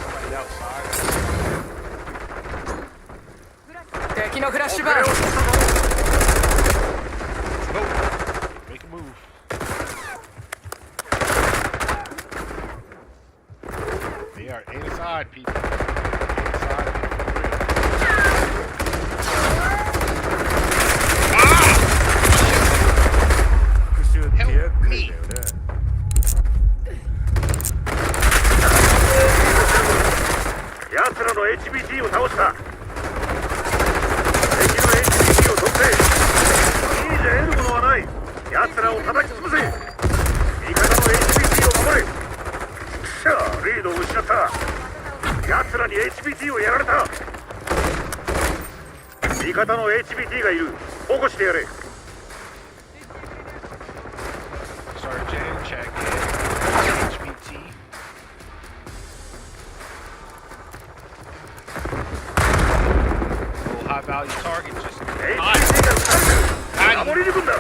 Somebody outside. 敵のフラッシュバーン Go. Make a move. They are inside, people. Inside. Help me. 奴らの HPT を倒した敵の HPT を取っていいじゃ得るものはない奴らを叩き潰せ味方の HPT を守れしゃあリードを失った奴らに HPT をやられた味方の HPT がいる保護してやれ Sergeant, check in. HPT. Little high value target just HPT が撃たれてる守り抜くんだ I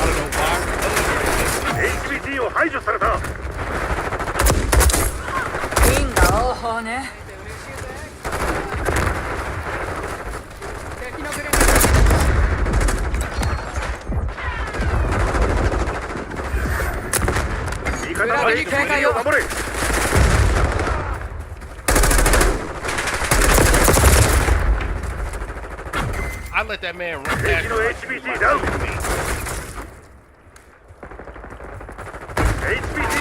don't know why. HPT を排除された銀河王鵬ね敵のグレネー味方の HPT を守れ I let that man run 敵 past の HPT ダウン HPT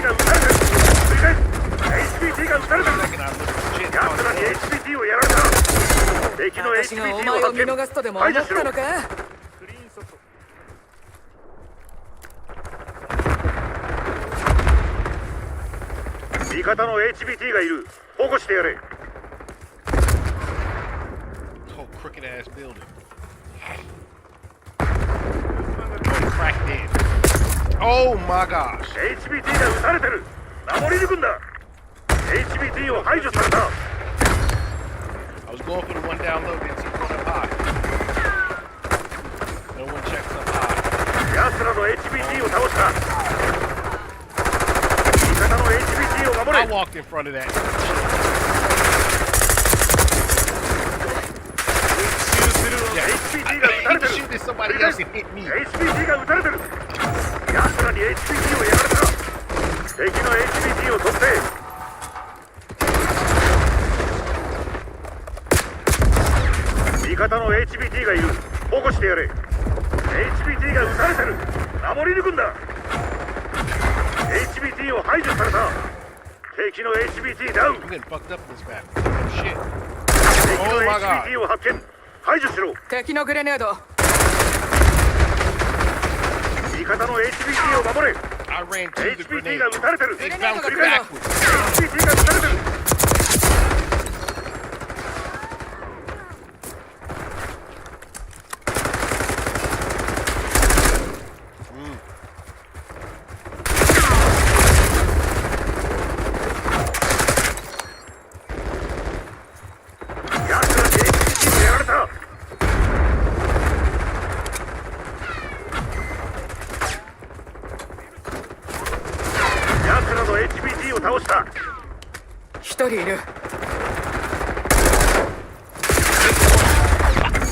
が撃たれてる繰り返す HPT が撃たれてる second I look legit. 奴らに HPT をやられた敵の私がお HPT 前を見を発見逃すとでも思ったのか味方の HPT がいる保護してやれ Whole crooked ass building. Cracked in. Oh my gosh. HPT が撃たれてる守り抜くんだ HPT を排除された I was going for the one down low, didn't see one up high. No one checks up high. 奴らの HPT を倒した味方の HPT を守 I れ walked in front of that. Yeah, HPT が撃たれ he てる shooting somebody else and hit me. HPT が撃たれてる奴らに HPT をやられた敵の HPT を取って味方の HPT がいる保護してやれ HPT が撃たれてる守り抜くんだ HPT を排除された敵の HPT ダウン I'm getting fucked up in this map. Oh, shit. 敵の Oh my god. HPT を発見排除しろ敵のグレネード味方の HPT を守れ I ran to the HPT grenade. が撃たれてる It bounced 繰り返す backwards. HPT が撃たれてる 奴らに HPT をやられた奴らの HPT を倒した一人いる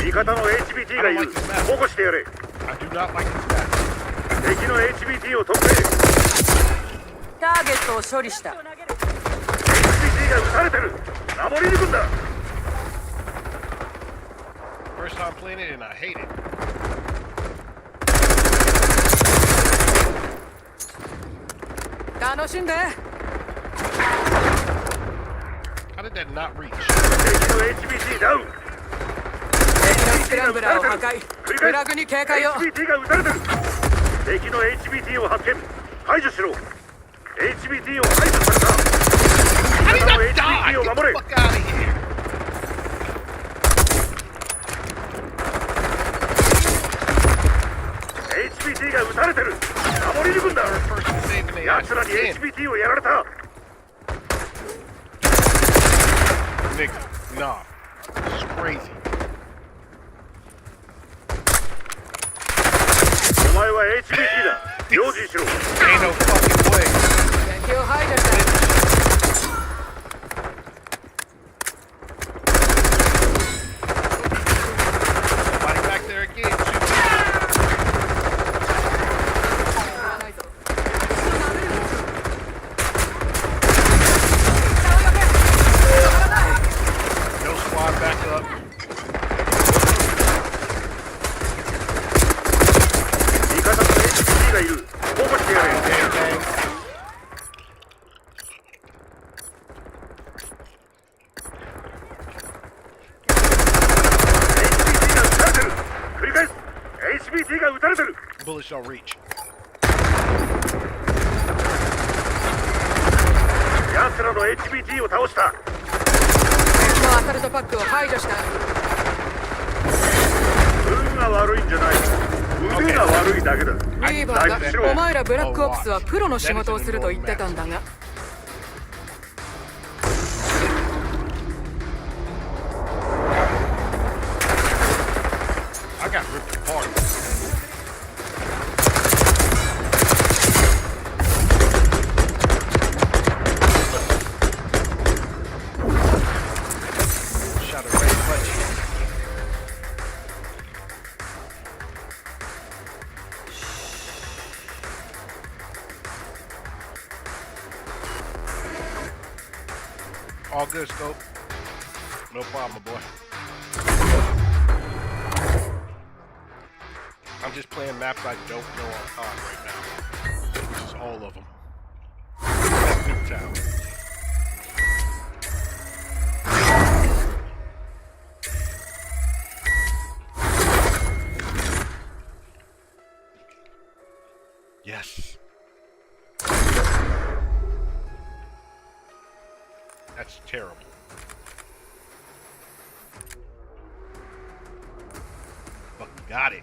味方の HPT がいる保護してやれ I do not like this map. 敵の HPT を取ってターゲットを処理した HPT が撃たれてる守り抜くんだ First time playing it and I hate it.楽しんで How did that not reach? 敵の HPT ダウン敵のスクランブラーを破壊フラグに警戒を HPT が撃たれてる敵の HPT を発見排除しろ HPT を排除された How 味 did 方の that die? HPT を Get 守 the れ fuck out of here. HPT が撃たれてる守り抜くんだ First person saving their ass. 奴らに Again. HPT をやられた nigga, nah. This is crazy. お前は HBT だ。用心しろ。 Ain't no fucking way. 敵を排除した。 Somebody back there again. Shoot. No squad back up. 味方の HBT がいる。保護してやれ。 Bang, bang. HBT が撃たれてる。 Bullets don't reach. 奴らの HBT を倒した。敵のアサルトパックを排除した。運が悪いんじゃない。腕が悪いだけだ。リーバーがお前らブラックオプスはプロの仕事をすると言ってたんだが。 I got ripped apart. Shot a red punch. All good, Scope. No problem, boy. I'm just playing maps I don't know on COD right now, which is all of them. Nuketown. Yes. That's terrible. Fucking got it.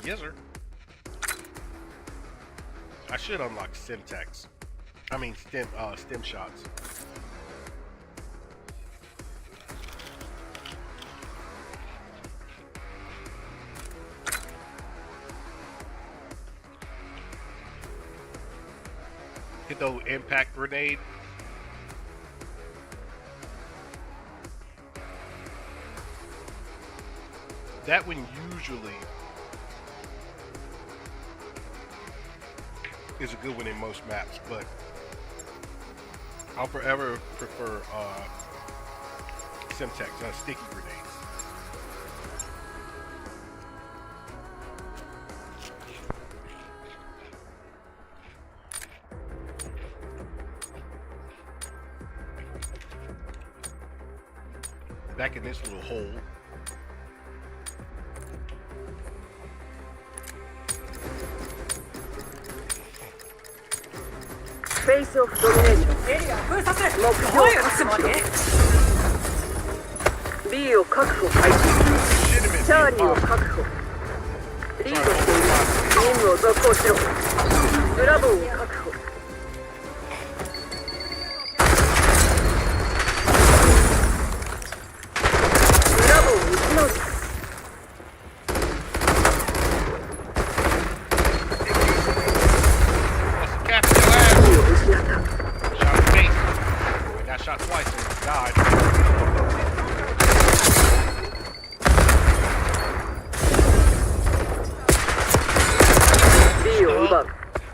Yes, sir. I should unlock Semtex. I mean stem shots. Hit the impact grenade. That one usually is a good one in most maps, but I'll forever prefer Semtex, sticky grenades. Back in this little hole. Face of domination. 目標確保。B を確保開始。チャーリーを確保。リードしている。任務を続行しろ。ブラボーを確保。ブラボーを失う。 Shot twice and died.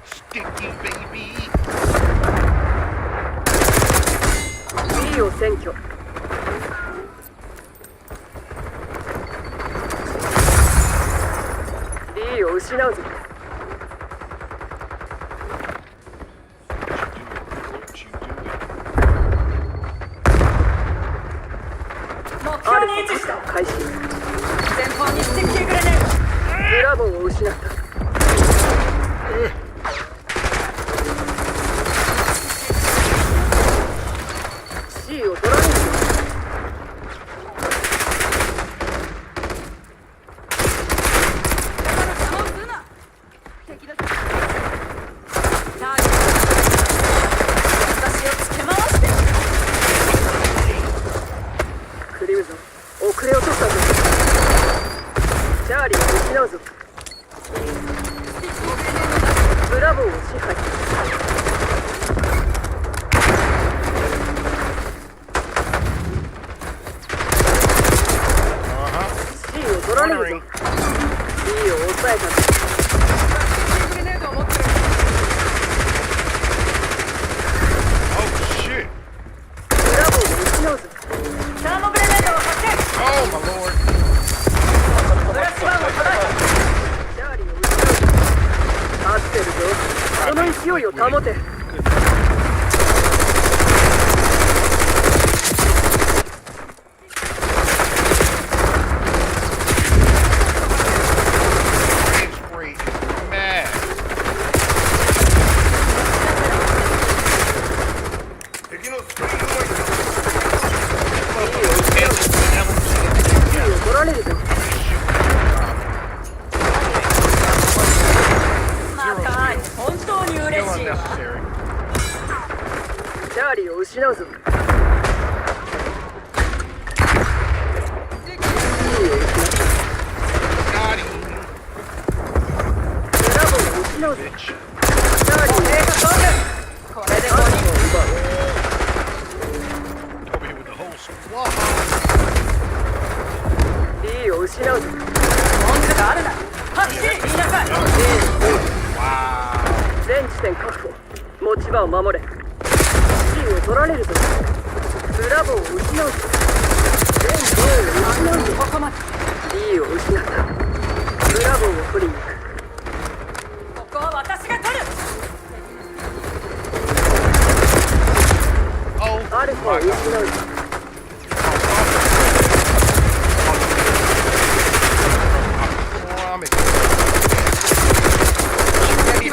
Sticky baby. B を占拠。B を失うぞ。 アルファ開始。前方にスティッキーグレネード。ブラボーを失った。C をドライブ。敵だ。ターゲット。って。 チャーリーを失うぞ。全地点確保。持ち場を守れ。C を取られるぞ。ブラボーを失うぞ。全ゾーンを失うぞ。ここまで。D を失った。ブラボーを取りに行く。ここは私が取る。アルファを失うぞ。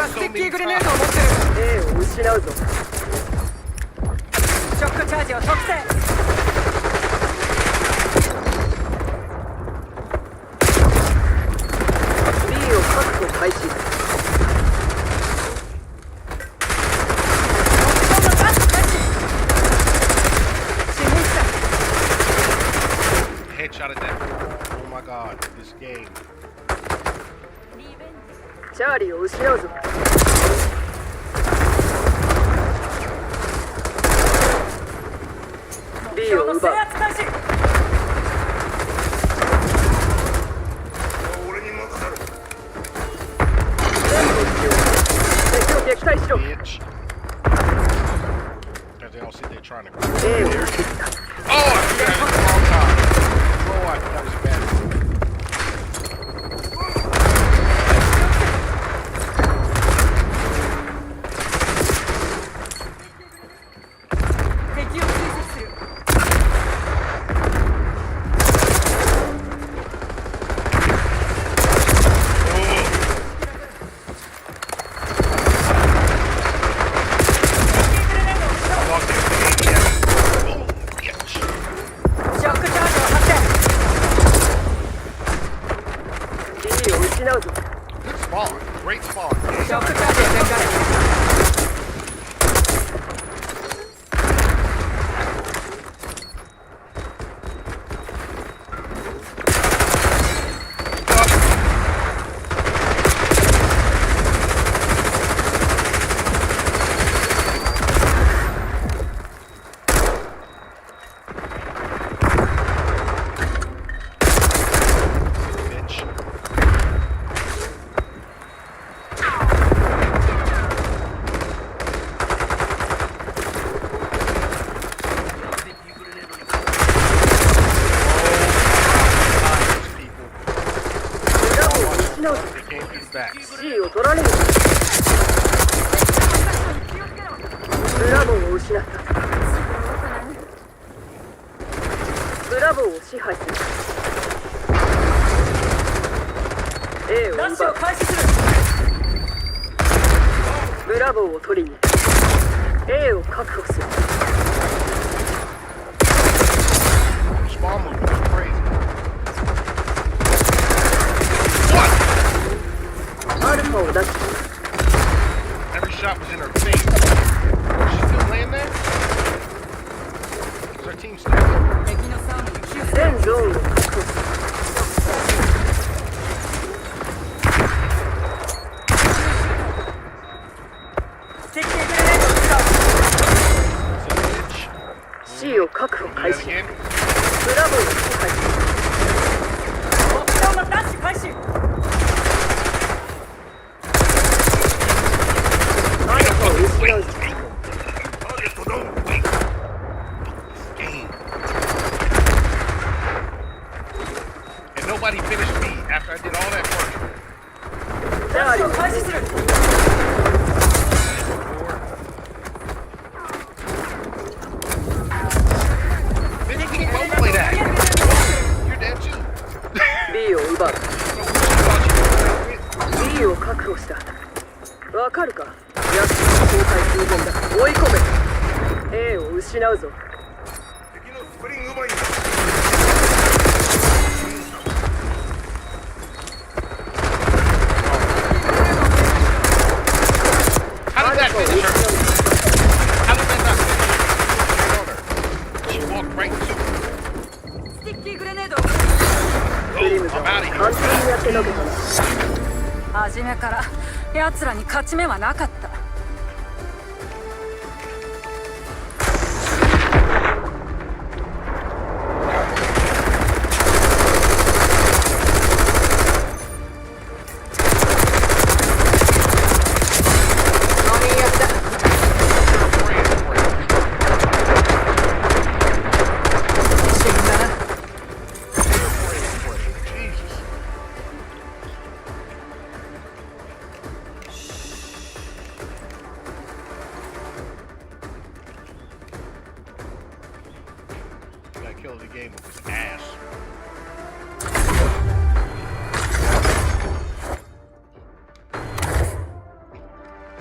スティッキーグレネードを持ってる。 A を失うぞ。ショックチャージを特定。B を確保開始。Headshot at that. Oh my god, this game. チャーリーを失うぞ。B を奪う。俺に任せろ。全部を必要。敵を撃退しろ。Bitch. Because they all sit there trying to. A を失った。Oh, I forgot it was the wrong time. Oh, I thought that was bad. C を取られる。ブラボーを失った。ブラボーを支配する。A を奪う。ブラボーを取りに A を確保する。アルファを出す。 Every shot was in her face. She's still laying there? Is our team still there? 全ゾーンを確保する。C を確保開始。ブラボーを支配する。目標のダッシュ開始。アルファを失うぞ。And nobody finished me after I did all that work. ダッシュを開始する。崩壊寸前だ。追い込め。兵を失うぞ。敵のスプリングマインだ。How did that finish her? How did that not finish her? She walked right into it. スティッキーグレネード。 Oh, I'm out of 完 here. 全にやってのけたな。初めから奴らに勝ち目はなかった。That killed the game with his ass.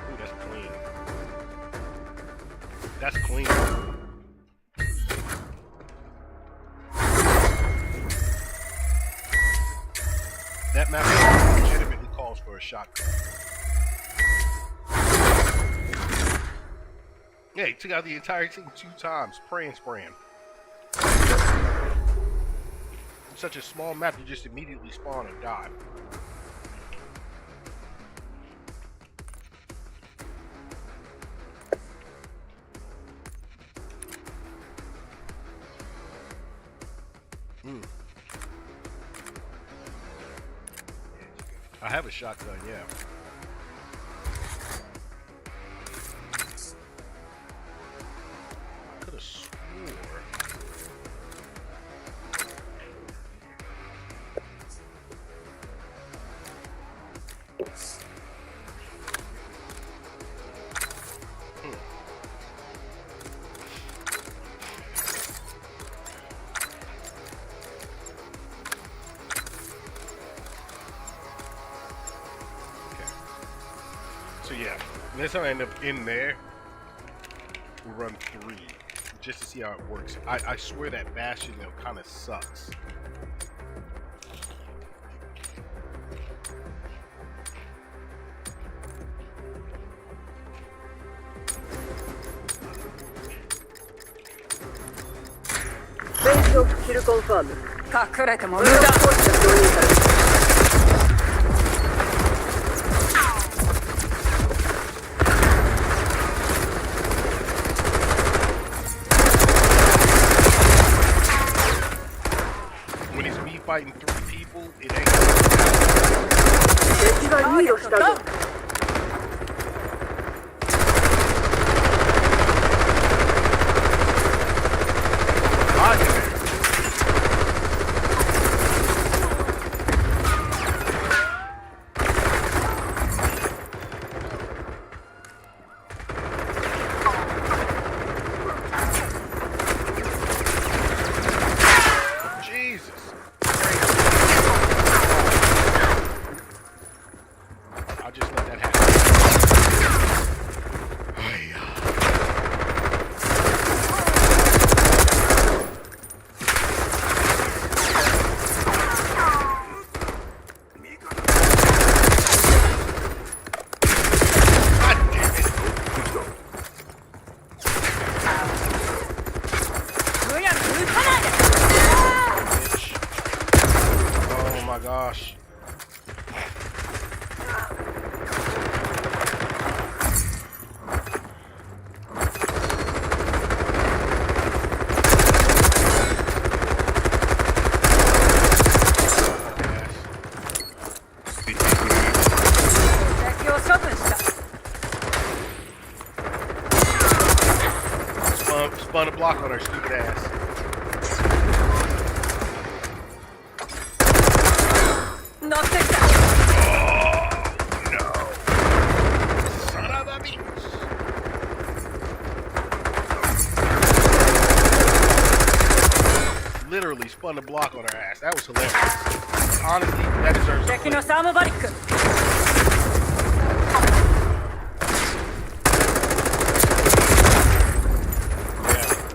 Ooh, that's clean. That's clean. That map legitimately calls for a shotgun. Yeah, he took out the entire team 2 times, spraying. Such a small map, you just immediately spawn and die. I have a shotgun, yeah. I could have swore. So yeah, next time I end up in there, we'll run 3 just to see how it works. I swear that Bastion though kind of sucks. Base of kill confirmed. 隠れても無駄。コーチが導入された。When it's me fighting 3 people, it ain't. 敵がリードしたぞ。Gosh. Spun a block on her stupid ass. Literally spun the block on her ass. That was hilarious. Honestly, that deserves a clip.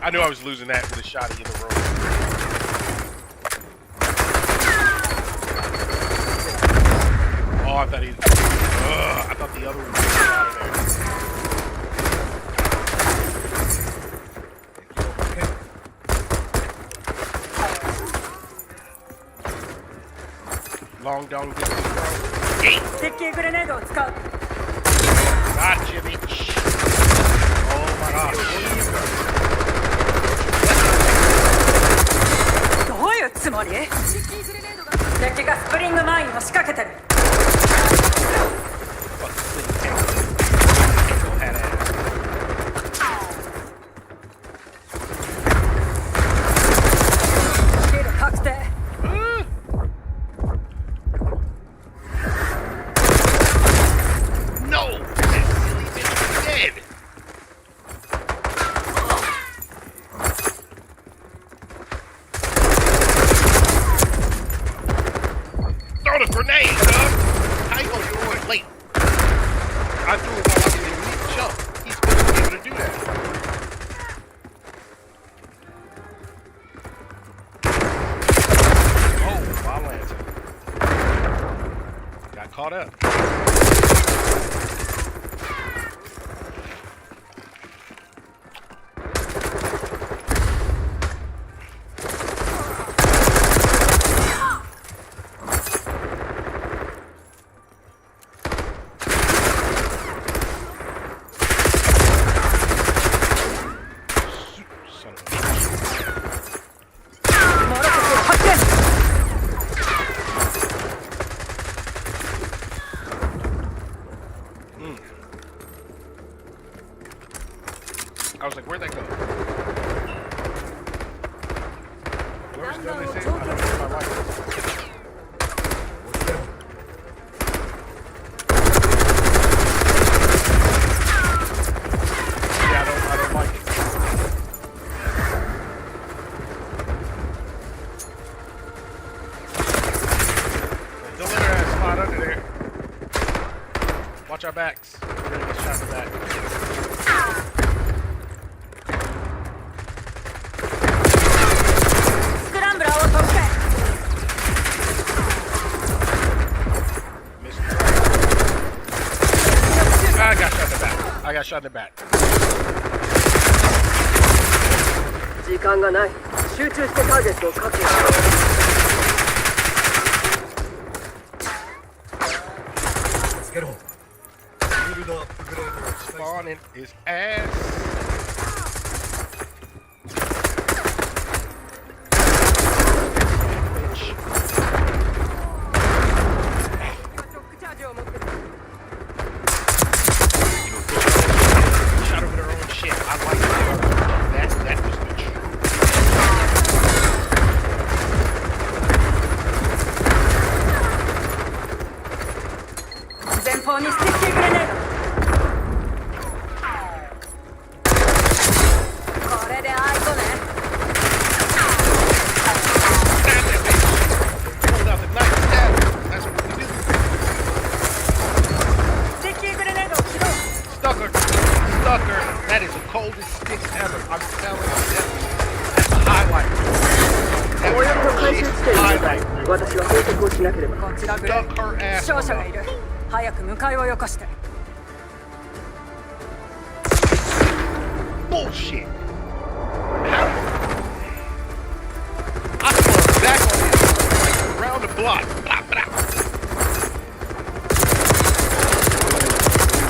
I knew I was losing that with a shot in the room. Oh, I thought I thought the other one was out of there. Long down distance throw. スティッキーグレネードを使う Gotcha, bitch. Oh my gosh. どういうつもり敵がスプリングマインを仕掛けてる スキル確定 No! That silly bitch is dead! Throw the grenade, dog! How you gonna throw it late? I threw it while I was in mid jump. He's supposed to be able to do that. Oh, my lantern. Got caught up. Son of a bitch. モロコフを発見 I was like, where'd that go? Where's the other thing? I don't know my life. Yeah, I don't like it. Don't let her ass slide under there. Watch our backs. We're gonna get shot in the back. I got shot in the back. I got shot in the back. 時間がない集中してターゲットを確保 Spawning his ass. Bitch. Shot over their own shit. I like that. That was good shit. 前方にスティッキーグレネード これでアイコね Stab that bitch. Pulled out the knife. Stab her. That's what we do. スティッキーグレネードを起動 Stuck her. Stuck her. That is the coldest stick ever. I'm telling you. That's a highlight. 最寄りの回収地点に向かい Highlight. 私は報告をしなければこちらグレ Stuck her 負 ass. 傷者がいる早く迎えをよこして Bullshit. How? I spun back on him. Like, around the block. Blah, blah.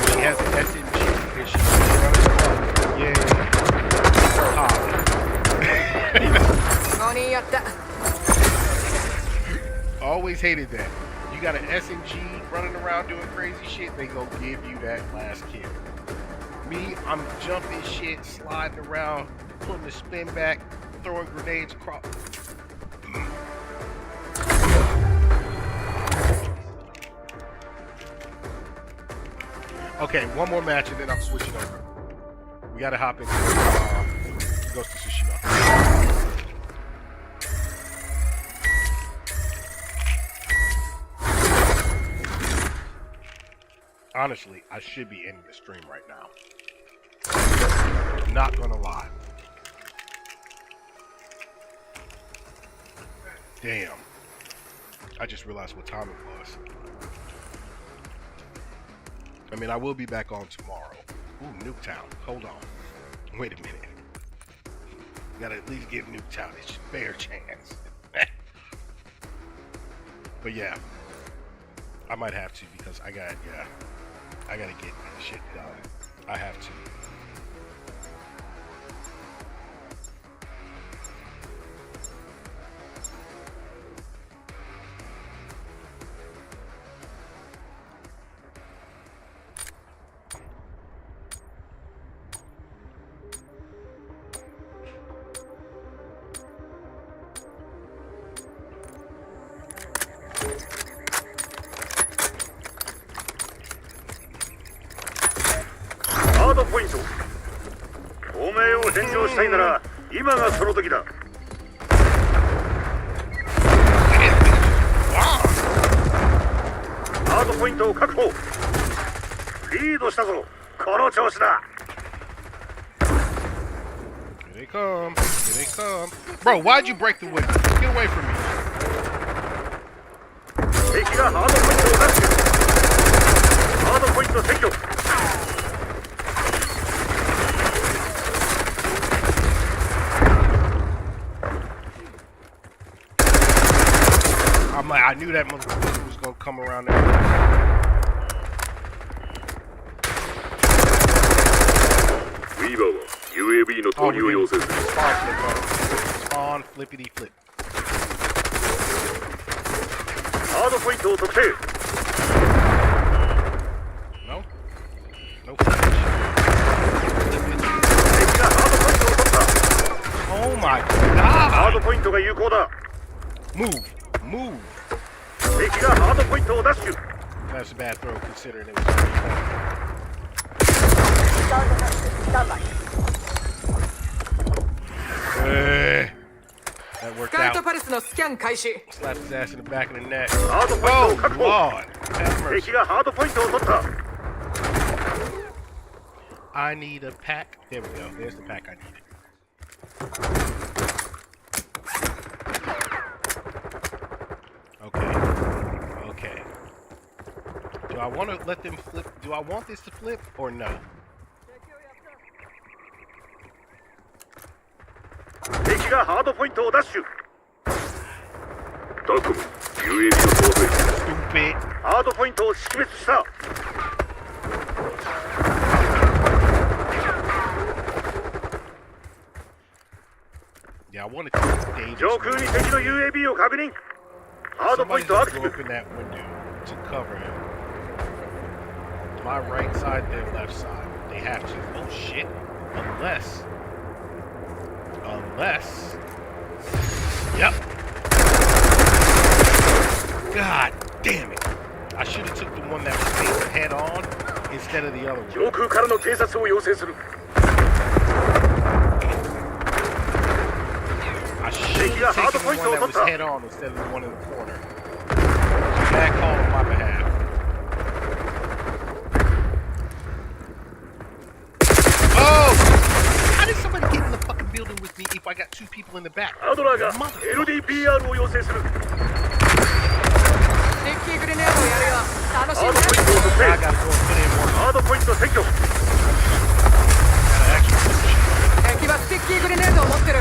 She has an SMG. And she's running the block. Yeah. Nani yatta. Always hated that. You got an SMG running around doing crazy shit, they gonna give you that last kill. Me, I'm jumping shit, sliding around, putting the spin back, throwing grenades across. Okay, one more match and then I'm switching over. We gotta hop into Ghost of Tsushima. Honestly, I should be ending the stream right now. Not gonna lie. Damn. I just realized what time it was. I mean, I will be back on tomorrow. Ooh, Nuketown. Hold on. Wait a minute. Gotta at least give Nuketown a fair chance. But yeah, I might have to because I gotta get shit done. I have to.ハードポイント同盟を返上したいなら今がその時だハードポイントを確保リードしたぞこの調子だ Here they come. Here they come. Bro, why'd you break the window? Get away from me. 敵がハードポイントを奪取ハードポイント占拠I knew that motherfucker was gonna come around there. Weaver は UAV の投入を要請する Spawn flippity flip. ハードポイントを特定 No? No flash. 敵がハードポイントを取った Oh my ハード god! ポイントが有効だ Move! Move! 敵がハードポイントを奪取 That's a bad throw considering it was very That worked スカウト out. パルスのスキャン開始 Slapped his ass in the back of the neck. ハードポイント Oh を確保 lord! Have mercy. 敵がハードポイントを取った I need a pack. There we go. There's the pack I needed. Okay. Okay. Do I want to let them flip? Do I want this to flip or no? 敵がハードポイントを奪取タコム UAV を搭載 Stupid. ハードポイントを識別した Yeah, I wanted to stay 上空に敵の UAV を確認ハードポイン Somebody トアク just ティ go ブ open that window to cover him. My right side, their left side. They have to. Oh shit. Unless. Yep. God damn it. I should have took the one that was facing head on instead of the other one. 上空からの偵察を要請する I should have taken the one that was head on instead of the one in the corner. Bad call on my behalf. Oh! How did somebody get in the fucking building with me if I got two people in the back? ハードラーが Motherfucker. LDPR を要請するデッキーグレネードをやるよ楽しんハードでポイントを特 Now I 定 gotta go and put in more. ハードポイント占拠 Gotta actually put shit. 敵はステッキーグレネードを持ってる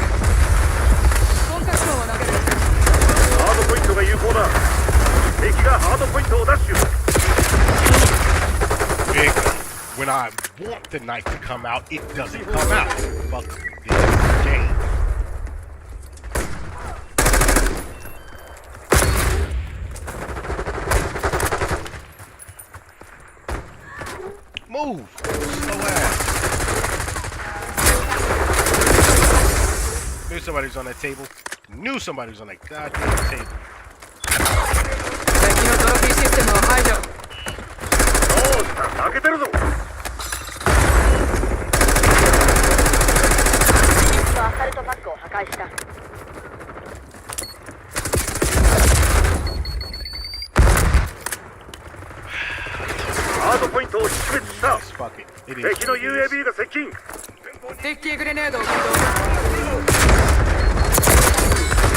コンタクトを投げるハードポイントが有効だ敵がハードポイントを奪取 Big. When I want the knife to come out, it doesn't come out. Fuck this game. Move! Slow ass. Knew somebody was on that table. Knew somebody was on that goddamn table. 敵のトロフィーシステムを排除どうした負けてるぞアサルトパックを破壊した。ハードポイントを識別した Yes, fuck it. It is. 敵の UAV が接近デッキーグレネードを起動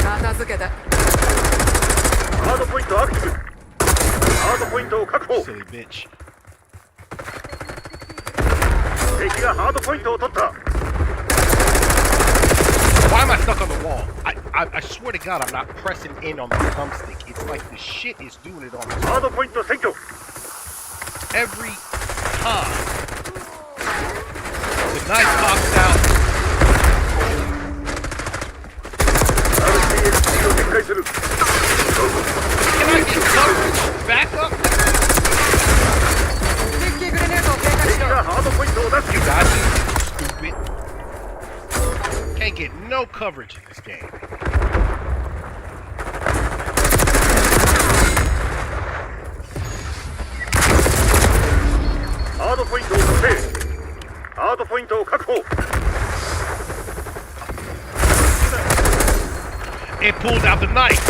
片付けてハードポイントアクティブ。ハードポイントを確保。 Silly bitch. 敵がハードポイントを取った。 Why am I stuck on the wall? I swear to God, I'm not pressing in on the thumbstick. It's like the shit is doing it on its ハー own. ドポイント占拠。 Every time. The knife pops out. RCXD を展開する。 Can I get coverage? Back up? 敵グレネードを警戒しろ。敵がハードポイントを出す。 You got me, stupid. Can't get no coverage in this game. ハードポイントを特定。ハードポイントを確保。 It pulled out the knife. It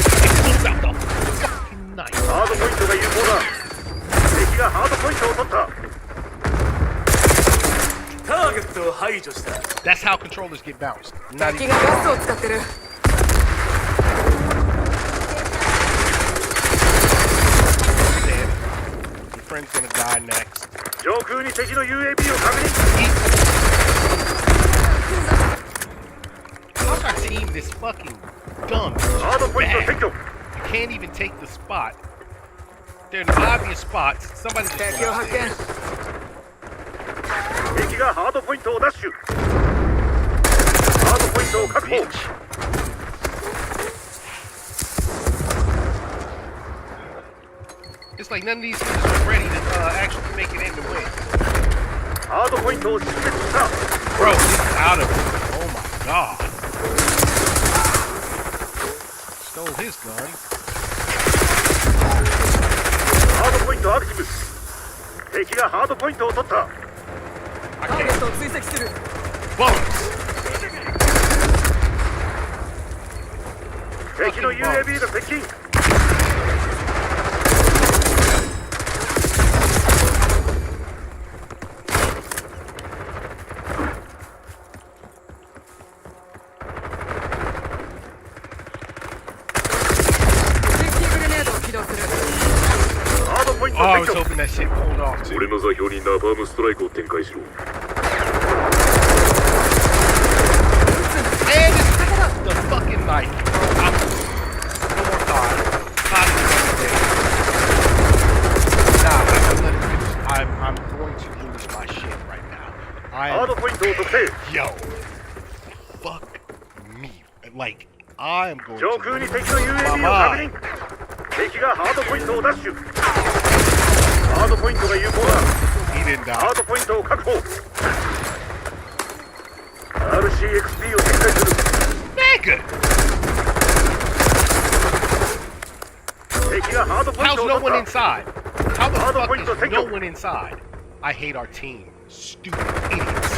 pulled out the fucking knife. ハードポイントが有効だ。敵がハードポイントを取った。 That's how controllers get bounced. Not 敵 even. がガスを使ってる。 Dead. Your friend's gonna die next. 上空に敵の UAV を確認。 How's our team this fucking dumb? ハードポイント Bad. 占拠。 You can't even take the spot. They're in obvious spots. Somebody just 敵を went 発 out 見。 there. 敵がハードポイントをダッシュ。ハードポイントを確保。 Bitch. It's like none of these niggas are ready to actually make it in to win. ハードポイントを識別した。 Bro, he's out of it. Oh my god. Stole his gun. ハードポイントアクティブ。敵がハードポイントを取った。 I ターゲッ can't. トを追跡する。 Bullets. 敵の UAV が接近。 敵グレネードを起動する。ハードポイント Oh, を I 占 was 拠。 hoping that shit pulled off too. 俺の座標にナパームストライクを展開しろ。 And it's the fucking knife. I'm, no more thought. Not even Nah, I'm gonna finish. I'm going to finish my shit right now. ハードポイントを特定。 Yo. Fuck me. Like, I am going 上 to 空に lose 敵の my UAV を確 mind. 認。敵がハードポイントをダッシュ。ハードポイントが有効だ。 He didn't ハ die. ードポイントを確保。RCXD を展開する。 Nigga! 敵がハードポイン How's トを no 取 one った inside? How the Hard fuck point to is take no you. one inside? I hate our team. Stupid idiots.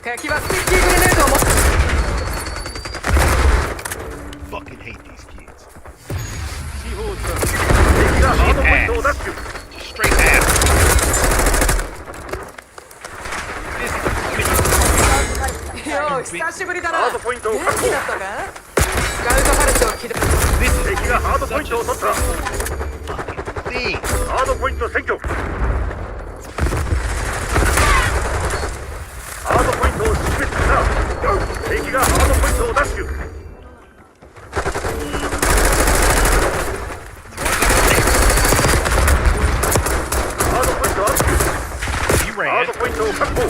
敵はスティッキーグレネードを持ってる。 Fucking hate these kids. 敵がハードポイントをダッシュ。 Straight ass. This よう、久しぶりだな。ハードポイントを元確保気だったか？スカウトパレットを起動。 This 敵がハードポイン is トを such 取 a った。 fucking thing. ハードポイント占拠。ハードポイントを識別した。敵がハードポイントをダッシュ。ハードポイントアクティブ。 He ハ ran. ードポイントを確保。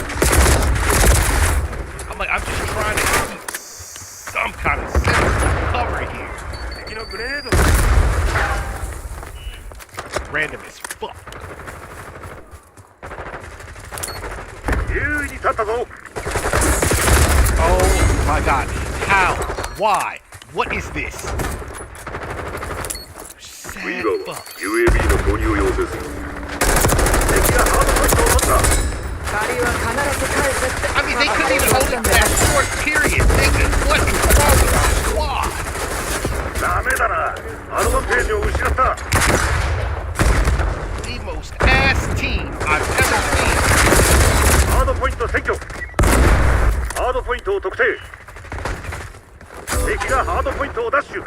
I'm like, I'm just trying to keep some kind of sense of cover here. 敵のグレネード。 Random as fuck. 優位に立ったぞ。 Oh my god. How? Why? What is this? Sad fuck. UAV の投入を要請する。敵がハードポイントを取った。借りは必ず返せって。 I mean, they couldn't even hold it for that short period. Nigga, what is wrong with our squad? ダメだな。アドバンテージを失った。 The most ass team I've ever seen. ハードポイント占拠。ハードポイントを特定。敵がハードポイントをダッシュ。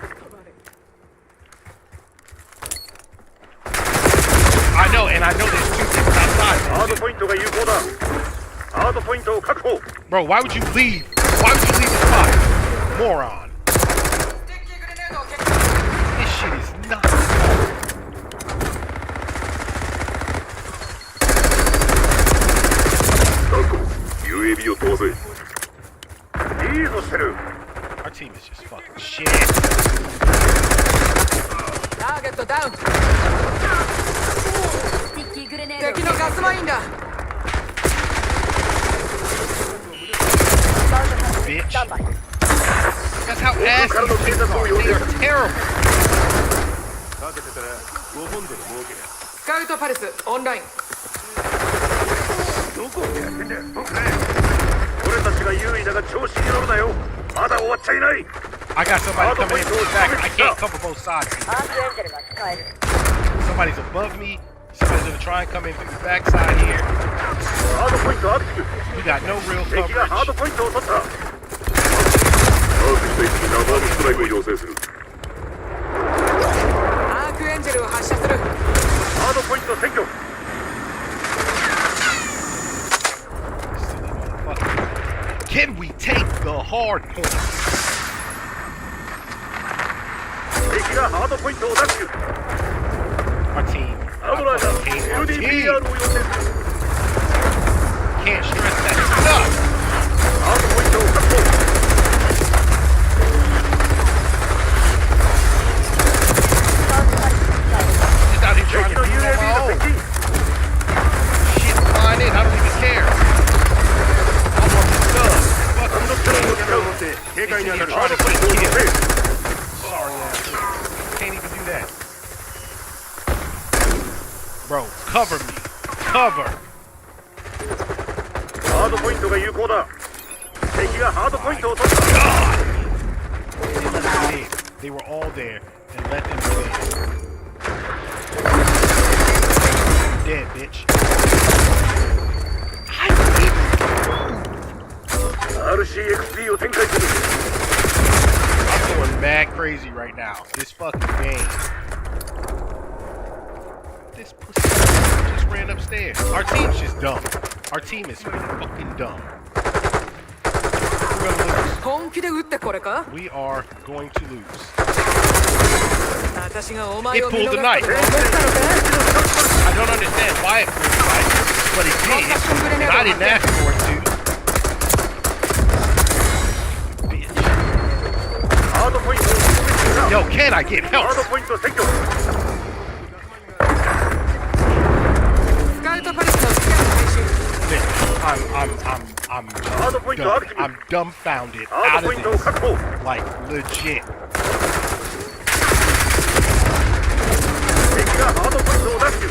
I know, and I know there's two things ハー outside. ドポイントが有効だ。ハードポイントを確保。 Bro, why would you leave? Why would you leave the spot? Moron. This shit is nuts. 確保。UAV を搭載。いいぞしてる。 Our team is just fucking shit. ターゲットダウン。スティッキーグレネード敵のガスマインだ。 Bitch. That's how ass these things are. They are terrible. かけてたら5本で儲け。スカウトパルスオンライン。どこをやってんだよ。俺たちが優位だが調子に乗るなよ。まだ終わっちゃいない。 I got somebody coming in from the back. I can't cover both sides. アークエンジェルが使える Somebody's above me. Somebody's gonna try and come in through the backside here. ハードポイントアクティブ。 We got no real 敵がハード coverage. ポイントを取った。マークした位置にナバームストライクを要請する。アークエンジェルを発射する。ハードポイント占拠。 Silly motherfucker. Can we take the hard point? 敵がハードポイントを奪取。 Our team. アドラーが Our team. Our LDPR を team. 要請する。 Can't stress that enough. ハードポイントを確保。 Just out here trying 敵 to の do it on UAV my が own. 接近。 Shit, flying in. I don't even care. I want the stuff. Fuck ハンド this キャノンを shit. 使うので警戒に当たる。ハード Trying to ポイン get トを取 killed. れ。 Sorry ass. Can't even do that. Bro, cover me. Cover. ハードポイントが有効だ。敵がハードポイントを取った。 They let them in. They were all there and let them in. Dead, bitch. RCXD を展開する。 I'm going mad crazy right now. This fucking game. This pussy just ran upstairs. Our team's just dumb. Our team is fucking dumb. We're gonna lose. 本気で撃ってこれか。 We are going to lose. 私がお前を見 It 逃 pulled す the と knife. 思ったのか。 I don't understand why it pulled the knife, but it did. And I didn't ask for it to. Bitch. ハードポイントを攻撃した。 Yo, can I get ハー help? ドポイント占拠。スカウトパルスのスキャン開始。 I'm Hard point to dumb. activate. I'm dumbfounded ハー out ドポ of イントを this. 確保。 Like, legit. 敵がハードポイントを奪取。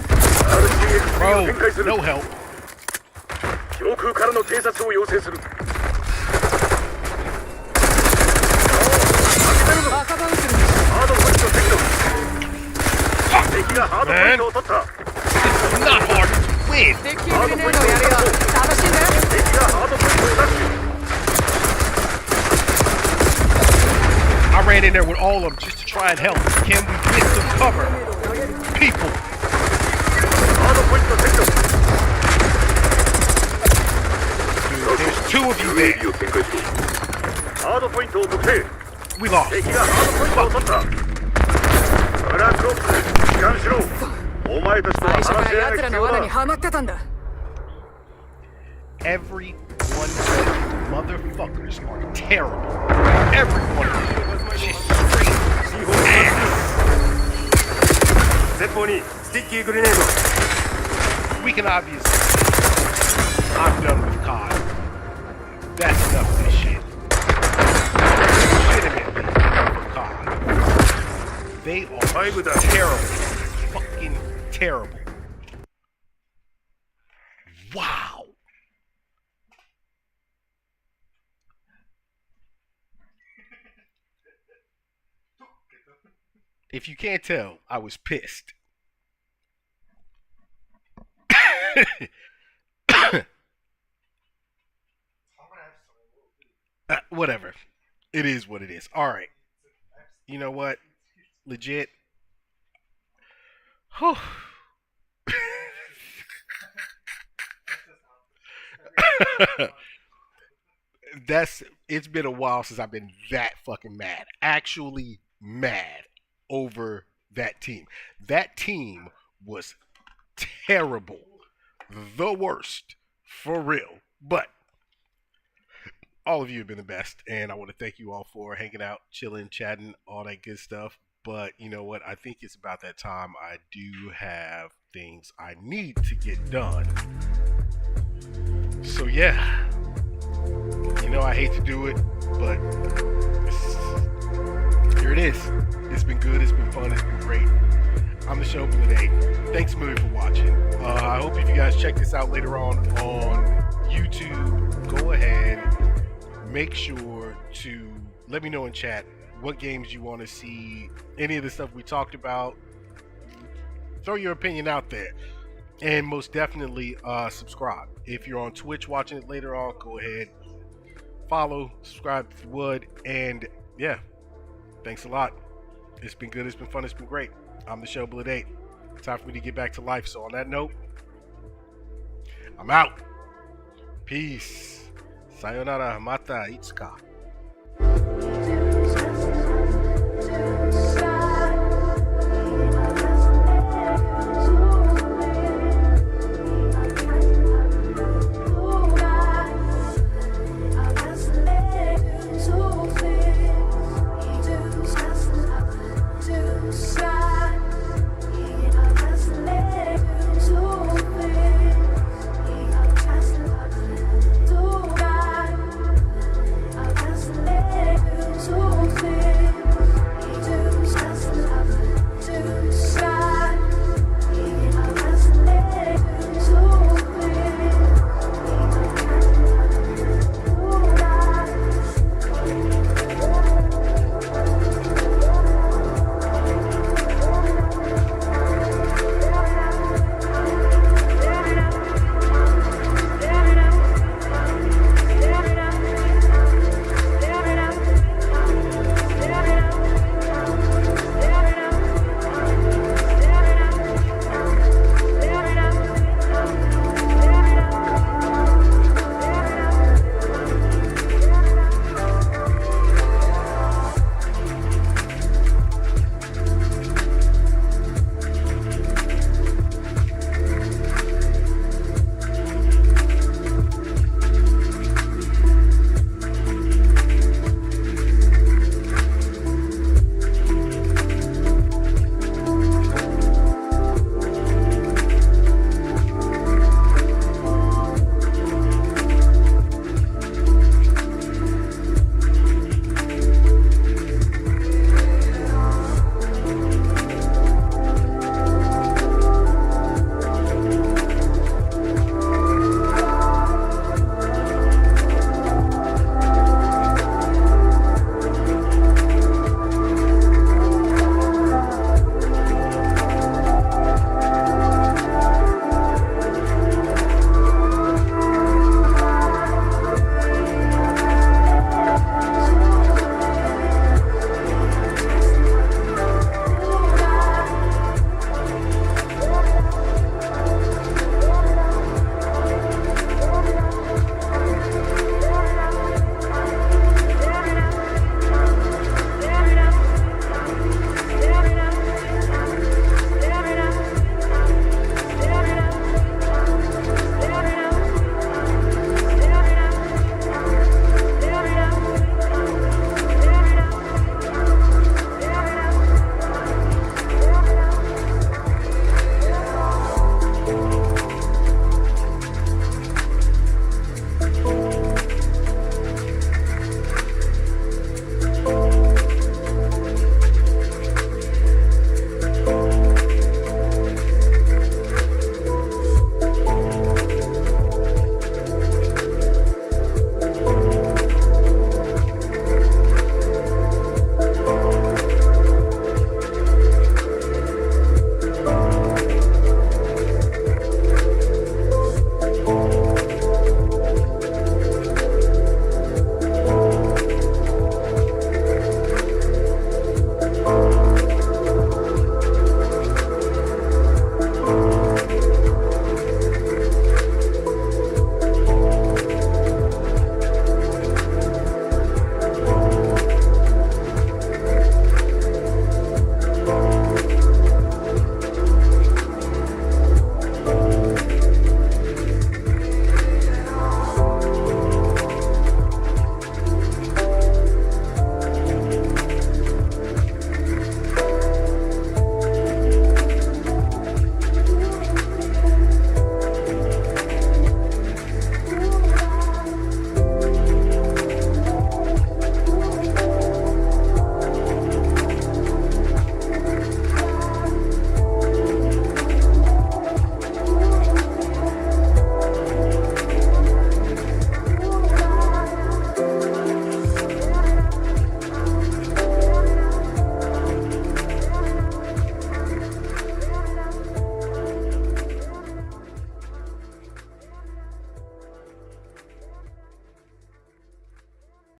RCXD を展開す Bro, る。 no help. 上空からの偵察を要請する。赤バウンスにハードポイント占拠。敵がハードポイントを取った。 This is not hard to win. デッキグレネードをやるよ。楽しんで。敵がハードポイントを奪取。 I ran in there with all of them just to try and help. Can we get some cover? People. ハードポイント占拠。 Dude, there's two of you there. UAV を展開しろ。ハードポイントを特定。 We lost. 敵がハードポイントを取った。ブラックオプス、帰還しろ。お前たちとは最初から話し合いが必奴らの罠に要だ。はまってたんだ。 Every one of these motherfuckers are terrible. Every one of them. Just straight ass. 前方にスティッキーグレネード。 We can obviously. I'm done with COD. That's enough of this shit. Legitimately enough of COD. They are terrible. Fucking terrible. Wow. If you can't tell, I was pissed. Whatever. It is what it is. All right. you know what? Legit. Whew. It's been a while since I've been that fucking mad. Actually mad over that team. That team was terrible. The worst. For real. But all of you have been the best, and I want to thank you all for hanging out, chilling, chatting, all that good stuff. But you know what? I think it's about that time. I do have things I need to get done. So yeah, you know I hate to do it, but here it is. It's been good. It's been fun. It's been great. I'm the show today. Thanks a million for watching. I hope if you guys check this out later on YouTube, go ahead. Make sure to let me know in chat what games you want to see, any of the stuff we talked about. Throw your opinion out there. And most definitely subscribe. If you're on Twitch watching it later on, go ahead. Follow, subscribe if you would. And yeah, thanks a lot. It's been good, it's been fun, it's been great. I'm the Show Bullet 8. Time for me to get back to life. So on that note, I'm out. Peace. Sayonara, mata itsuka.